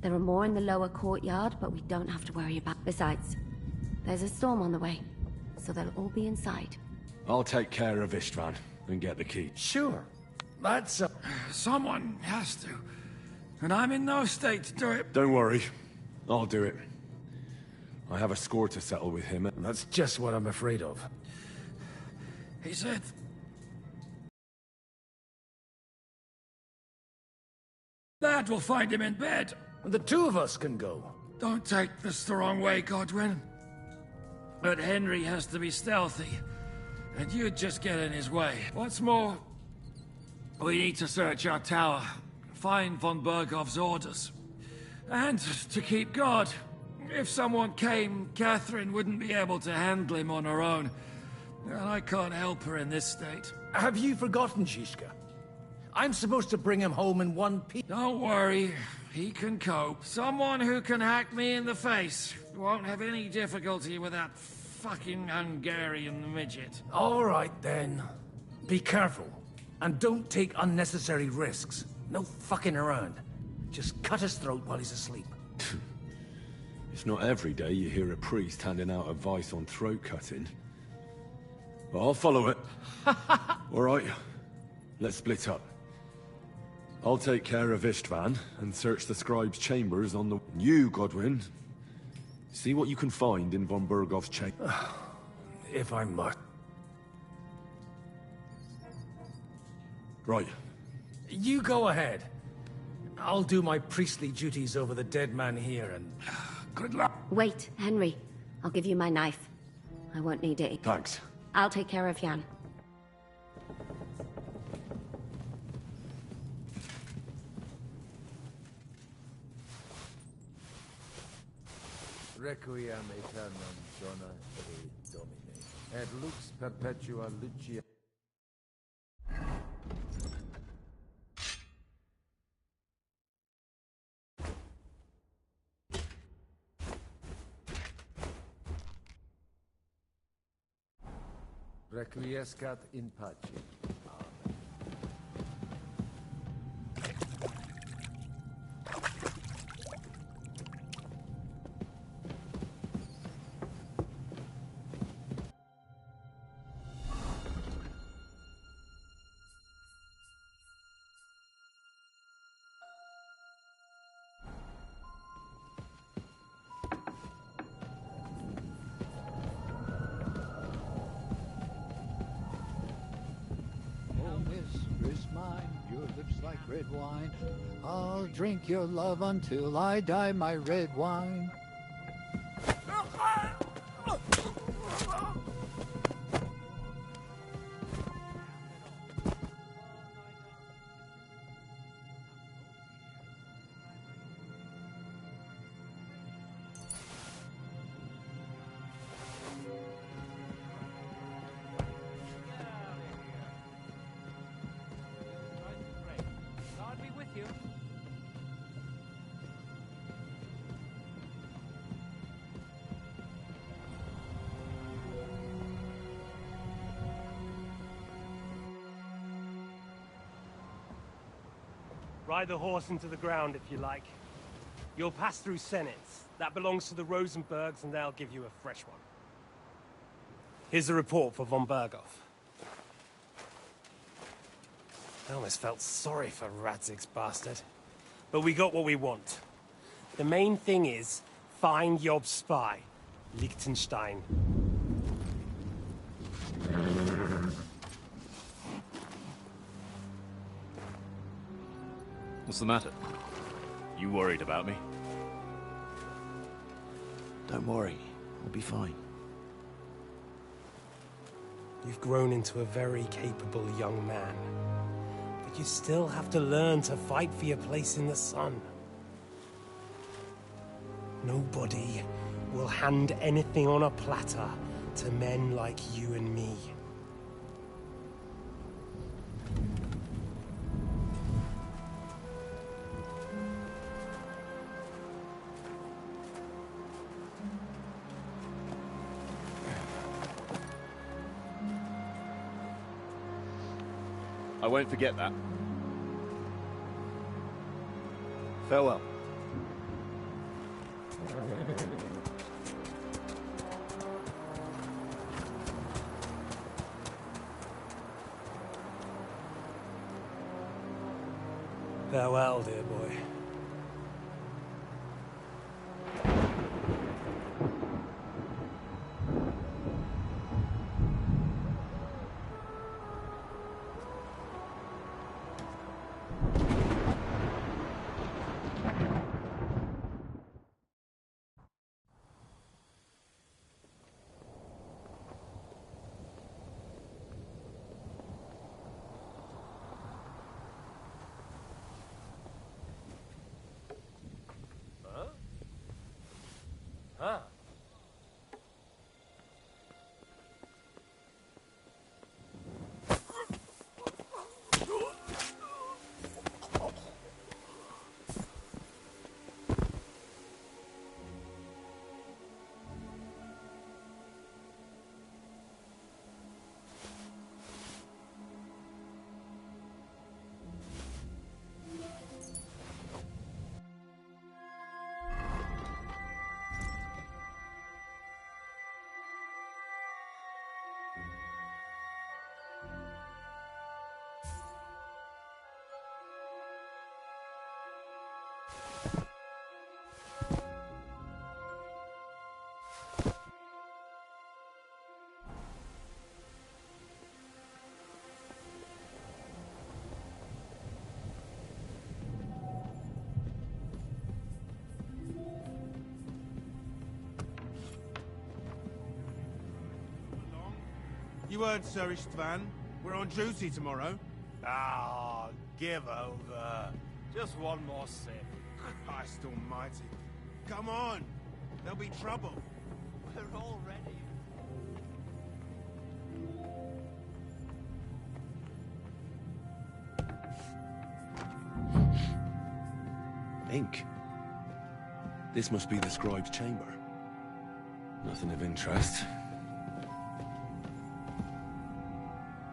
There are more in the lower courtyard, but we don't have to worry about... Besides, there's a storm on the way, so they'll all be inside. I'll take care of Istvan and get the key. Sure. That's... Someone has to. And I'm in no state to do it. Don't worry. I'll do it. I have a score to settle with him. That's just what I'm afraid of. He said... Lad will find him in bed. The two of us can go. Don't take this the wrong way, Godwin. But Henry has to be stealthy, and you'd just get in his way. What's more, we need to search our tower, find von Berghoff's orders, and to keep guard. If someone came, Catherine wouldn't be able to handle him on her own, and I can't help her in this state. Have you forgotten, Zizka? I'm supposed to bring him home in one piece. Don't worry, he can cope. Someone who can hack me in the face won't have any difficulty with that fucking Hungarian midget. All right, then. Be careful. And don't take unnecessary risks. No fucking around. Just cut his throat while he's asleep. It's not every day you hear a priest handing out advice on throat cutting. But I'll follow it. All right, let's split up. I'll take care of Istvan and search the scribe's chambers on the... You, Godwin, see what you can find in von Berghoff's chamber. If I must. Right. You go ahead. I'll do my priestly duties over the dead man here and... Good luck. Wait, Henry. I'll give you my knife. I won't need it. Thanks. I'll take care of Jan. Requiem aeternam dona Dei Domine, et lux perpetua lucia. Requiescat in pace. Red wine, I'll drink your love until I die, my red wine. you? Ride the horse into the ground if you like. You'll pass through Senates. That belongs to the Rosenbergs, and they'll give you a fresh one. Here's a report for von Berghoff. I almost felt sorry for Radzig's bastard. But we got what we want. The main thing is, find Job's spy, Liechtenstein. What's the matter? You worried about me? Don't worry, we'll be fine. You've grown into a very capable young man. But you still have to learn to fight for your place in the sun. Nobody will hand anything on a platter to men like you and me. I won't forget that. Farewell. Farewell, dear boy. Huh? You heard, Sir Istvan. We're on duty tomorrow. Ah, give over. Just one more sip. Christ almighty. Come on. There'll be trouble. We're all ready. Ink. This must be the scribe's chamber. Nothing of interest.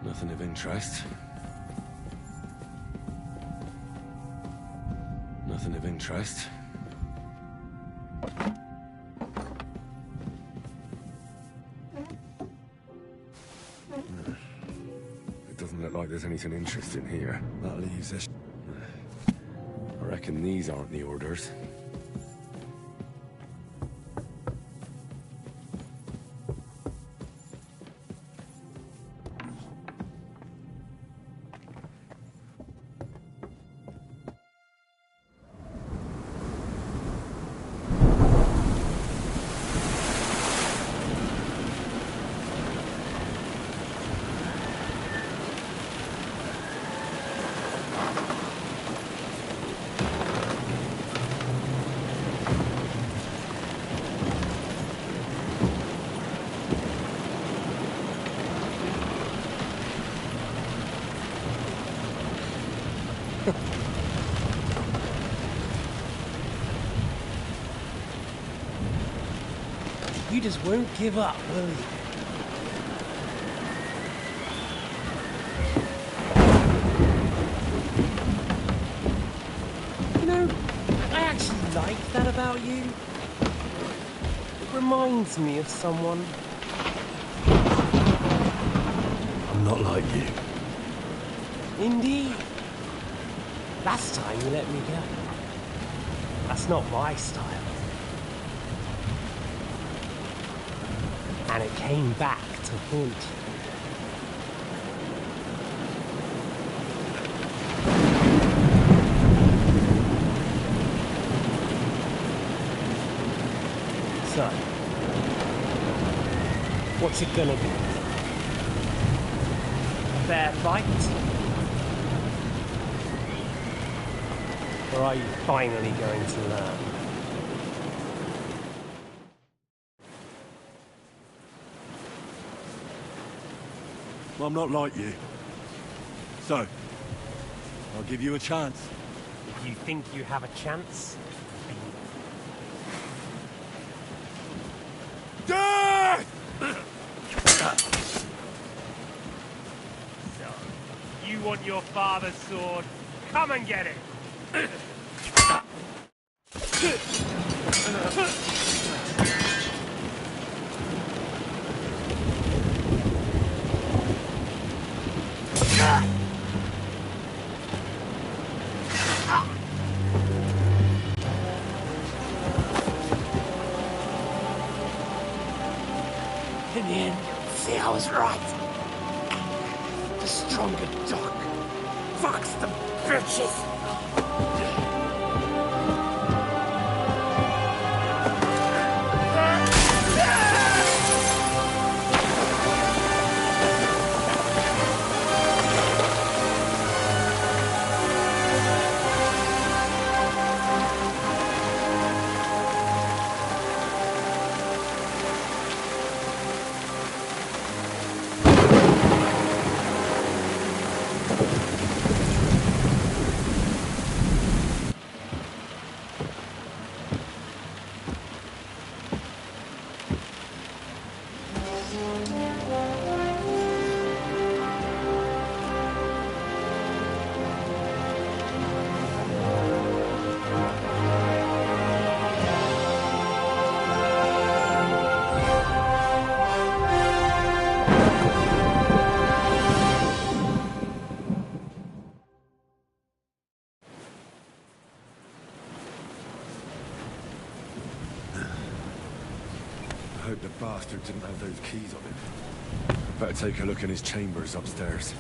Nothing of interest. Nothing of interest. It doesn't look like there's anything interesting here. That leaves us. I reckon these aren't the orders. You just won't give up, will you? You know, I actually like that about you. It reminds me of someone. I'm not like you. Indeed. Last time you let me go. That's not my style. And it came back to haunt you. So, what's it gonna be? A fair fight? Or are you finally going to learn? Well, I'm not like you. So, I'll give you a chance. If you think you have a chance, Death! So, you want your father's sword? Come and get it! In the end, see, I was right. The stronger dog fucks the bitches. I hope the bastard didn't have those keys on him. Better take a look in his chambers upstairs.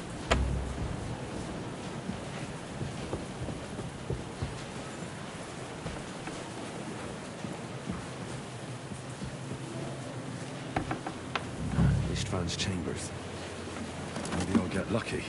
Istvan's chambers. Maybe I'll get lucky.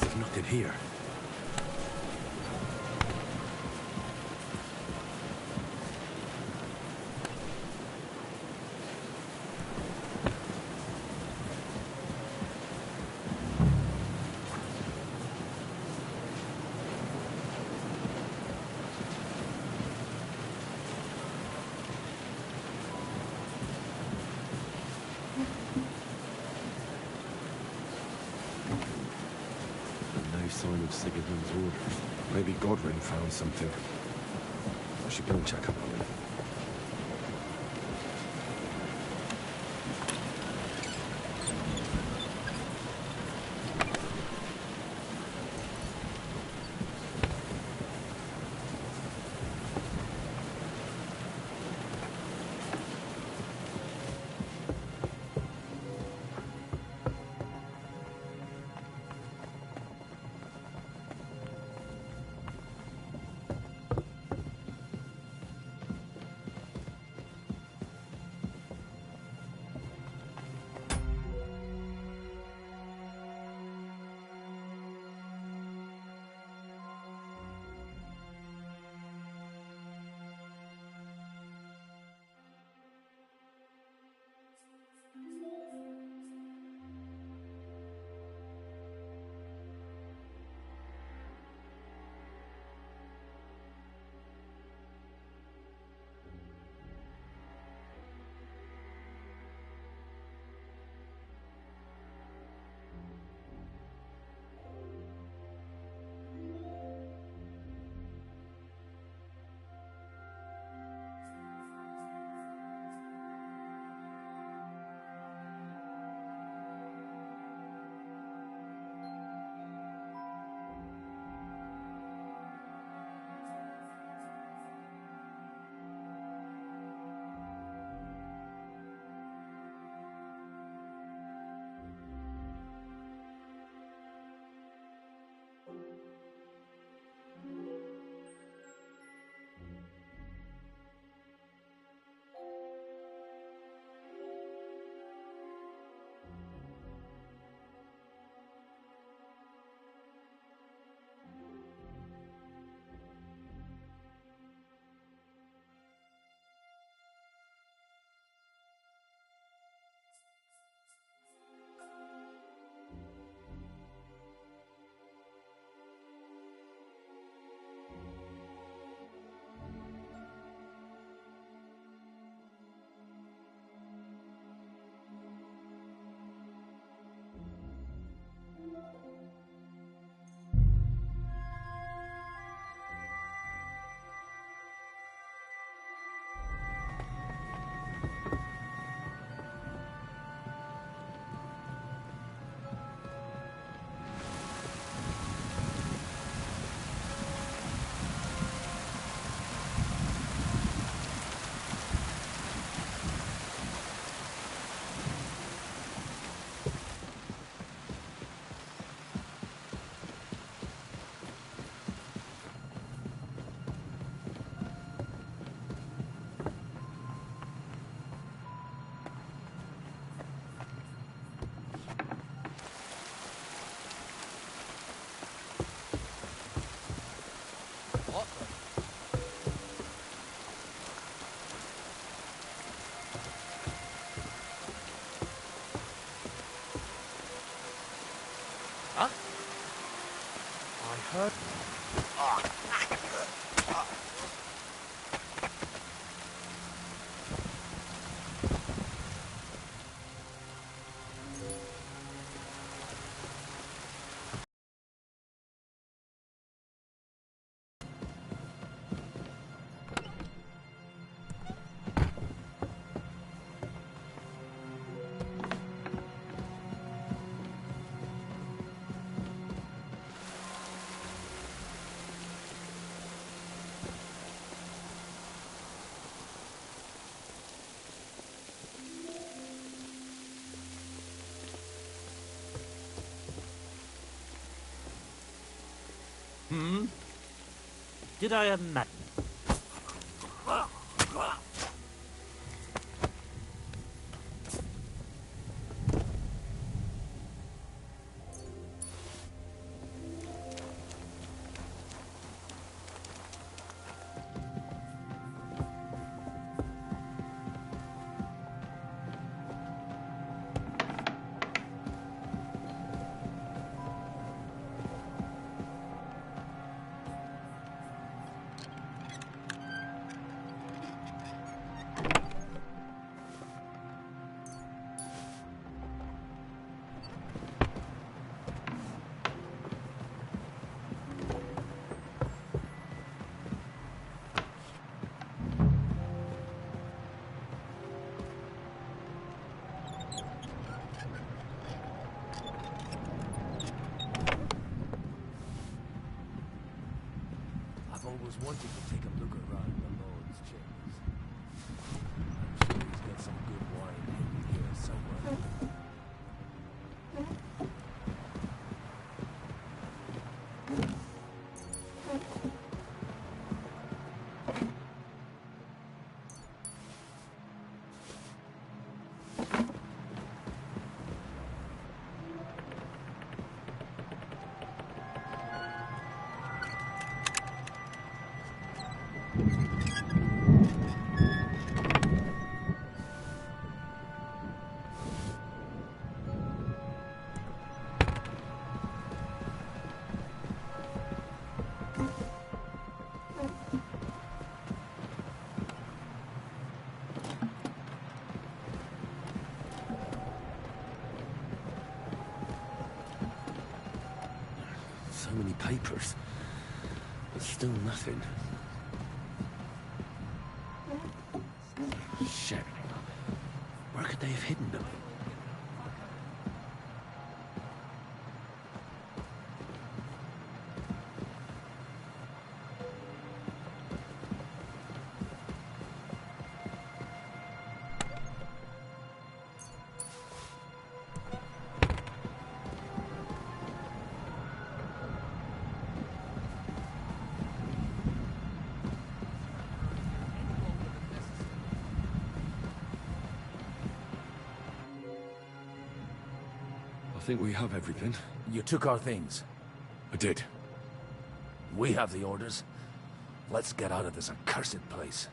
There's nothing here. Sign of Sigurdmund's orders. Maybe Godwin found something. I should go and check up on him. Did I imagine? I've always wanted to take a look around the Lord's chambers. I'm sure he's got some good wine hidden here somewhere. So many papers, but still nothing. Shit. Where could they have hidden them? I think we have everything. You took our things. I did. We have the orders. Let's get out of this accursed place.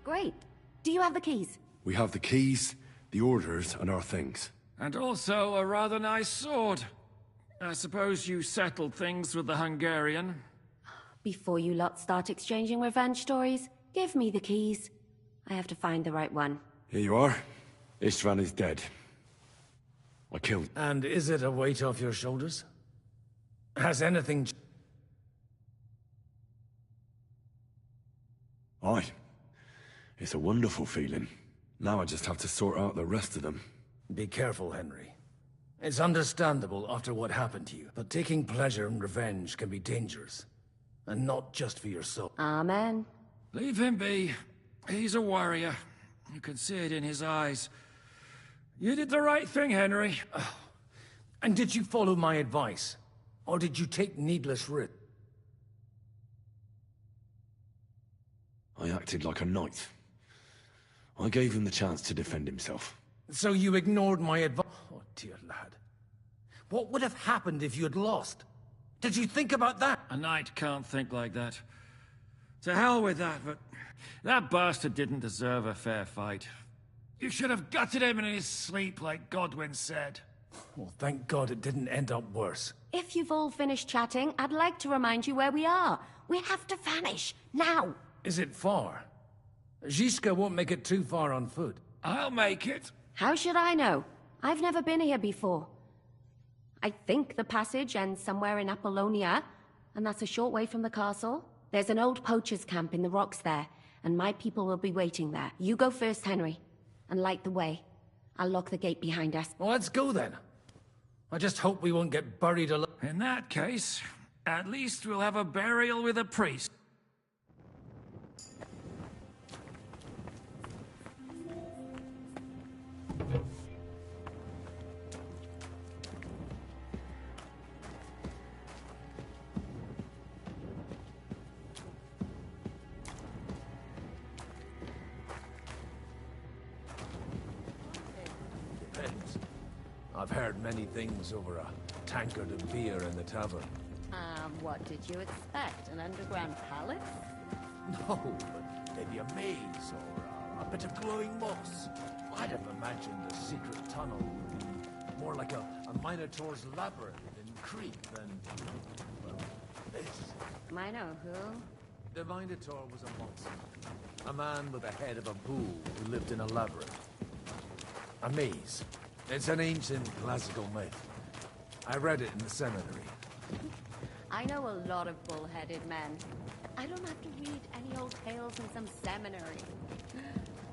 Great. Do you have the keys? We have the keys, the orders, and our things. And also a rather nice sword. I suppose you settled things with the Hungarian? Before you lot start exchanging revenge stories, give me the keys. I have to find the right one. Here you are. Istvan is dead. I killed... And is it a weight off your shoulders? Has anything... Aye. It's a wonderful feeling. Now I just have to sort out the rest of them. Be careful, Henry. It's understandable after what happened to you, but taking pleasure in revenge can be dangerous. And not just for your soul. Amen. Leave him be. He's a warrior. You can see it in his eyes. You did the right thing, Henry. And did you follow my advice? Or did you take needless risks? I acted like a knight. I gave him the chance to defend himself. So you ignored my advice? Oh, dear lad. What would have happened if you had lost? Did you think about that? A knight can't think like that. To hell with that, but that bastard didn't deserve a fair fight. You should have gutted him in his sleep, like Godwin said. Well, thank God it didn't end up worse. If you've all finished chatting, I'd like to remind you where we are. We have to vanish, now! Is it far? Zizka won't make it too far on foot. I'll make it. How should I know? I've never been here before. I think the passage ends somewhere in Apollonia, and that's a short way from the castle. There's an old poacher's camp in the rocks there, and my people will be waiting there. You go first, Henry, and light the way. I'll lock the gate behind us. Well, let's go then. I just hope we won't get buried alive. In that case, at least we'll have a burial with a priest. Depends. I've heard many things over a tankard of beer in the tavern. What did you expect? An underground palace? No, but maybe a maze or a bit of glowing moss. I'd have imagined a secret tunnel would be more like a Minotaur's labyrinth in Crete than, well, this. Mino who? The Minotaur was a monster. A man with the head of a bull who lived in a labyrinth. A maze. It's an ancient classical myth. I read it in the seminary. I know a lot of bull-headed men. I don't have to read any old tales in some seminary.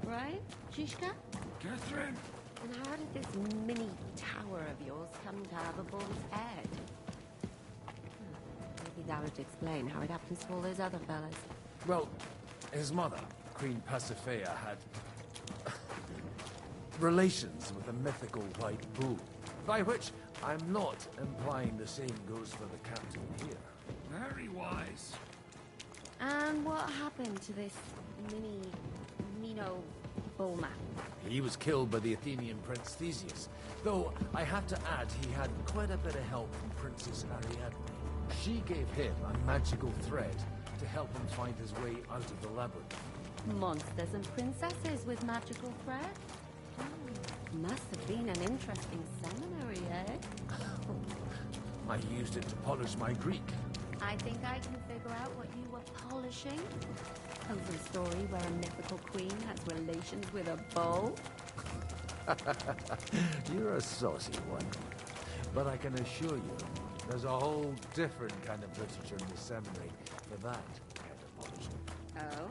Right, Zizka? Catherine? And how did this mini tower of yours come to have a bull's head? Maybe that would explain how it happens to all those other fellas. Well, his mother, Queen Pasiphae, had relations with a mythical white bull. By which, I'm not implying the same goes for the captain here. Very wise. And what happened to this Mino bullman? He was killed by the Athenian Prince Theseus, though I have to add he had quite a bit of help from Princess Ariadne. She gave him a magical thread to help him find his way out of the labyrinth. Monsters and princesses with magical thread? Must have been an interesting seminary, eh? I used it to polish my Greek. I think I can figure out what you were polishing. Over a story where a mythical queen has relations with a bull? You're a saucy one. But I can assure you, there's a whole different kind of literature in the seminary for that kind of polishing. Oh?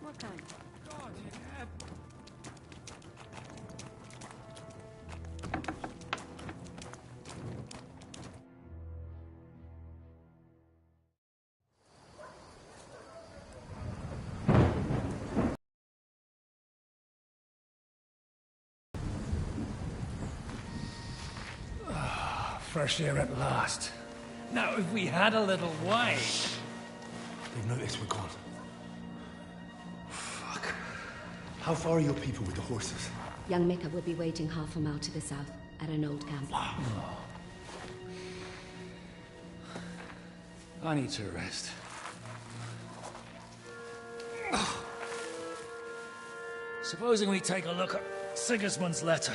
What kind? God, yeah. Fresh air at last. Now, if we had a little wine... They've noticed we're gone. Fuck. How far are your people with the horses? Young Mika will be waiting half a mile to the south, at an old camp. I need to rest. Supposing we take a look at Sigismund's letter.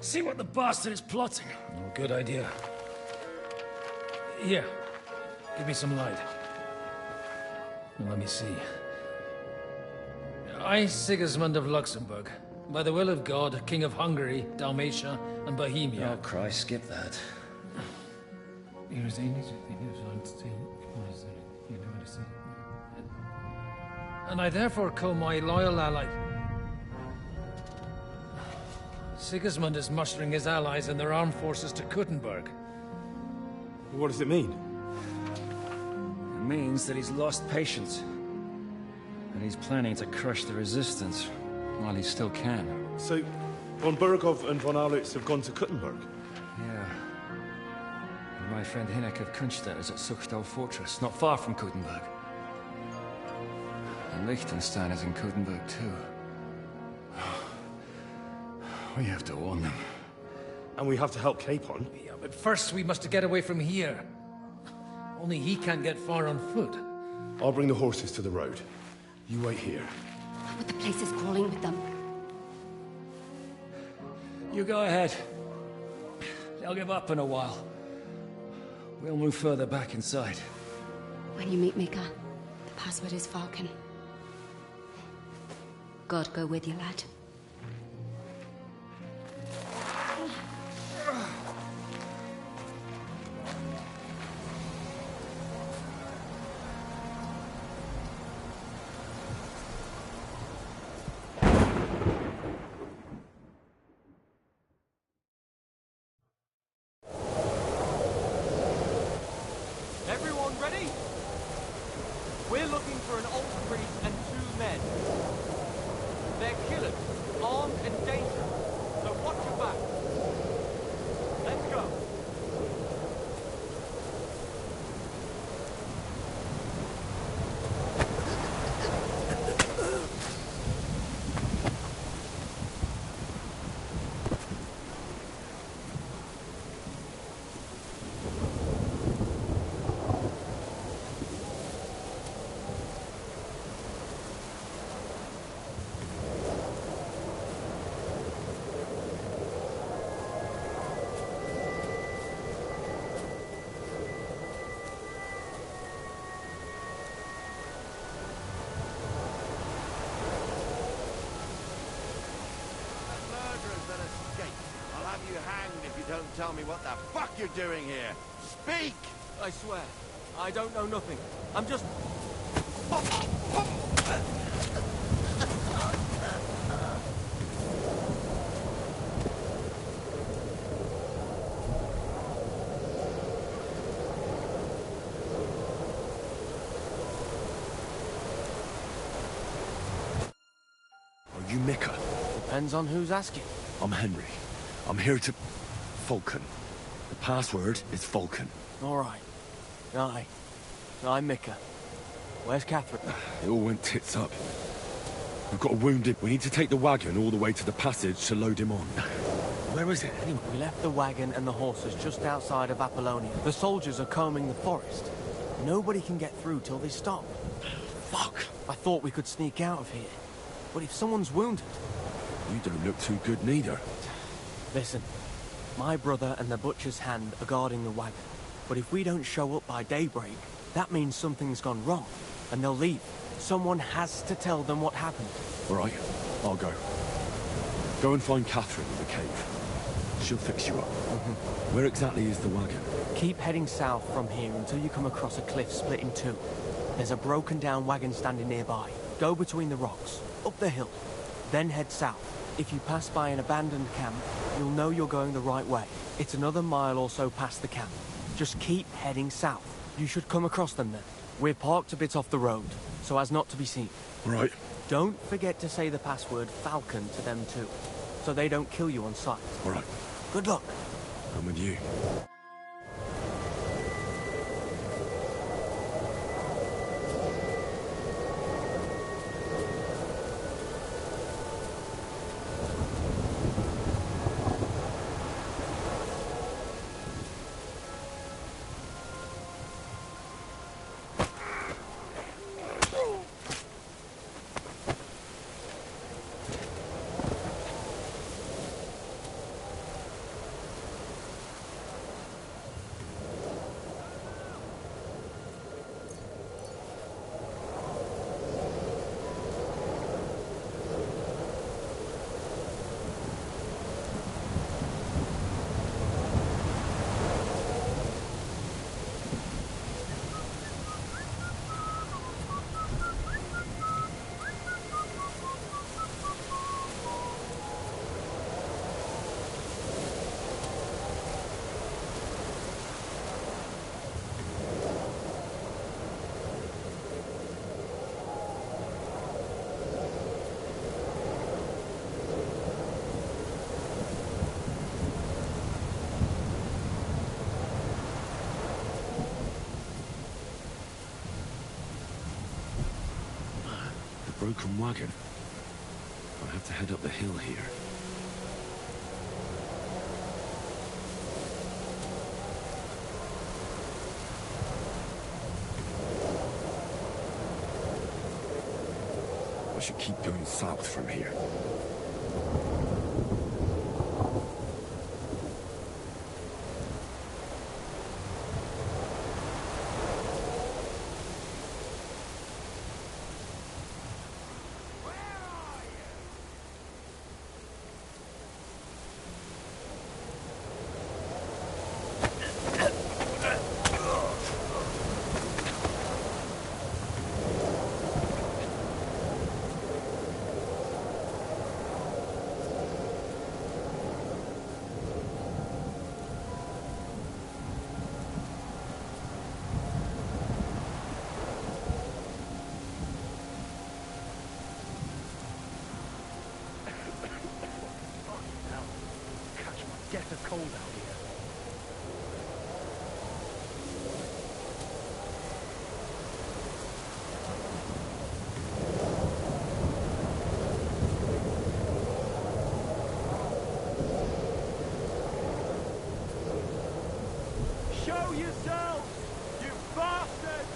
See what the bastard is plotting. Oh, good idea. Here, give me some light. Now, let me see. I, Sigismund of Luxembourg, by the will of God, King of Hungary, Dalmatia, and Bohemia. Oh, Christ, skip that. And I therefore call my loyal ally... Sigismund is mustering his allies and their armed forces to Kuttenberg. What does it mean? It means that he's lost patience. And he's planning to crush the resistance while he still can. So, Von Burgov and von Aulitz have gone to Kuttenberg. Yeah. And my friend Hinnek of Kunstedt is at Suchtal Fortress, not far from Kuttenberg. And Liechtenstein is in Kuttenberg too. We have to warn them. And we have to help Capon. Yeah, but first we must get away from here. Only he can't get far on foot. I'll bring the horses to the road. You wait here. But the place is crawling with them. You go ahead. They'll give up in a while. We'll move further back inside. When you meet Mika, the password is Falcon. God go with you, lad. Everyone ready? We're looking for an old priest and 2 men. They're killers, armed and dangerous, so watch your back. Let's go. Don't tell me what the fuck you're doing here. Speak! I swear, I don't know nothing. I'm just... Are you Mika? Depends on who's asking. I'm Henry. I'm here to... Falcon. The password is Falcon. All right. Aye. I'm Mika. Where's Catherine? It all went tits up. We've got a wounded. We need to take the wagon all the way to the passage to load him on. Where is it, anyway? We left the wagon and the horses just outside of Apollonia. The soldiers are combing the forest. Nobody can get through till they stop. Fuck! I thought we could sneak out of here. But if someone's wounded... You don't look too good neither. Listen. My brother and the butcher's hand are guarding the wagon. But if we don't show up by daybreak, that means something's gone wrong. And they'll leave. Someone has to tell them what happened. All right, I'll go. Go and find Catherine in the cave. She'll fix you up. Where exactly is the wagon? Keep heading south from here until you come across a cliff split in 2. There's a broken down wagon standing nearby. Go between the rocks, up the hill, then head south. If you pass by an abandoned camp, you'll know you're going the right way. It's another mile or so past the camp. Just keep heading south. You should come across them then. We're parked a bit off the road, so as not to be seen. Right. Don't forget to say the password Falcon to them too, so they don't kill you on sight. All right. Good luck. I'm with you. broken wagon. I'll have to head up the hill here. I should keep going south from here. Death of cold out here. Show yourselves, you bastards!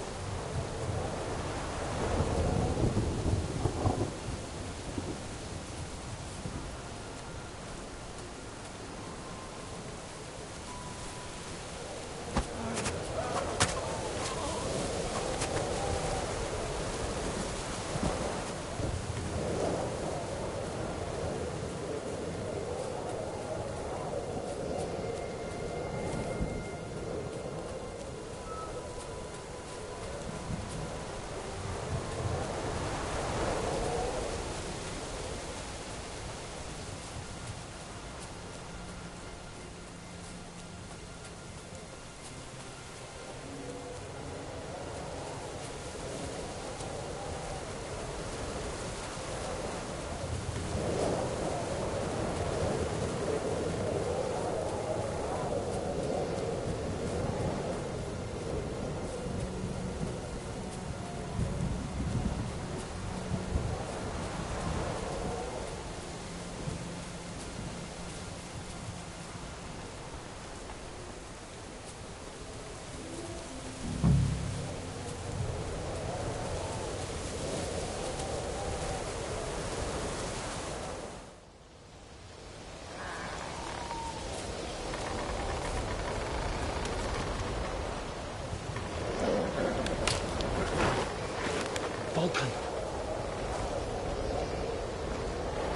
Vulcan!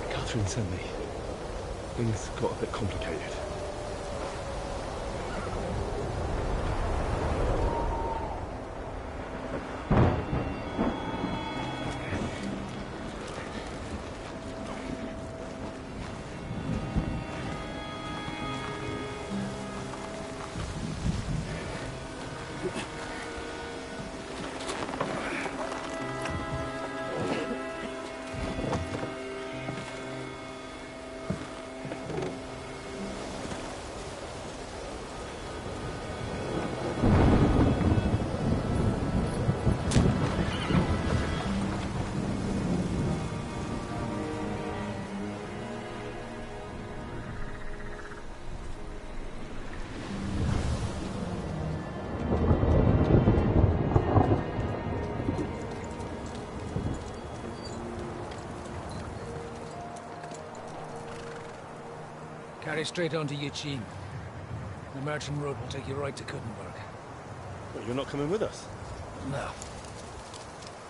Catherine sent me. Things got a bit complicated. Carry straight on to Yuchin. The merchant road will take you right to Kuttenberg. But you're not coming with us? No.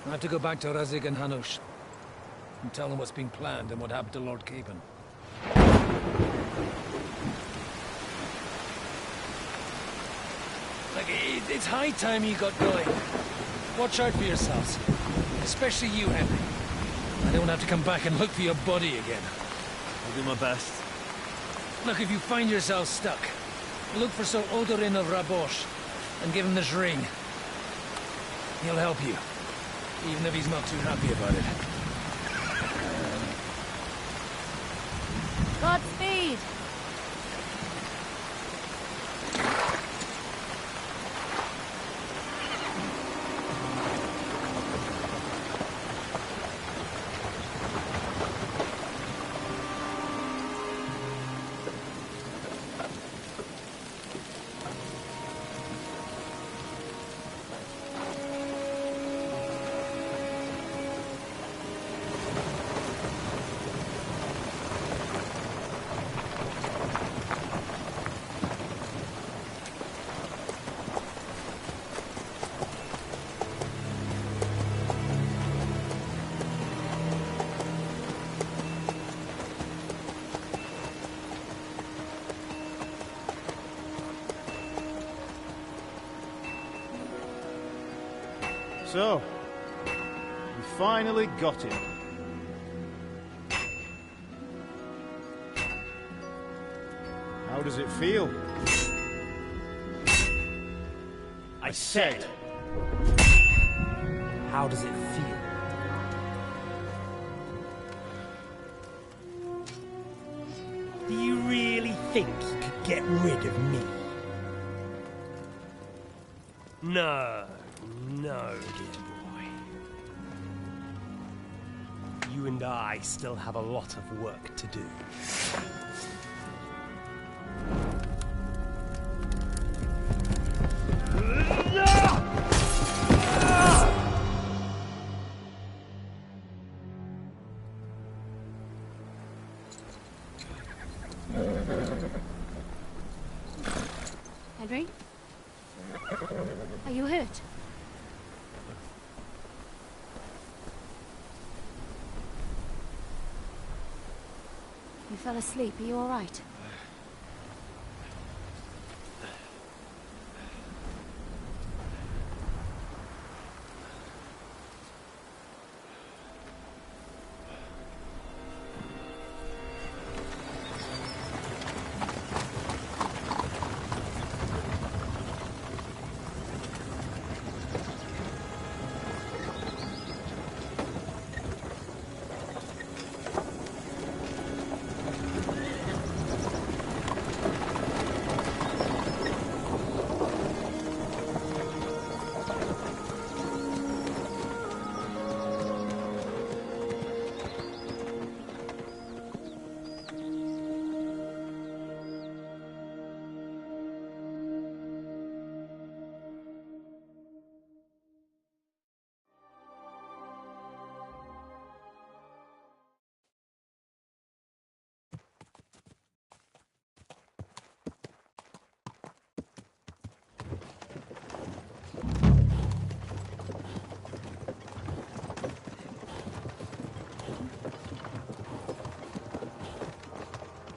I have to go back to Razig and Hanush and tell them what's been planned and what happened to Lord Capon. Like, it's high time you got going. Watch out for yourselves. Especially you, Henry. I don't have to come back and look for your body again. I'll do my best. Look, if you find yourself stuck, look for Sir Odorin of Rabosh and give him this ring. He'll help you, even if he's not too happy about it. Godspeed! So, we finally got him. How does it feel? I said, how does it feel? Do you really think you could get rid of me? No, no, dear boy. You and I still have a lot of work to do. Henry? Are you hurt? You fell asleep. Are you all right?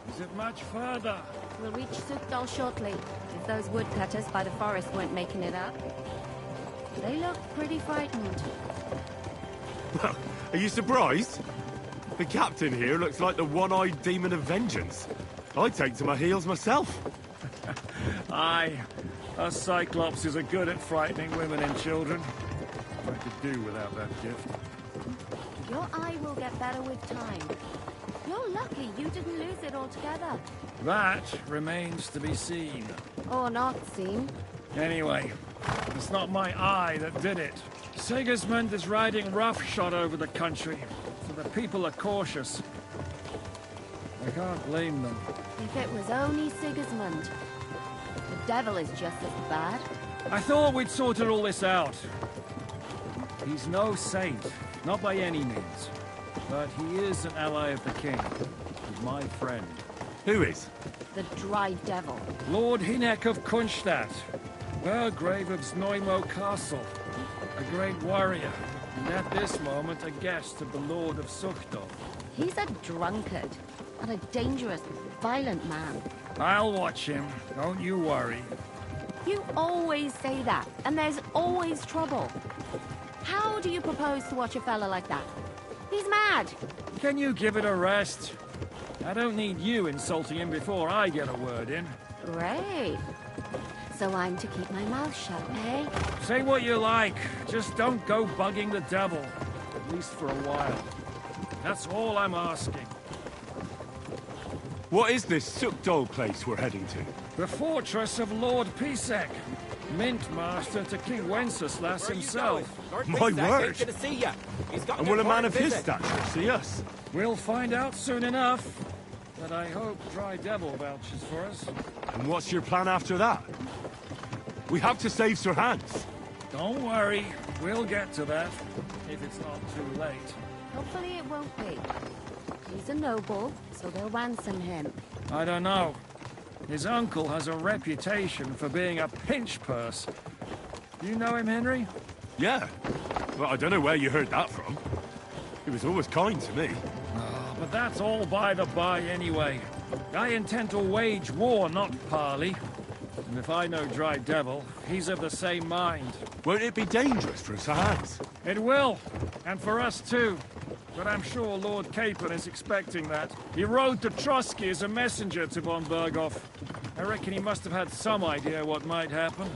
Is it much further? We'll reach Sukdal shortly, if those woodcutters by the forest weren't making it up. They look pretty frightened. Well, are you surprised? The captain here looks like the one-eyed demon of vengeance. I'd take to my heels myself. Aye, us Cyclopses are good at frightening women and children. I could do without that gift. Your eye will get better with time. You're lucky you didn't lose it altogether. That remains to be seen. Or not seen. Anyway, it's not my eye that did it. Sigismund is riding roughshod over the country, so the people are cautious. I can't blame them. If it was only Sigismund. The devil is just as bad. I thought we'd sorted all this out. He's no saint, not by any means. But he is an ally of the king. He's my friend. Who is? The dry devil. Lord Hinek of Kunstadt, Burgrave of Znojmo Castle. A great warrior, and at this moment a guest of the Lord of Sukdal. He's a drunkard, and a dangerous, violent man. I'll watch him, don't you worry. You always say that, and there's always trouble. How do you propose to watch a fella like that? He's mad. Can you give it a rest? I don't need you insulting him before I get a word in. Great. So I'm to keep my mouth shut, eh? Say what you like, just don't go bugging the devil. At least for a while. That's all I'm asking. What is this Sukdal place we're heading to? The fortress of Lord Pisek, Mint Master to King Wenceslas himself. My word! And will a man of his stature see us? We'll find out soon enough. But I hope Dry Devil vouches for us. And what's your plan after that? We have to save Sir Hans. Don't worry, we'll get to that, if it's not too late. Hopefully it won't be. He's a noble, so they'll ransom him. I don't know. His uncle has a reputation for being a pinch purse. Do you know him, Henry? Yeah. Well, I don't know where you heard that from. He was always kind to me. Oh, but that's all by the by anyway. I intend to wage war, not parley. And if I know Dry Devil, he's of the same mind. Won't it be dangerous for us hands? It will, and for us too. But I'm sure Lord Capon is expecting that. He rode to Trotsky as a messenger to von Berghoff. I reckon he must have had some idea what might happen.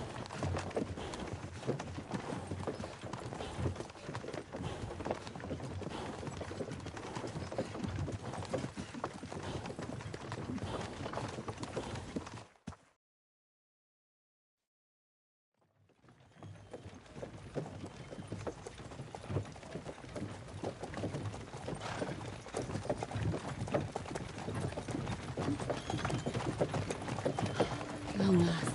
Long last.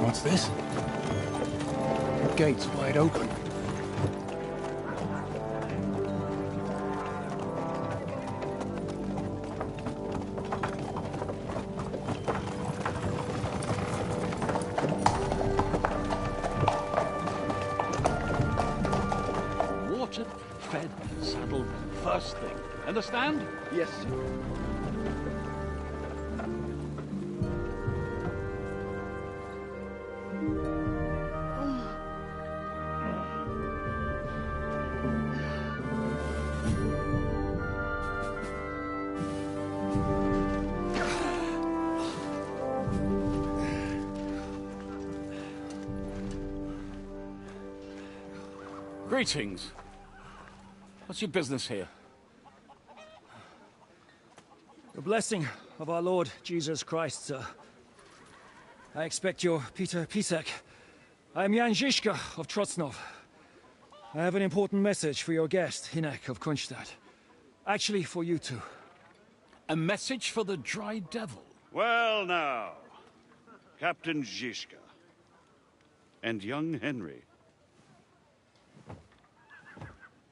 What's this? The gate's wide open. Watered, fed, saddled, first thing. Understand? Yes, sir. Greetings. What's your business here? The blessing of our Lord Jesus Christ, sir. I expect you're Peter Pisek. I am Jan Žižka of Trocnov. I have an important message for your guest, Hinek of Kunstadt. Actually, for you two. A message for the Dry Devil? Well now, Captain Žižka. And young Henry.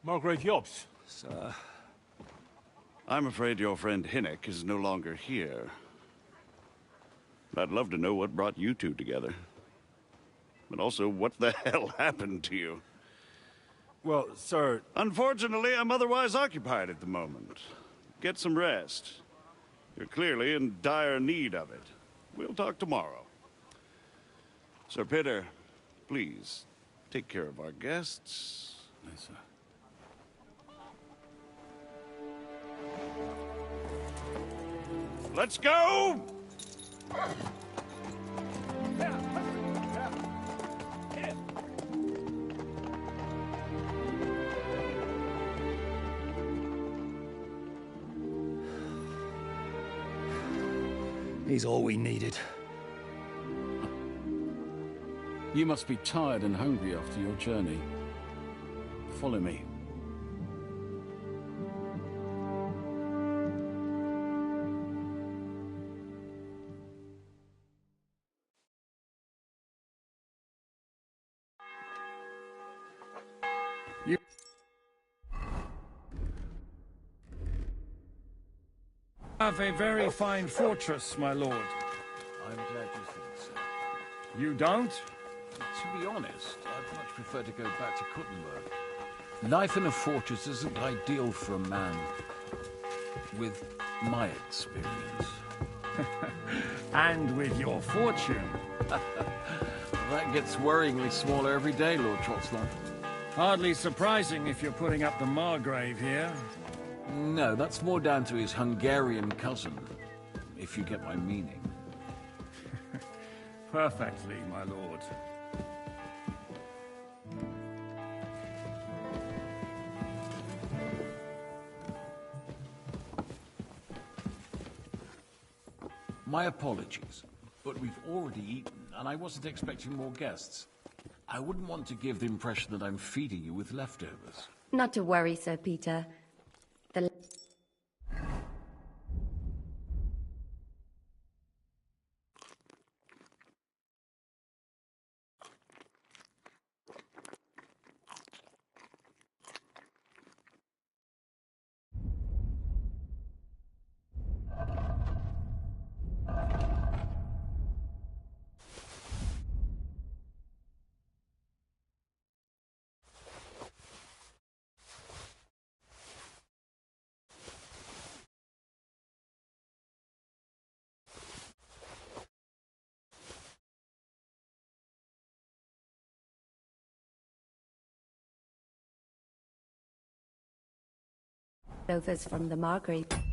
Margrave Jobs. Sir. I'm afraid your friend Hinek is no longer here. I'd love to know what brought you two together. But also, what the hell happened to you? Well, sir... Unfortunately, I'm otherwise occupied at the moment. Get some rest. You're clearly in dire need of it. We'll talk tomorrow. Sir Peter, please, take care of our guests. Yes, sir. Let's go! He's all we needed. You must be tired and hungry after your journey. Follow me. Have a very fine fortress, my lord. I'm glad you think so. You don't? To be honest, I'd much prefer to go back to Kuttenberg. Life in a fortress isn't ideal for a man with my experience. And with your fortune. That gets worryingly smaller every day, Lord Trotslav. Hardly surprising if you're putting up the Margrave here. No, that's more down to his Hungarian cousin, if you get my meaning. Perfectly, my lord. My apologies, but we've already eaten, and I wasn't expecting more guests. I wouldn't want to give the impression that I'm feeding you with leftovers. Not to worry, Sir Peter. The... Loafers from the Margrave.